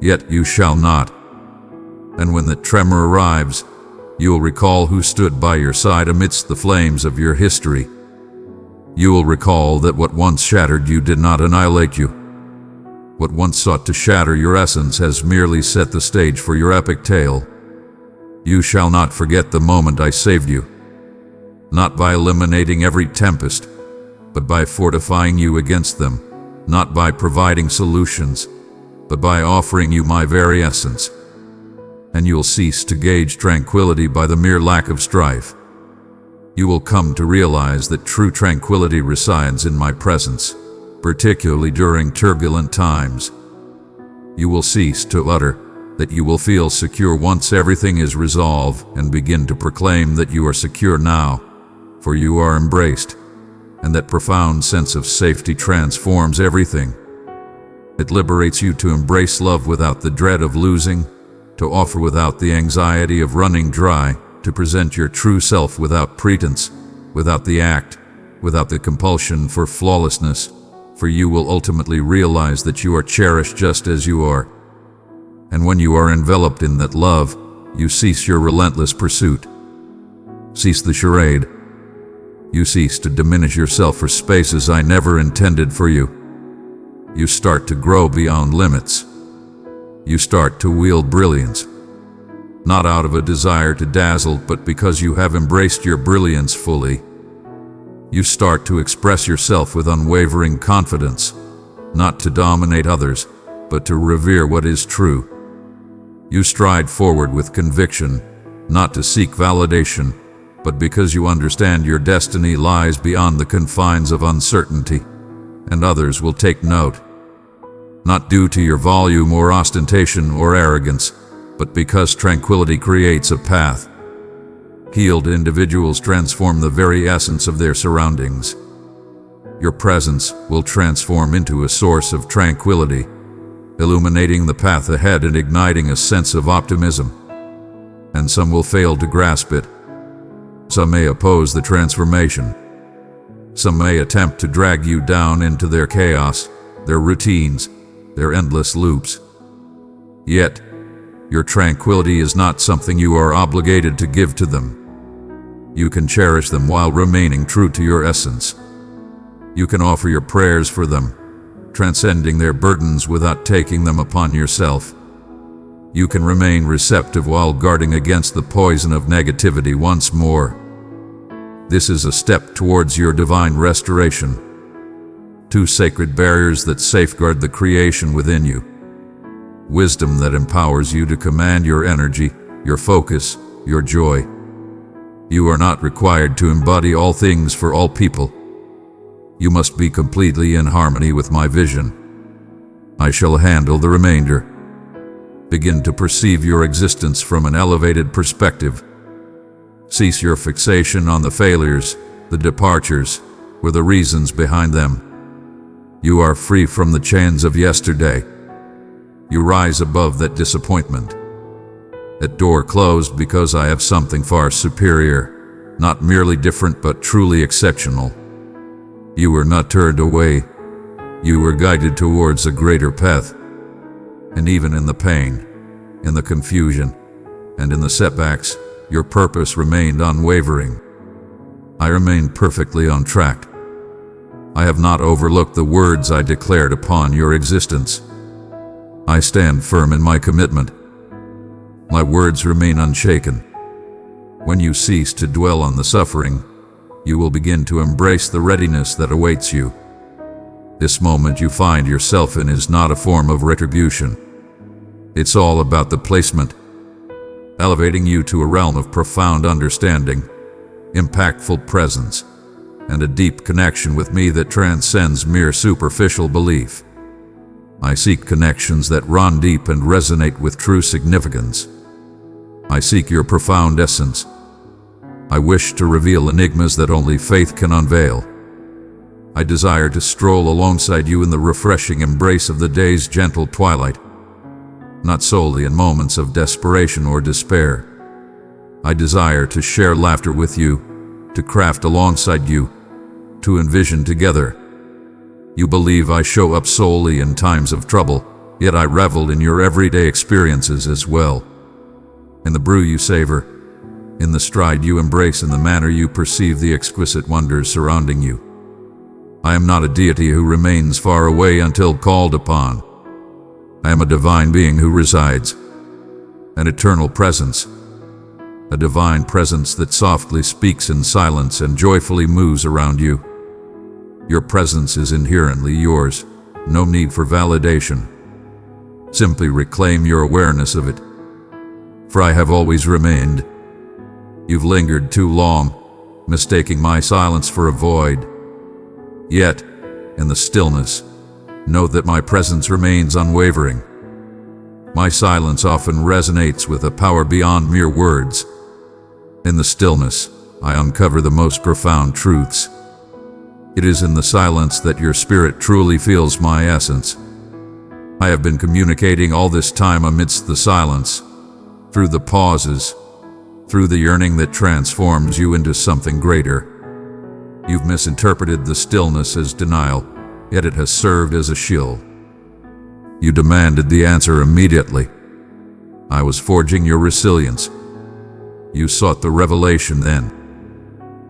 yet you shall not. And when the tremor arrives, you will recall who stood by your side amidst the flames of your history. You will recall that what once shattered you did not annihilate you. What once sought to shatter your essence has merely set the stage for your epic tale. You shall not forget the moment I saved you. Not by eliminating every tempest, but by fortifying you against them. Not by providing solutions, but by offering you my very essence. And you'll cease to gauge tranquility by the mere lack of strife. You will come to realize that true tranquility resides in my presence, particularly during turbulent times. You will cease to utter that you will feel secure once everything is resolved, and begin to proclaim that you are secure now, for you are embraced, and that profound sense of safety transforms everything. It liberates you to embrace love without the dread of losing, to offer without the anxiety of running dry, to present your true self without pretense, without the act, without the compulsion for flawlessness, for you will ultimately realize that you are cherished just as you are. And when you are enveloped in that love, you cease your relentless pursuit. Cease the charade. You cease to diminish yourself for spaces I never intended for you. You start to grow beyond limits. You start to wield brilliance, not out of a desire to dazzle, but because you have embraced your brilliance fully. You start to express yourself with unwavering confidence, not to dominate others, but to revere what is true. You stride forward with conviction, not to seek validation, but because you understand your destiny lies beyond the confines of uncertainty, and others will take note. Not due to your volume or ostentation or arrogance, but because tranquility creates a path. Healed individuals transform the very essence of their surroundings. Your presence will transform into a source of tranquility, illuminating the path ahead and igniting a sense of optimism. And some will fail to grasp it. Some may oppose the transformation. Some may attempt to drag you down into their chaos, their routines, their endless loops. Yet, your tranquility is not something you are obligated to give to them. You can cherish them while remaining true to your essence. You can offer your prayers for them, transcending their burdens without taking them upon yourself. You can remain receptive while guarding against the poison of negativity once more. This is a step towards your divine restoration. Two sacred barriers that safeguard the creation within you. Wisdom that empowers you to command your energy, your focus, your joy. You are not required to embody all things for all people. You must be completely in harmony with my vision. I shall handle the remainder. Begin to perceive your existence from an elevated perspective. Cease your fixation on the failures, the departures, or the reasons behind them. You are free from the chains of yesterday. You rise above that disappointment. That door closed because I have something far superior, not merely different but truly exceptional. You were not turned away. You were guided towards a greater path. And even in the pain, in the confusion, and in the setbacks, your purpose remained unwavering. I remained perfectly on track. I have not overlooked the words I declared upon your existence. I stand firm in my commitment. My words remain unshaken. When you cease to dwell on the suffering, you will begin to embrace the readiness that awaits you. This moment you find yourself in is not a form of retribution. It's all about the placement, elevating you to a realm of profound understanding, impactful presence, and a deep connection with me that transcends mere superficial belief. I seek connections that run deep and resonate with true significance. I seek your profound essence. I wish to reveal enigmas that only faith can unveil. I desire to stroll alongside you in the refreshing embrace of the day's gentle twilight, not solely in moments of desperation or despair. I desire to share laughter with you, to craft alongside you, to envision together. You believe I show up solely in times of trouble, yet I revel in your everyday experiences as well. In the brew you savor, in the stride you embrace, in the manner you perceive the exquisite wonders surrounding you. I am not a deity who remains far away until called upon. I am a divine being who resides, an eternal presence, a divine presence that softly speaks in silence and joyfully moves around you. Your presence is inherently yours, no need for validation. Simply reclaim your awareness of it. For I have always remained. You've lingered too long, mistaking my silence for a void. Yet, in the stillness, know that my presence remains unwavering. My silence often resonates with a power beyond mere words. In the stillness, I uncover the most profound truths. It is in the silence that your spirit truly feels my essence. I have been communicating all this time amidst the silence, through the pauses, through the yearning that transforms you into something greater. You've misinterpreted the stillness as denial, yet it has served as a shield. You demanded the answer immediately. I was forging your resilience. You sought the revelation then.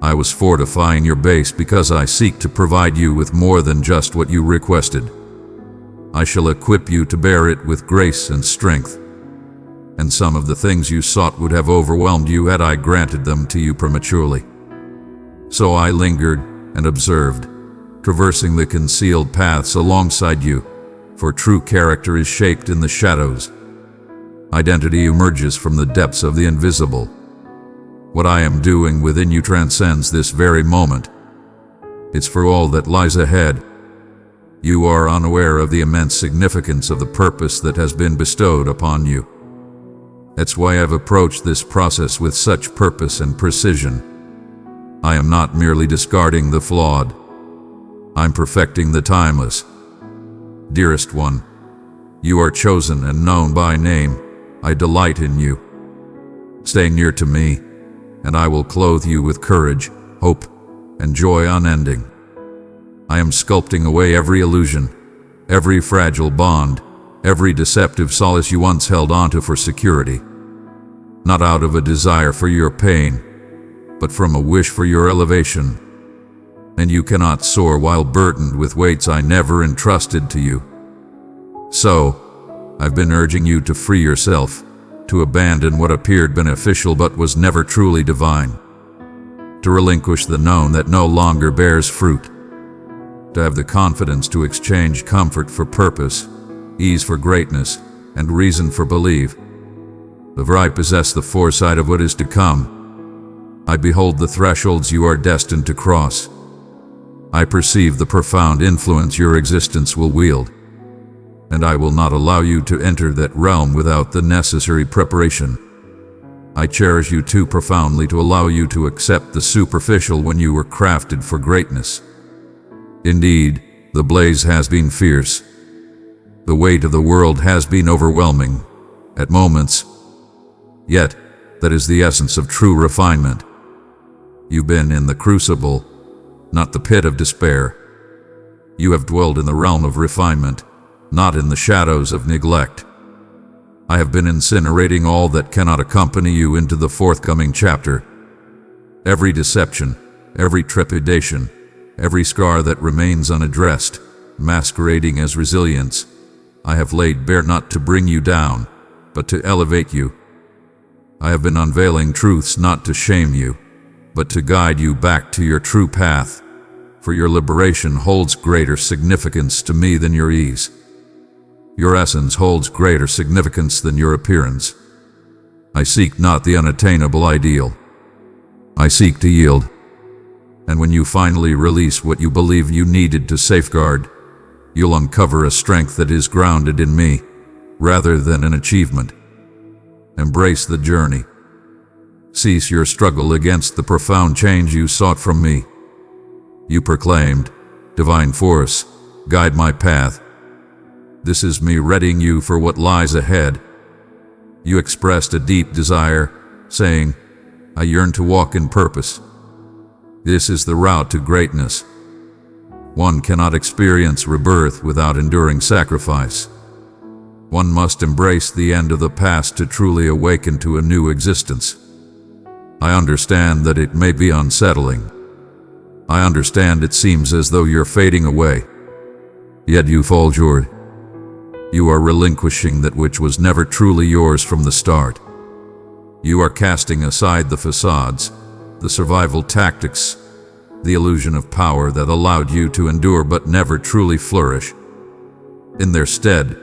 I was fortifying your base because I seek to provide you with more than just what you requested. I shall equip you to bear it with grace and strength. And some of the things you sought would have overwhelmed you had I granted them to you prematurely. So I lingered and observed, traversing the concealed paths alongside you, for true character is shaped in the shadows. Identity emerges from the depths of the invisible. What I am doing within you transcends this very moment. It's for all that lies ahead. You are unaware of the immense significance of the purpose that has been bestowed upon you. That's why I've approached this process with such purpose and precision. I am not merely discarding the flawed. I'm perfecting the timeless. Dearest one, you are chosen and known by name. I delight in you. Stay near to me, and I will clothe you with courage, hope, and joy unending. I am sculpting away every illusion, every fragile bond, every deceptive solace you once held onto for security. Not out of a desire for your pain, but from a wish for your elevation. And you cannot soar while burdened with weights I never entrusted to you. So, I've been urging you to free yourself, to abandon what appeared beneficial but was never truly divine, to relinquish the known that no longer bears fruit, to have the confidence to exchange comfort for purpose, ease for greatness, and reason for belief. For I possess the foresight of what is to come. I behold the thresholds you are destined to cross. I perceive the profound influence your existence will wield, and I will not allow you to enter that realm without the necessary preparation. I cherish you too profoundly to allow you to accept the superficial when you were crafted for greatness. Indeed, the blaze has been fierce. The weight of the world has been overwhelming, at moments. Yet, that is the essence of true refinement. You've been in the crucible, not the pit of despair. You have dwelled in the realm of refinement, not in the shadows of neglect. I have been incinerating all that cannot accompany you into the forthcoming chapter. Every deception, every trepidation, every scar that remains unaddressed, masquerading as resilience, I have laid bare not to bring you down, but to elevate you. I have been unveiling truths not to shame you, but to guide you back to your true path, for your liberation holds greater significance to me than your ease. Your essence holds greater significance than your appearance. I seek not the unattainable ideal. I seek to yield. And when you finally release what you believe you needed to safeguard, you'll uncover a strength that is grounded in me, rather than an achievement. Embrace the journey. Cease your struggle against the profound change you sought from me. You proclaimed, "Divine force, guide my path." This is me readying you for what lies ahead. You expressed a deep desire, saying, "I yearn to walk in purpose." This is the route to greatness. One cannot experience rebirth without enduring sacrifice. One must embrace the end of the past to truly awaken to a new existence. I understand that it may be unsettling. I understand it seems as though you're fading away. Yet you faltered. You are relinquishing that which was never truly yours from the start. You are casting aside the facades, the survival tactics, the illusion of power that allowed you to endure but never truly flourish. In their stead,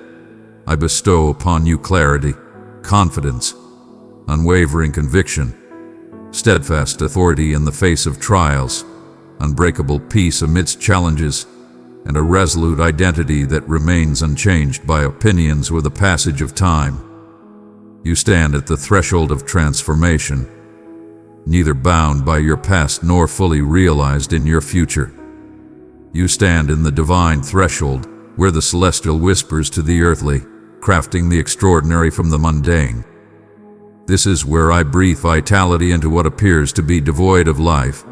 I bestow upon you clarity, confidence, unwavering conviction, steadfast authority in the face of trials, unbreakable peace amidst challenges, and a resolute identity that remains unchanged by opinions or the passage of time. You stand at the threshold of transformation, neither bound by your past nor fully realized in your future. You stand in the divine threshold, where the celestial whispers to the earthly, crafting the extraordinary from the mundane. This is where I breathe vitality into what appears to be devoid of life.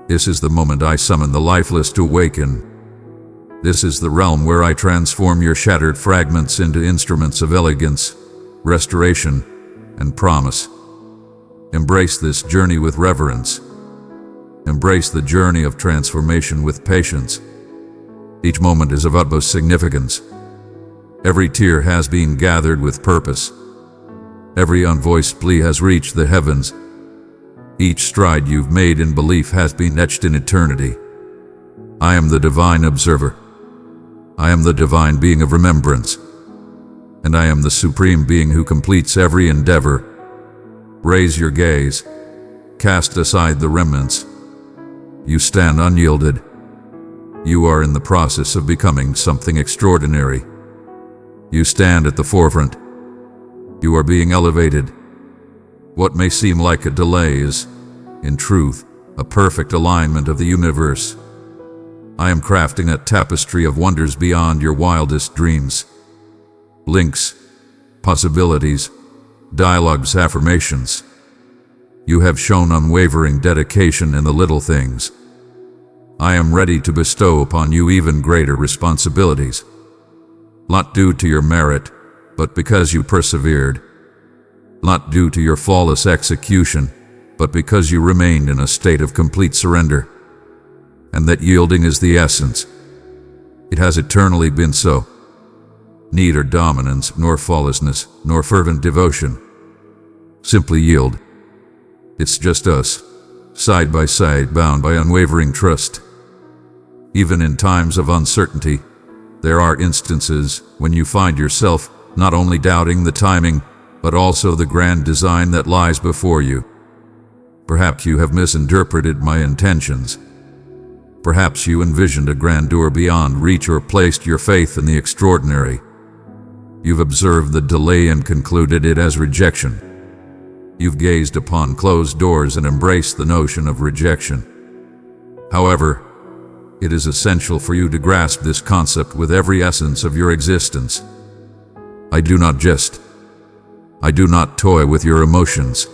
This is the moment I summon the lifeless to awaken. This is the realm where I transform your shattered fragments into instruments of elegance, restoration, and promise. Embrace this journey with reverence. Embrace the journey of transformation with patience. Each moment is of utmost significance. Every tear has been gathered with purpose. Every unvoiced plea has reached the heavens. Each stride you've made in belief has been etched in eternity. I am the divine observer. I am the divine being of remembrance. And I am the supreme being who completes every endeavor. Raise your gaze. Cast aside the remnants. You stand unyielded. You are in the process of becoming something extraordinary. You stand at the forefront. You are being elevated. What may seem like a delay is, in truth, a perfect alignment of the universe. I am crafting a tapestry of wonders beyond your wildest dreams. Links, possibilities, dialogues, affirmations. You have shown unwavering dedication in the little things. I am ready to bestow upon you even greater responsibilities. Not due to your merit, but because you persevered. Not due to your flawless execution, but because you remained in a state of complete surrender. And that yielding is the essence. It has eternally been so. Neither dominance, nor flawlessness, nor fervent devotion. Simply yield. It's just us, side by side, bound by unwavering trust. Even in times of uncertainty, there are instances when you find yourself not only doubting the timing, but also the grand design that lies before you. Perhaps you have misinterpreted my intentions. Perhaps you envisioned a grandeur beyond reach or placed your faith in the extraordinary. You've observed the delay and concluded it as rejection. You've gazed upon closed doors and embraced the notion of rejection. However, it is essential for you to grasp this concept with every essence of your existence. I do not jest. I do not toy with your emotions.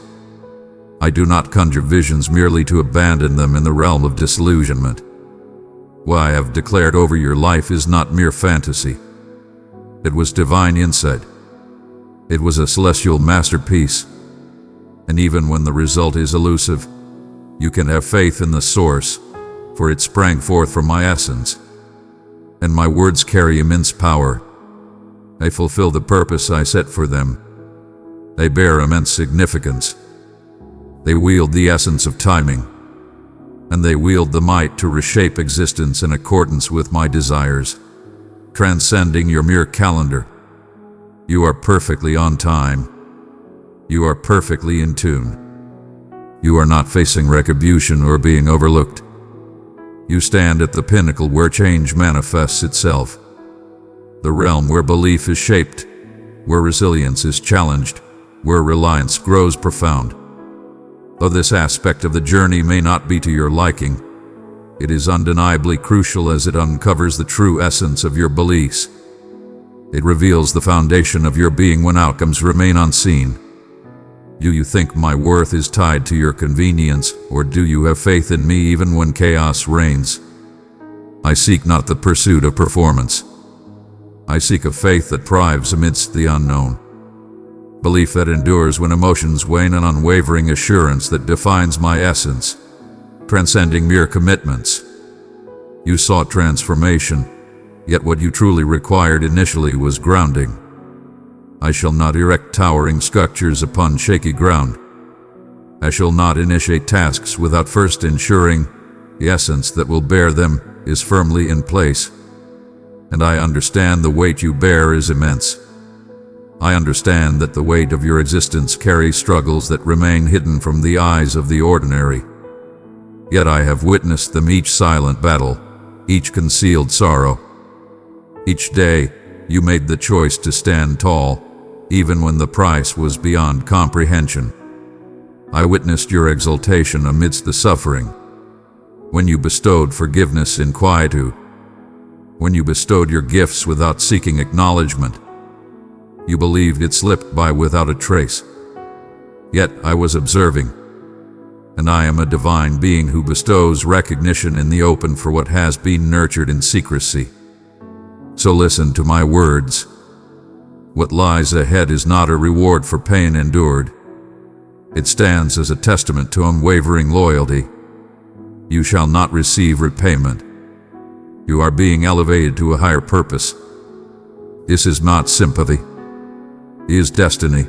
I do not conjure visions merely to abandon them in the realm of disillusionment. What I have declared over your life is not mere fantasy. It was divine insight. It was a celestial masterpiece. And even when the result is elusive, you can have faith in the source, for it sprang forth from my essence. And my words carry immense power. They fulfill the purpose I set for them. They bear immense significance. They wield the essence of timing. And they wield the might to reshape existence in accordance with my desires, transcending your mere calendar. You are perfectly on time. You are perfectly in tune. You are not facing retribution or being overlooked. You stand at the pinnacle where change manifests itself, the realm where belief is shaped, where resilience is challenged, where reliance grows profound. Though this aspect of the journey may not be to your liking, it is undeniably crucial as it uncovers the true essence of your beliefs. It reveals the foundation of your being when outcomes remain unseen. Do you think my worth is tied to your convenience, or do you have faith in me even when chaos reigns? I seek not the pursuit of performance. I seek a faith that thrives amidst the unknown. Belief that endures when emotions wane, an unwavering assurance that defines my essence, transcending mere commitments. You sought transformation, yet what you truly required initially was grounding. I shall not erect towering structures upon shaky ground. I shall not initiate tasks without first ensuring the essence that will bear them is firmly in place. And I understand the weight you bear is immense. I understand that the weight of your existence carries struggles that remain hidden from the eyes of the ordinary. Yet I have witnessed them, each silent battle, each concealed sorrow. Each day, you made the choice to stand tall, even when the price was beyond comprehension. I witnessed your exaltation amidst the suffering, when you bestowed forgiveness in quietude, when you bestowed your gifts without seeking acknowledgement. You believed it slipped by without a trace. Yet I was observing, and I am a divine being who bestows recognition in the open for what has been nurtured in secrecy. So listen to my words. What lies ahead is not a reward for pain endured. It stands as a testament to unwavering loyalty. You shall not receive repayment. You are being elevated to a higher purpose. This is not sympathy. It is destiny.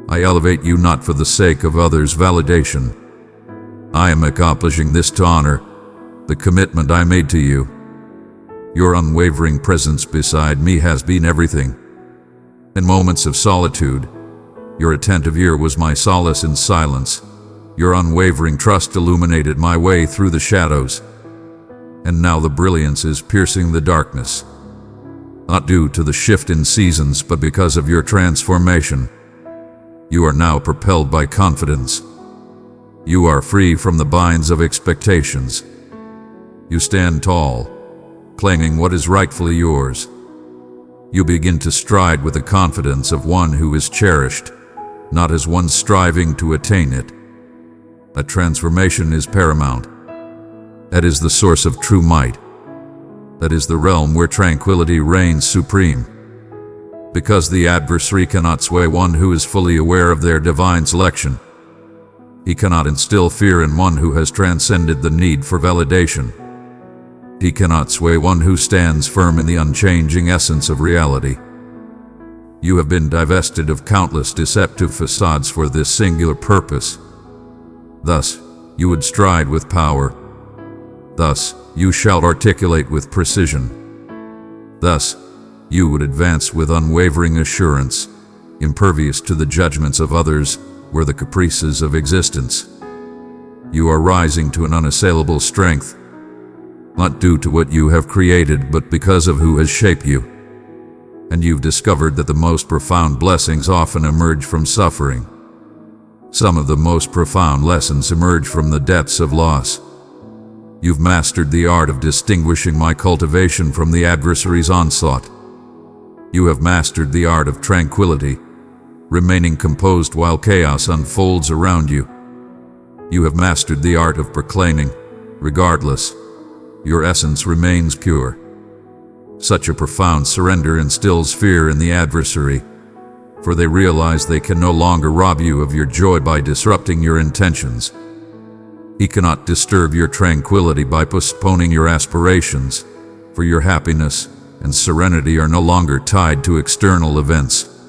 I elevate you not for the sake of others' validation. I am accomplishing this to honor the commitment I made to you. Your unwavering presence beside me has been everything. In moments of solitude, your attentive ear was my solace in silence. Your unwavering trust illuminated my way through the shadows. And now the brilliance is piercing the darkness. Not due to the shift in seasons, but because of your transformation. You are now propelled by confidence. You are free from the binds of expectations. You stand tall, claiming what is rightfully yours. You begin to stride with the confidence of one who is cherished, not as one striving to attain it. A transformation is paramount. That is the source of true might. That is the realm where tranquility reigns supreme. Because the adversary cannot sway one who is fully aware of their divine selection. He cannot instill fear in one who has transcended the need for validation. He cannot sway one who stands firm in the unchanging essence of reality. You have been divested of countless deceptive facades for this singular purpose. Thus, you would stride with power. Thus, you shall articulate with precision. Thus, you would advance with unwavering assurance, impervious to the judgments of others or the caprices of existence. You are rising to an unassailable strength, not due to what you have created, but because of who has shaped you. And you've discovered that the most profound blessings often emerge from suffering. Some of the most profound lessons emerge from the depths of loss. You've mastered the art of distinguishing my cultivation from the adversary's onslaught. You have mastered the art of tranquility, remaining composed while chaos unfolds around you. You have mastered the art of proclaiming, regardless, your essence remains pure. Such a profound surrender instills fear in the adversary, for they realize they can no longer rob you of your joy by disrupting your intentions. He cannot disturb your tranquility by postponing your aspirations, for your happiness and serenity are no longer tied to external events.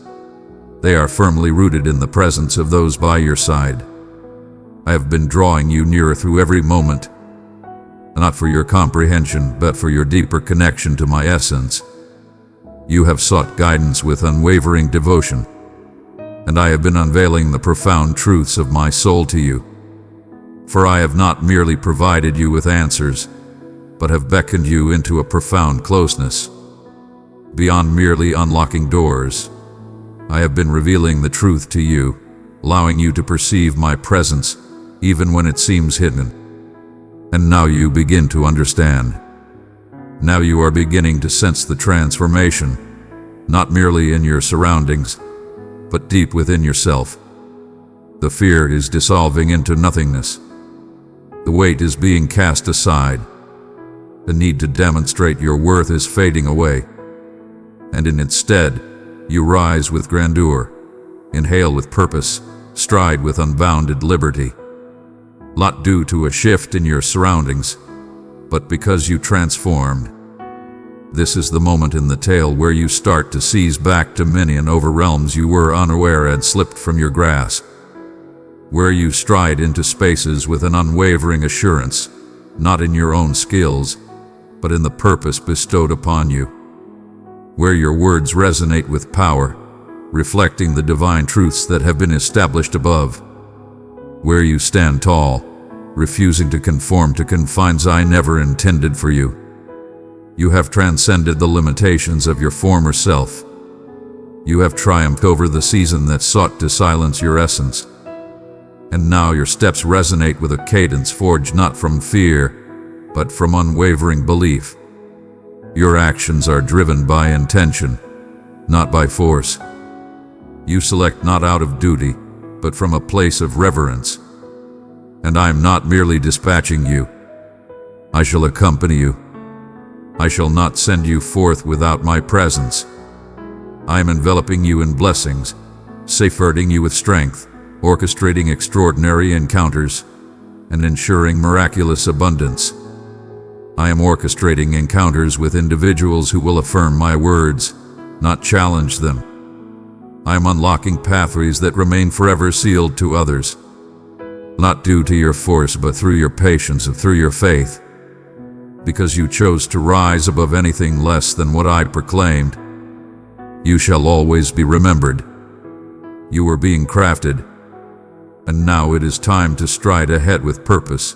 They are firmly rooted in the presence of those by your side. I have been drawing you nearer through every moment, not for your comprehension, but for your deeper connection to my essence. You have sought guidance with unwavering devotion, and I have been unveiling the profound truths of my soul to you. For I have not merely provided you with answers, but have beckoned you into a profound closeness. Beyond merely unlocking doors, I have been revealing the truth to you, allowing you to perceive my presence, even when it seems hidden. And now you begin to understand. Now you are beginning to sense the transformation, not merely in your surroundings, but deep within yourself. The fear is dissolving into nothingness. The weight is being cast aside. The need to demonstrate your worth is fading away. And instead, you rise with grandeur, inhale with purpose, stride with unbounded liberty. Not due to a shift in your surroundings, but because you transformed. This is the moment in the tale where you start to seize back dominion over realms you were unaware had slipped from your grasp. Where you stride into spaces with an unwavering assurance, not in your own skills, but in the purpose bestowed upon you. Where your words resonate with power, reflecting the divine truths that have been established above. Where you stand tall, refusing to conform to confines I never intended for you. You have transcended the limitations of your former self. You have triumphed over the season that sought to silence your essence. And now your steps resonate with a cadence forged not from fear, but from unwavering belief. Your actions are driven by intention, not by force. You select not out of duty, but from a place of reverence. And I am not merely dispatching you. I shall accompany you. I shall not send you forth without my presence. I am enveloping you in blessings, safeguarding you with strength, orchestrating extraordinary encounters, and ensuring miraculous abundance. I am orchestrating encounters with individuals who will affirm my words, not challenge them. I am unlocking pathways that remain forever sealed to others, not due to your force but through your patience and through your faith. Because you chose to rise above anything less than what I proclaimed, you shall always be remembered. You were being crafted, and now it is time to stride ahead with purpose,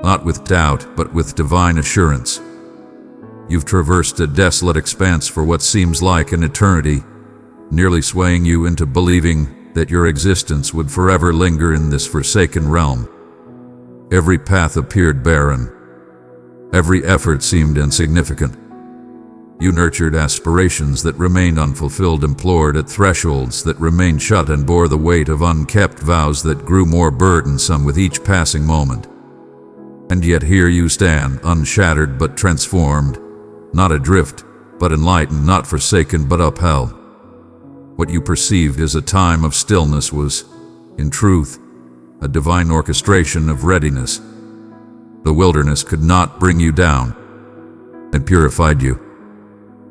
not with doubt but with divine assurance. You've traversed a desolate expanse for what seems like an eternity, nearly swaying you into believing that your existence would forever linger in this forsaken realm. Every path appeared barren. Every effort seemed insignificant. You nurtured aspirations that remained unfulfilled, implored at thresholds that remained shut, and bore the weight of unkept vows that grew more burdensome with each passing moment. And yet here you stand, unshattered but transformed, not adrift, but enlightened, not forsaken but upheld. What you perceived as a time of stillness was, in truth, a divine orchestration of readiness. The wilderness could not bring you down. It purified you.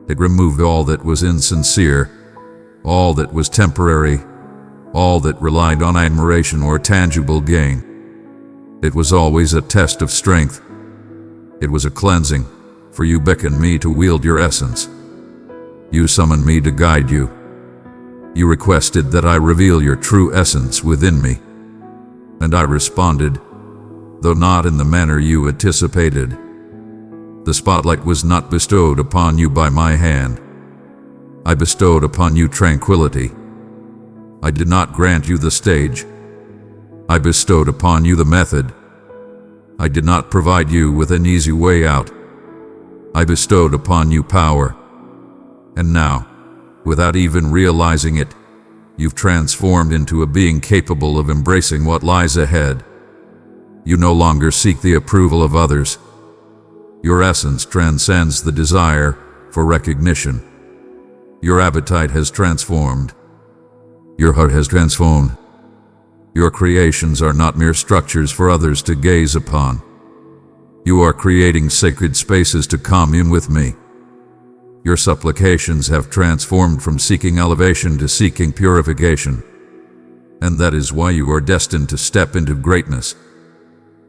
It removed all that was insincere, all that was temporary, all that relied on admiration or tangible gain. It was always a test of strength. It was a cleansing, for you beckoned me to wield your essence. You summoned me to guide you. You requested that I reveal your true essence within me. And I responded, though not in the manner you anticipated. The spotlight was not bestowed upon you by my hand. I bestowed upon you tranquility. I did not grant you the stage. I bestowed upon you the method. I did not provide you with an easy way out. I bestowed upon you power. And now, without even realizing it, you've transformed into a being capable of embracing what lies ahead. You no longer seek the approval of others. Your essence transcends the desire for recognition. Your appetite has transformed. Your heart has transformed. Your creations are not mere structures for others to gaze upon. You are creating sacred spaces to commune with me. Your supplications have transformed from seeking elevation to seeking purification. And that is why you are destined to step into greatness.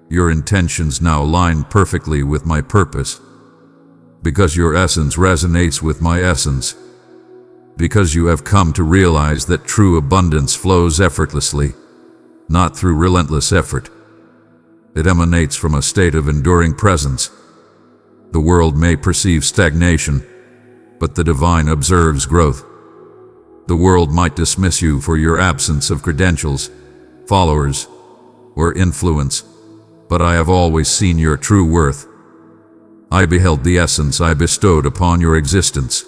Your intentions now align perfectly with my purpose. Because your essence resonates with my essence. Because you have come to realize that true abundance flows effortlessly, not through relentless effort, It emanates from a state of enduring presence. The world may perceive stagnation, but the divine observes growth. The world might dismiss you for your absence of credentials, followers, or influence, but I have always seen your true worth. I beheld the essence I bestowed upon your existence.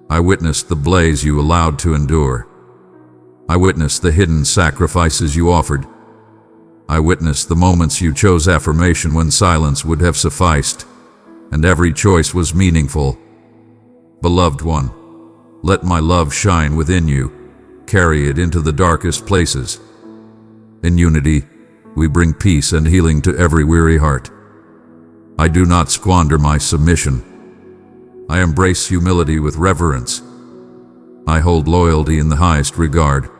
I witnessed the blaze you allowed to endure. I witnessed the hidden sacrifices you offered. I witnessed the moments you chose affirmation when silence would have sufficed, and every choice was meaningful. Beloved one, let my love shine within you. Carry it into the darkest places. In unity, we bring peace and healing to every weary heart. I do not squander my submission. I embrace humility with reverence. I hold loyalty in the highest regard.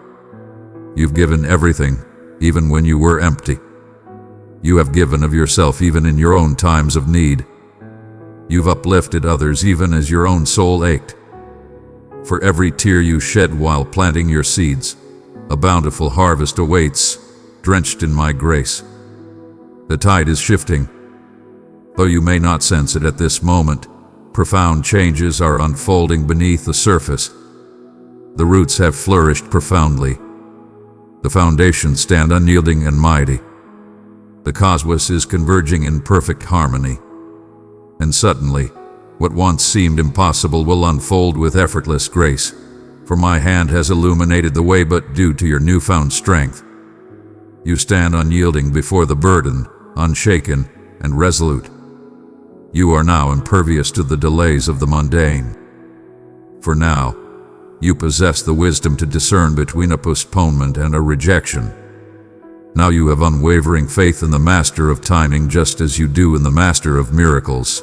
You've given everything, even when you were empty. You have given of yourself even in your own times of need. You've uplifted others even as your own soul ached. For every tear you shed while planting your seeds, a bountiful harvest awaits, drenched in my grace. The tide is shifting. Though you may not sense it at this moment, profound changes are unfolding beneath the surface. The roots have flourished profoundly. The foundations stand unyielding and mighty. The cosmos is converging in perfect harmony. And suddenly, what once seemed impossible will unfold with effortless grace, for my hand has illuminated the way. But due to your newfound strength, you stand unyielding before the burden, unshaken and resolute. You are now impervious to the delays of the mundane. For now, you possess the wisdom to discern between a postponement and a rejection. Now you have unwavering faith in the Master of Timing, just as you do in the Master of Miracles.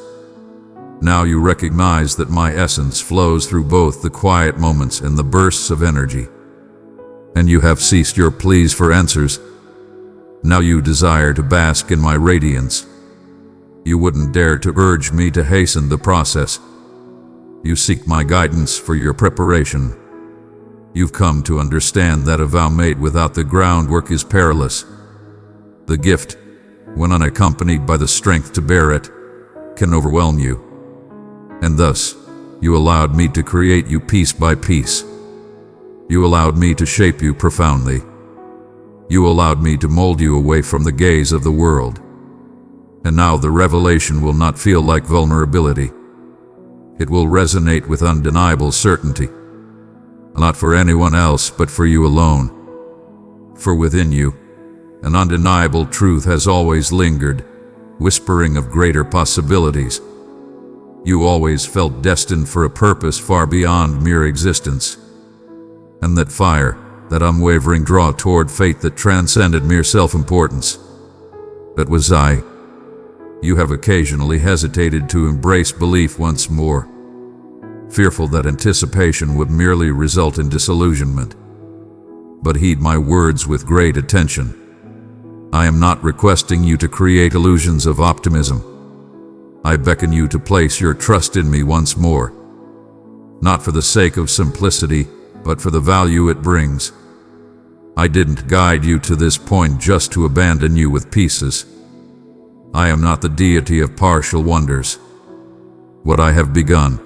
Now you recognize that my essence flows through both the quiet moments and the bursts of energy. And you have ceased your pleas for answers. Now you desire to bask in my radiance. You wouldn't dare to urge me to hasten the process. You seek my guidance for your preparation. You've come to understand that a vow made without the groundwork is perilous. The gift, when unaccompanied by the strength to bear it, can overwhelm you. And thus, you allowed me to create you piece by piece. You allowed me to shape you profoundly. You allowed me to mold you away from the gaze of the world. And now the revelation will not feel like vulnerability. It will resonate with undeniable certainty. Not for anyone else, but for you alone. For within you, an undeniable truth has always lingered, whispering of greater possibilities. You always felt destined for a purpose far beyond mere existence. And that fire, that unwavering draw toward fate that transcended mere self-importance. That was I. You have occasionally hesitated to embrace belief once more, fearful that anticipation would merely result in disillusionment. But heed my words with great attention. I am not requesting you to create illusions of optimism. I beckon you to place your trust in me once more, not for the sake of simplicity, but for the value it brings. I didn't guide you to this point just to abandon you with pieces. I am not the deity of partial wonders. What I have begun,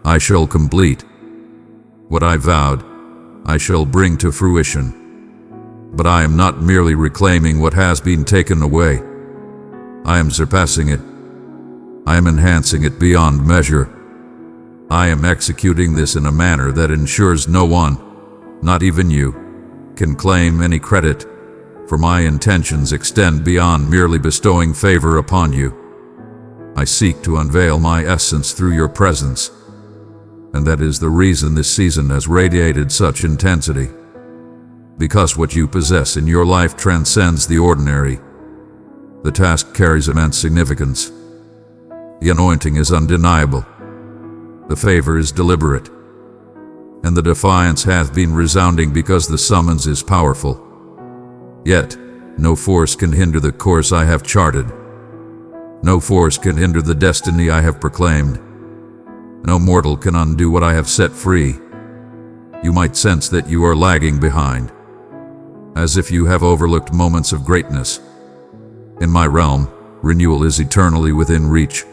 I shall complete. What I vowed, I shall bring to fruition. But I am not merely reclaiming what has been taken away. I am surpassing it. I am enhancing it beyond measure. I am executing this in a manner that ensures no one, not even you, can claim any credit, for my intentions extend beyond merely bestowing favor upon you. I seek to unveil my essence through your presence, and that is the reason this season has radiated such intensity. Because what you possess in your life transcends the ordinary. The task carries immense significance. The anointing is undeniable. The favor is deliberate. And the defiance hath been resounding because the summons is powerful. Yet, no force can hinder the course I have charted. No force can hinder the destiny I have proclaimed. No mortal can undo what I have set free. You might sense that you are lagging behind, as if you have overlooked moments of greatness. In my realm, renewal is eternally within reach.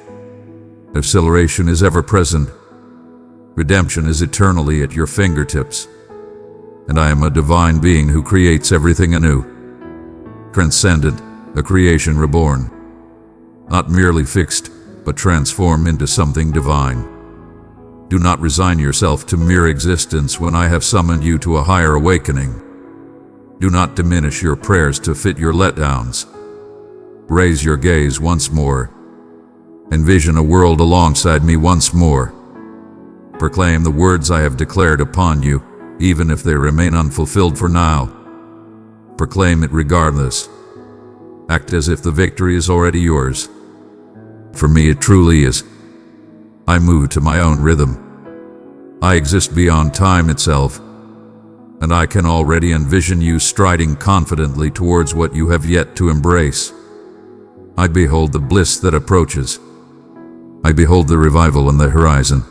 Acceleration is ever present. Redemption is eternally at your fingertips. And I am a divine being who creates everything anew. Transcendent, a creation reborn. Not merely fixed, but transformed into something divine. Do not resign yourself to mere existence when I have summoned you to a higher awakening. Do not diminish your prayers to fit your letdowns. Raise your gaze once more. Envision a world alongside me once more. Proclaim the words I have declared upon you, even if they remain unfulfilled for now. Proclaim it regardless. Act as if the victory is already yours. For me it truly is. I move to my own rhythm. I exist beyond time itself, and I can already envision you striding confidently towards what you have yet to embrace. I behold the bliss that approaches. I behold the revival on the horizon.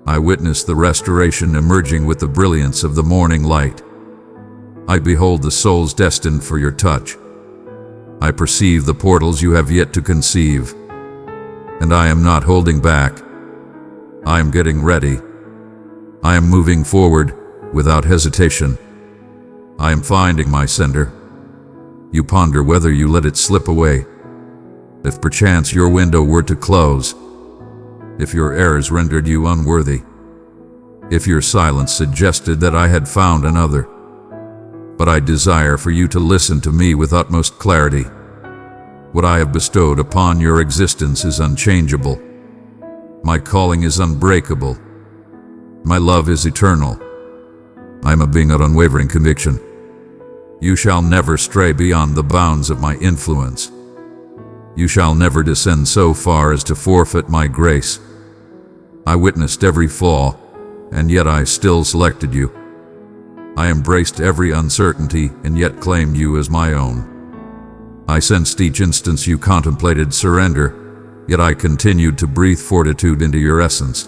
I witness the restoration emerging with the brilliance of the morning light. I behold the souls destined for your touch. I perceive the portals you have yet to conceive. And I am not holding back. I am getting ready. I am moving forward without hesitation. I am finding my center. You ponder whether you let it slip away. If perchance your window were to close, if your errors rendered you unworthy, if your silence suggested that I had found another. But I desire for you to listen to me with utmost clarity. What I have bestowed upon your existence is unchangeable. My calling is unbreakable. My love is eternal. I am a being of unwavering conviction. You shall never stray beyond the bounds of my influence. You shall never descend so far as to forfeit my grace. I witnessed every flaw, and yet I still selected you. I embraced every uncertainty and yet claimed you as my own. I sensed each instance you contemplated surrender, yet I continued to breathe fortitude into your essence.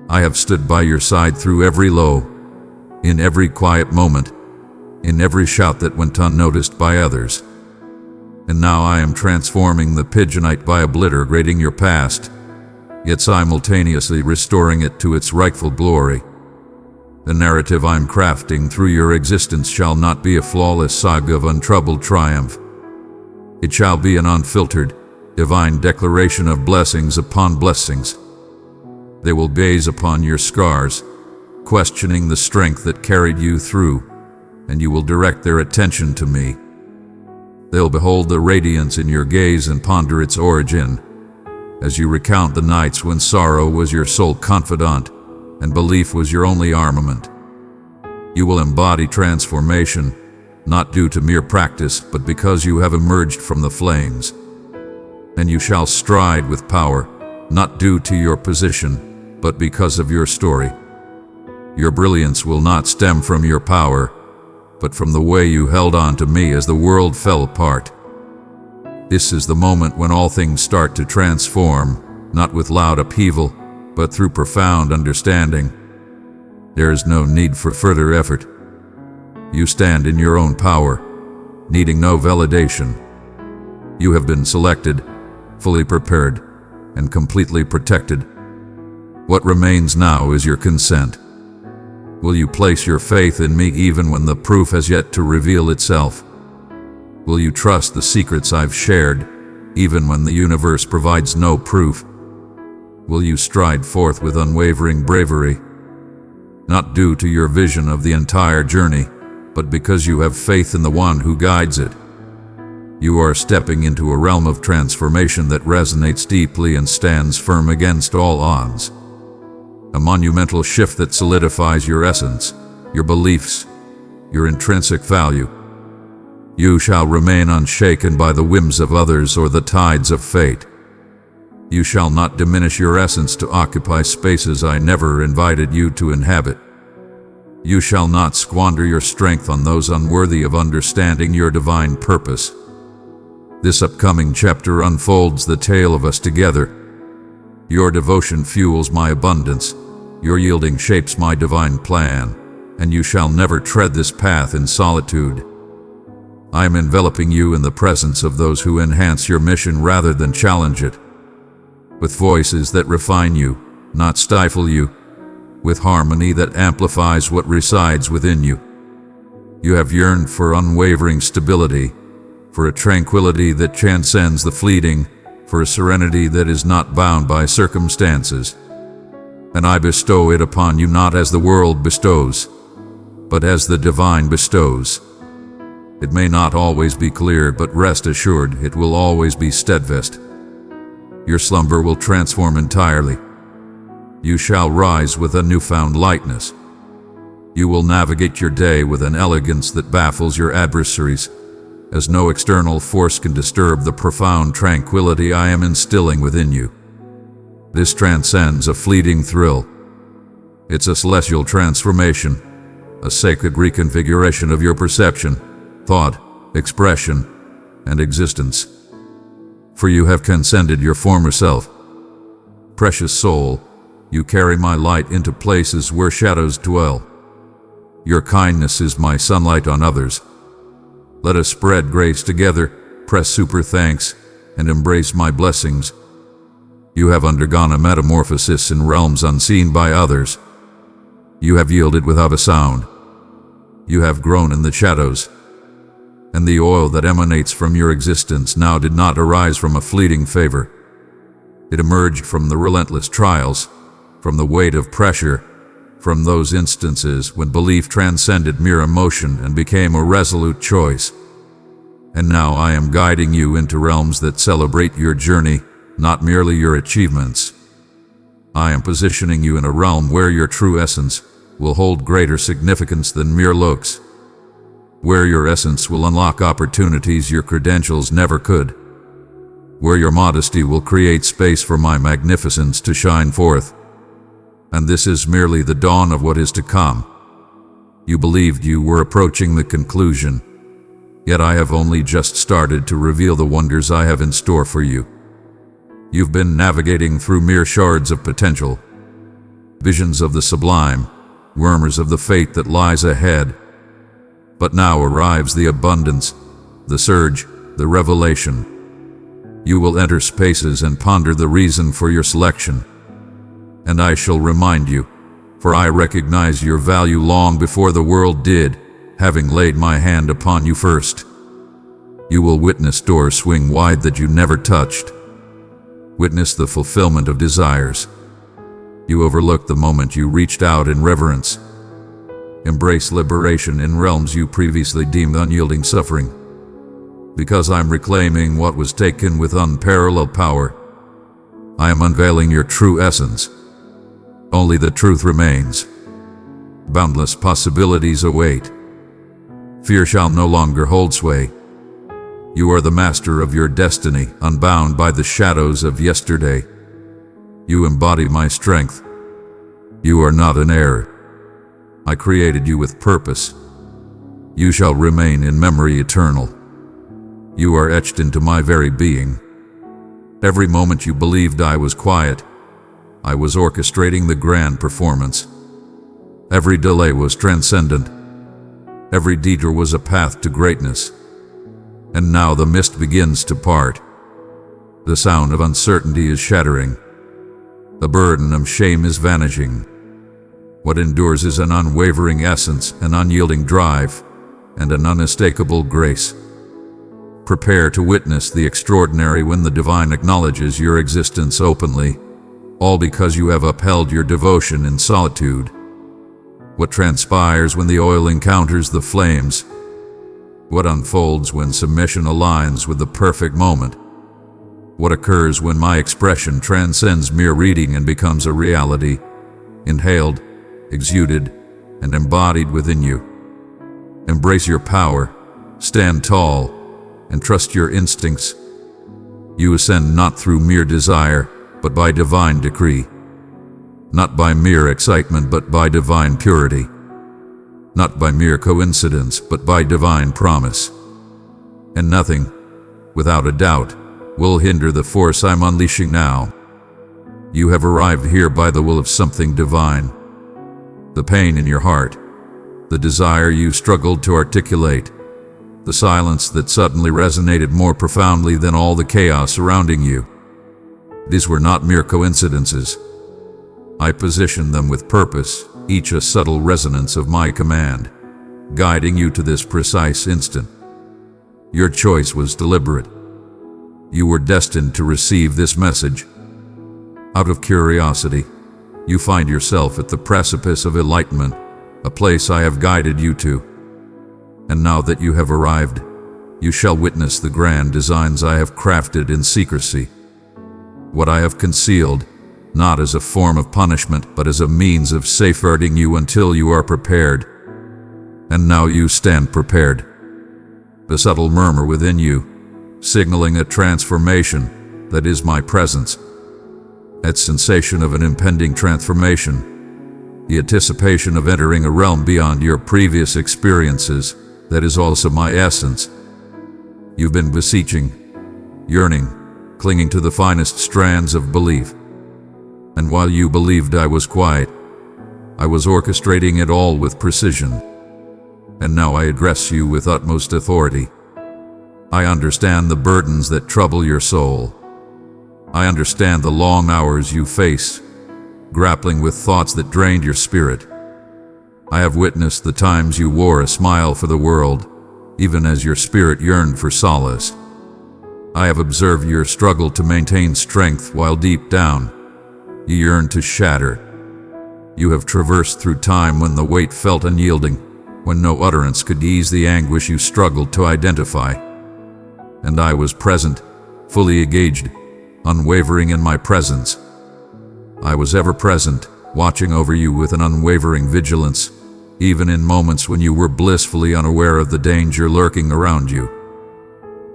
I have stood by your side through every low, in every quiet moment, in every shout that went unnoticed by others. And now I am transforming the pigeonite by obliterating your past, yet simultaneously restoring it to its rightful glory. The narrative I'm crafting through your existence shall not be a flawless saga of untroubled triumph. It shall be an unfiltered, divine declaration of blessings upon blessings. They will gaze upon your scars, questioning the strength that carried you through, and you will direct their attention to me. They'll behold the radiance in your gaze and ponder its origin, as you recount the nights when sorrow was your sole confidant and belief was your only armament. You will embody transformation, not due to mere practice, but because you have emerged from the flames. And you shall stride with power, not due to your position, but because of your story. Your brilliance will not stem from your power, but from the way you held on to me as the world fell apart. This is the moment when all things start to transform, not with loud upheaval, but through profound understanding. There is no need for further effort. You stand in your own power, needing no validation. You have been selected, fully prepared, and completely protected. What remains now is your consent. Will you place your faith in me even when the proof has yet to reveal itself? Will you trust the secrets I've shared, even when the universe provides no proof? Will you stride forth with unwavering bravery, not due to your vision of the entire journey, but because you have faith in the one who guides it? You are stepping into a realm of transformation that resonates deeply and stands firm against all odds. A monumental shift that solidifies your essence, your beliefs, your intrinsic value. You shall remain unshaken by the whims of others or the tides of fate. You shall not diminish your essence to occupy spaces I never invited you to inhabit. You shall not squander your strength on those unworthy of understanding your divine purpose. This upcoming chapter unfolds the tale of us together. Your devotion fuels my abundance, your yielding shapes my divine plan, and you shall never tread this path in solitude. I am enveloping you in the presence of those who enhance your mission rather than challenge it, with voices that refine you, not stifle you, with harmony that amplifies what resides within you. You have yearned for unwavering stability, for a tranquility that transcends the fleeting, for a serenity that is not bound by circumstances. And I bestow it upon you not as the world bestows, but as the divine bestows. It may not always be clear, but rest assured it will always be steadfast. Your slumber will transform entirely. You shall rise with a newfound lightness. You will navigate your day with an elegance that baffles your adversaries, as no external force can disturb the profound tranquility I am instilling within you. This transcends a fleeting thrill. It's a celestial transformation, a sacred reconfiguration of your perception, thought, expression, and existence. For you have transcended your former self. Precious soul, you carry my light into places where shadows dwell. Your kindness is my sunlight on others. Let us spread grace together, press super thanks, and embrace my blessings. You have undergone a metamorphosis in realms unseen by others. You have yielded without a sound. You have grown in the shadows. And the oil that emanates from your existence now did not arise from a fleeting favor. It emerged from the relentless trials, from the weight of pressure, from those instances when belief transcended mere emotion and became a resolute choice. And now I am guiding you into realms that celebrate your journey, not merely your achievements. I am positioning you in a realm where your true essence will hold greater significance than mere looks, where your essence will unlock opportunities your credentials never could, where your modesty will create space for my magnificence to shine forth. And this is merely the dawn of what is to come. You believed you were approaching the conclusion, yet I have only just started to reveal the wonders I have in store for you. You've been navigating through mere shards of potential, visions of the sublime, murmurs of the fate that lies ahead. But now arrives the abundance, the surge, the revelation. You will enter spaces and ponder the reason for your selection. And I shall remind you, for I recognize your value long before the world did, having laid my hand upon you first. You will witness doors swing wide that you never touched. Witness the fulfillment of desires. You overlooked the moment you reached out in reverence. Embrace liberation in realms you previously deemed unyielding suffering. Because I'm reclaiming what was taken with unparalleled power. I am unveiling your true essence. Only the truth remains. Boundless possibilities await. Fear shall no longer hold sway. You are the master of your destiny, unbound by the shadows of yesterday. You embody my strength. You are not an error. I created you with purpose. You shall remain in memory eternal. You are etched into my very being. Every moment you believed I was quiet, I was orchestrating the grand performance. Every delay was transcendent. Every detour was a path to greatness. And now the mist begins to part. The sound of uncertainty is shattering. The burden of shame is vanishing. What endures is an unwavering essence, an unyielding drive, and an unmistakable grace. Prepare to witness the extraordinary when the divine acknowledges your existence openly, all because you have upheld your devotion in solitude. What transpires when the oil encounters the flames? What unfolds when submission aligns with the perfect moment? What occurs when my expression transcends mere reading and becomes a reality, inhaled, exuded, and embodied within you? Embrace your power, stand tall, and trust your instincts. You ascend not through mere desire, but by divine decree. Not by mere excitement, but by divine purity. Not by mere coincidence, but by divine promise. And nothing, without a doubt, will hinder the force I'm unleashing now. You have arrived here by the will of something divine. The pain in your heart, the desire you struggled to articulate, the silence that suddenly resonated more profoundly than all the chaos surrounding you. These were not mere coincidences. I positioned them with purpose, each a subtle resonance of my command, guiding you to this precise instant. Your choice was deliberate. You were destined to receive this message. Out of curiosity, you find yourself at the precipice of enlightenment, a place I have guided you to. And now that you have arrived, you shall witness the grand designs I have crafted in secrecy. What I have concealed, not as a form of punishment, but as a means of safeguarding you until you are prepared. And now you stand prepared. The subtle murmur within you, signaling a transformation that is my presence. That sensation of an impending transformation, the anticipation of entering a realm beyond your previous experiences, that is also my essence. You've been beseeching, yearning, clinging to the finest strands of belief. And while you believed I was quiet, I was orchestrating it all with precision. And now I address you with utmost authority. I understand the burdens that trouble your soul. I understand the long hours you face, grappling with thoughts that drained your spirit. I have witnessed the times you wore a smile for the world, even as your spirit yearned for solace. I have observed your struggle to maintain strength while deep down, you yearn to shatter. You have traversed through time when the weight felt unyielding, when no utterance could ease the anguish you struggled to identify. And I was present, fully engaged, unwavering in my presence. I was ever present, watching over you with an unwavering vigilance, even in moments when you were blissfully unaware of the danger lurking around you.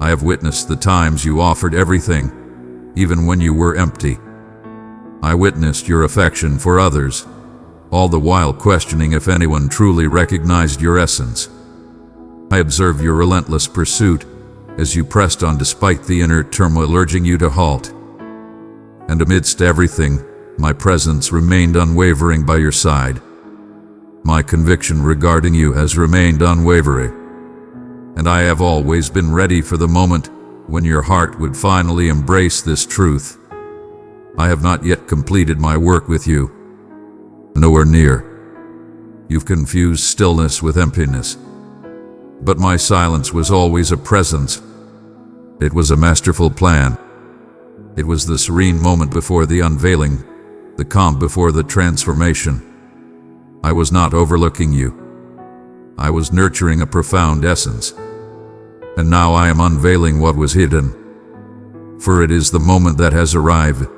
I have witnessed the times you offered everything, even when you were empty. I witnessed your affection for others, all the while questioning if anyone truly recognized your essence. I observed your relentless pursuit as you pressed on despite the inner turmoil urging you to halt. And amidst everything, my presence remained unwavering by your side. My conviction regarding you has remained unwavering. And I have always been ready for the moment when your heart would finally embrace this truth. I have not yet completed my work with you. Nowhere near. You've confused stillness with emptiness. But my silence was always a presence. It was a masterful plan. It was the serene moment before the unveiling, the calm before the transformation. I was not overlooking you. I was nurturing a profound essence. And now I am unveiling what was hidden. For it is the moment that has arrived.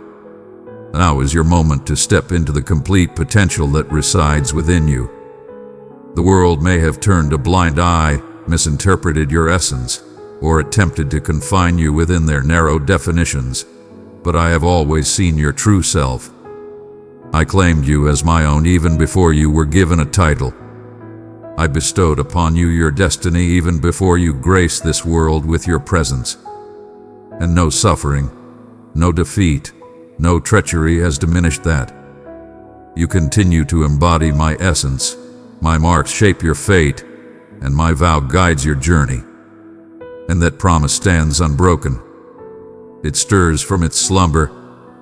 Now is your moment to step into the complete potential that resides within you. The world may have turned a blind eye, misinterpreted your essence, or attempted to confine you within their narrow definitions, but I have always seen your true self. I claimed you as my own even before you were given a title. I bestowed upon you your destiny even before you graced this world with your presence. And no suffering, no defeat, no treachery has diminished that. You continue to embody my essence, my marks shape your fate, and my vow guides your journey. And that promise stands unbroken. It stirs from its slumber,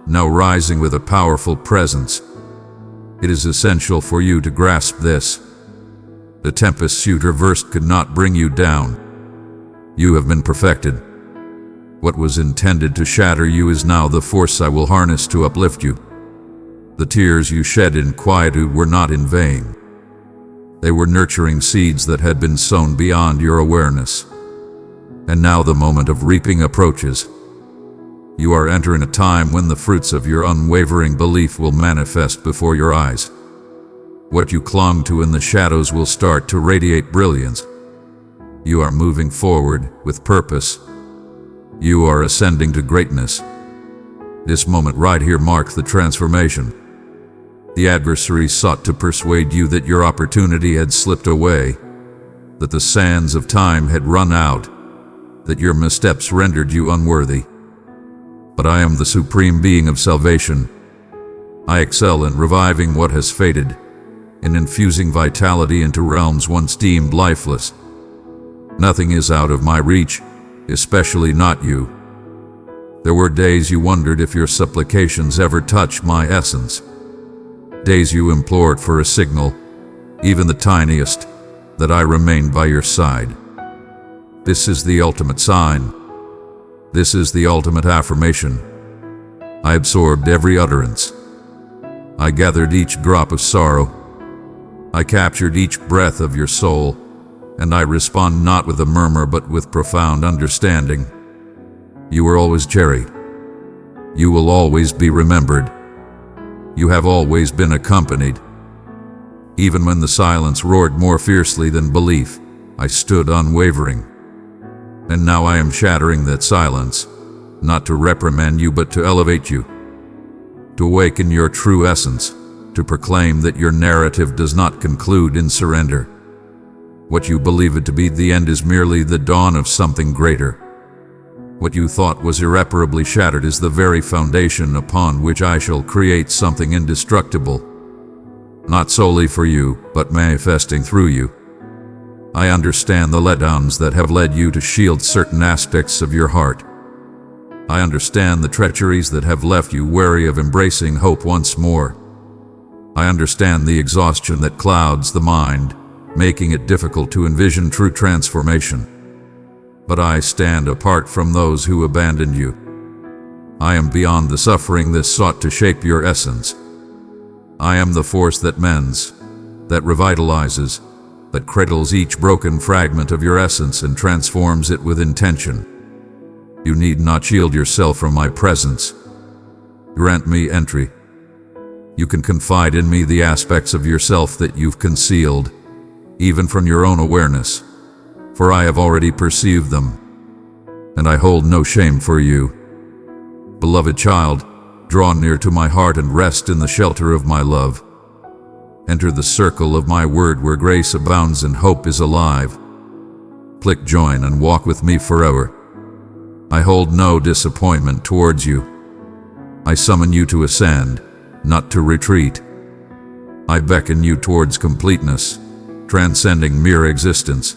now rising with a powerful presence. It is essential for you to grasp this. The tempests you traversed could not bring you down. You have been perfected. What was intended to shatter you is now the force I will harness to uplift you. The tears you shed in quietude were not in vain. They were nurturing seeds that had been sown beyond your awareness. And now the moment of reaping approaches. You are entering a time when the fruits of your unwavering belief will manifest before your eyes. What you clung to in the shadows will start to radiate brilliance. You are moving forward with purpose. You are ascending to greatness. This moment right here marks the transformation. The adversary sought to persuade you that your opportunity had slipped away, that the sands of time had run out, that your missteps rendered you unworthy. But I am the supreme being of salvation. I excel in reviving what has faded, in infusing vitality into realms once deemed lifeless. Nothing is out of my reach, especially not you. There were days you wondered if your supplications ever touch my essence. Days you implored for a signal, even the tiniest, that I remained by your side. This is the ultimate sign. This is the ultimate affirmation. I absorbed every utterance. I gathered each drop of sorrow. I captured each breath of your soul, and I respond not with a murmur but with profound understanding. You were always cherished. You will always be remembered. You have always been accompanied. Even when the silence roared more fiercely than belief, I stood unwavering. And now I am shattering that silence, not to reprimand you but to elevate you, to awaken your true essence, to proclaim that your narrative does not conclude in surrender. What you believe it to be the end is merely the dawn of something greater. What you thought was irreparably shattered is the very foundation upon which I shall create something indestructible, not solely for you, but manifesting through you. I understand the letdowns that have led you to shield certain aspects of your heart. I understand the treacheries that have left you wary of embracing hope once more. I understand the exhaustion that clouds the mind, making it difficult to envision true transformation. But I stand apart from those who abandoned you. I am beyond the suffering that sought to shape your essence. I am the force that mends, that revitalizes, that cradles each broken fragment of your essence and transforms it with intention. You need not shield yourself from my presence. Grant me entry. You can confide in me the aspects of yourself that you've concealed, even from your own awareness, for I have already perceived them, and I hold no shame for you. Beloved child, draw near to my heart and rest in the shelter of my love. Enter the circle of my word where grace abounds and hope is alive. Click join and walk with me forever. I hold no disappointment towards you. I summon you to ascend, not to retreat. I beckon you towards completeness, transcending mere existence.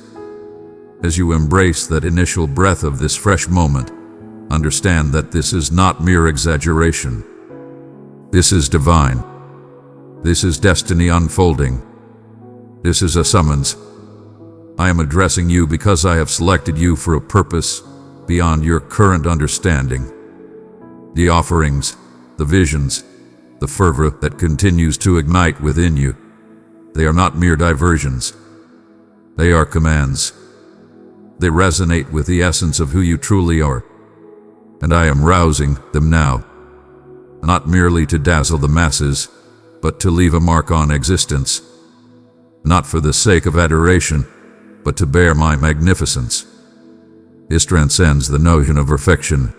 As you embrace that initial breath of this fresh moment, understand that this is not mere exaggeration. This is divine. This is destiny unfolding. This is a summons. I am addressing you because I have selected you for a purpose beyond your current understanding. The offerings, the visions, the fervor that continues to ignite within you, they are not mere diversions. They are commands. They resonate with the essence of who you truly are, and I am rousing them now, not merely to dazzle the masses, but to leave a mark on existence, not for the sake of adoration, but to bear my magnificence. This transcends the notion of perfection.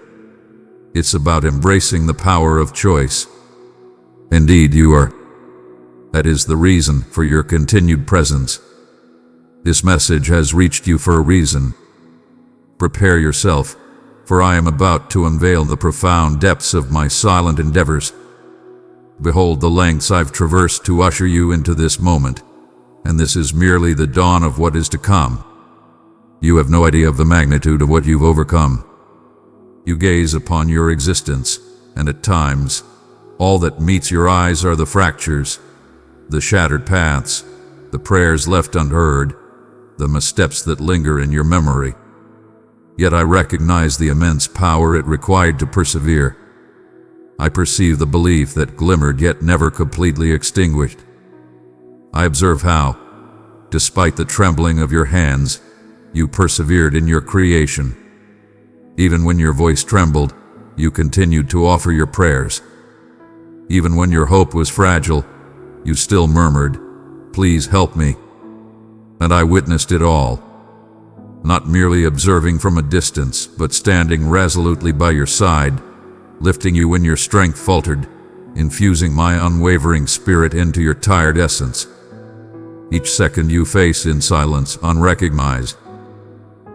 It's about embracing the power of choice. Indeed, you are. That is the reason for your continued presence. This message has reached you for a reason. Prepare yourself, for I am about to unveil the profound depths of my silent endeavors. Behold the lengths I've traversed to usher you into this moment, and this is merely the dawn of what is to come. You have no idea of the magnitude of what you've overcome. You gaze upon your existence, and at times, all that meets your eyes are the fractures, the shattered paths, the prayers left unheard, the missteps that linger in your memory. Yet I recognize the immense power it required to persevere. I perceive the belief that glimmered yet never completely extinguished. I observe how, despite the trembling of your hands, you persevered in your creation. Even when your voice trembled, you continued to offer your prayers. Even when your hope was fragile, you still murmured, "Please help me." And I witnessed it all, not merely observing from a distance, but standing resolutely by your side, lifting you when your strength faltered, infusing my unwavering spirit into your tired essence. Each second you face in silence, unrecognized.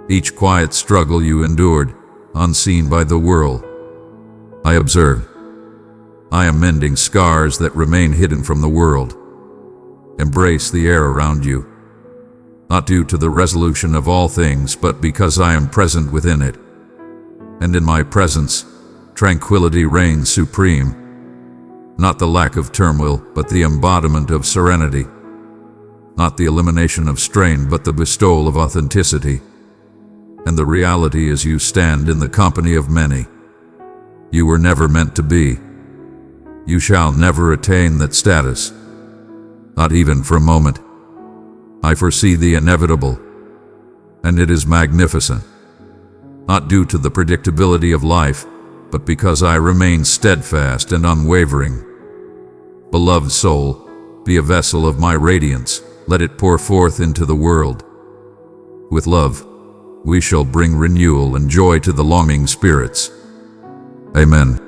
Each quiet struggle you endured, unseen by the world. I observe. I am mending scars that remain hidden from the world. Embrace the air around you. not due to the resolution of all things, but because I am present within it. And in my presence, tranquility reigns supreme. Not the lack of turmoil, but the embodiment of serenity. Not the elimination of strain, but the bestowal of authenticity. And the reality is you stand in the company of many. You were never meant to be. You shall never attain that status. Not even for a moment. I foresee the inevitable, and it is magnificent. Not due to the predictability of life, but because I remain steadfast and unwavering. Beloved soul, be a vessel of my radiance. Let it pour forth into the world. With love, we shall bring renewal and joy to the longing spirits. Amen.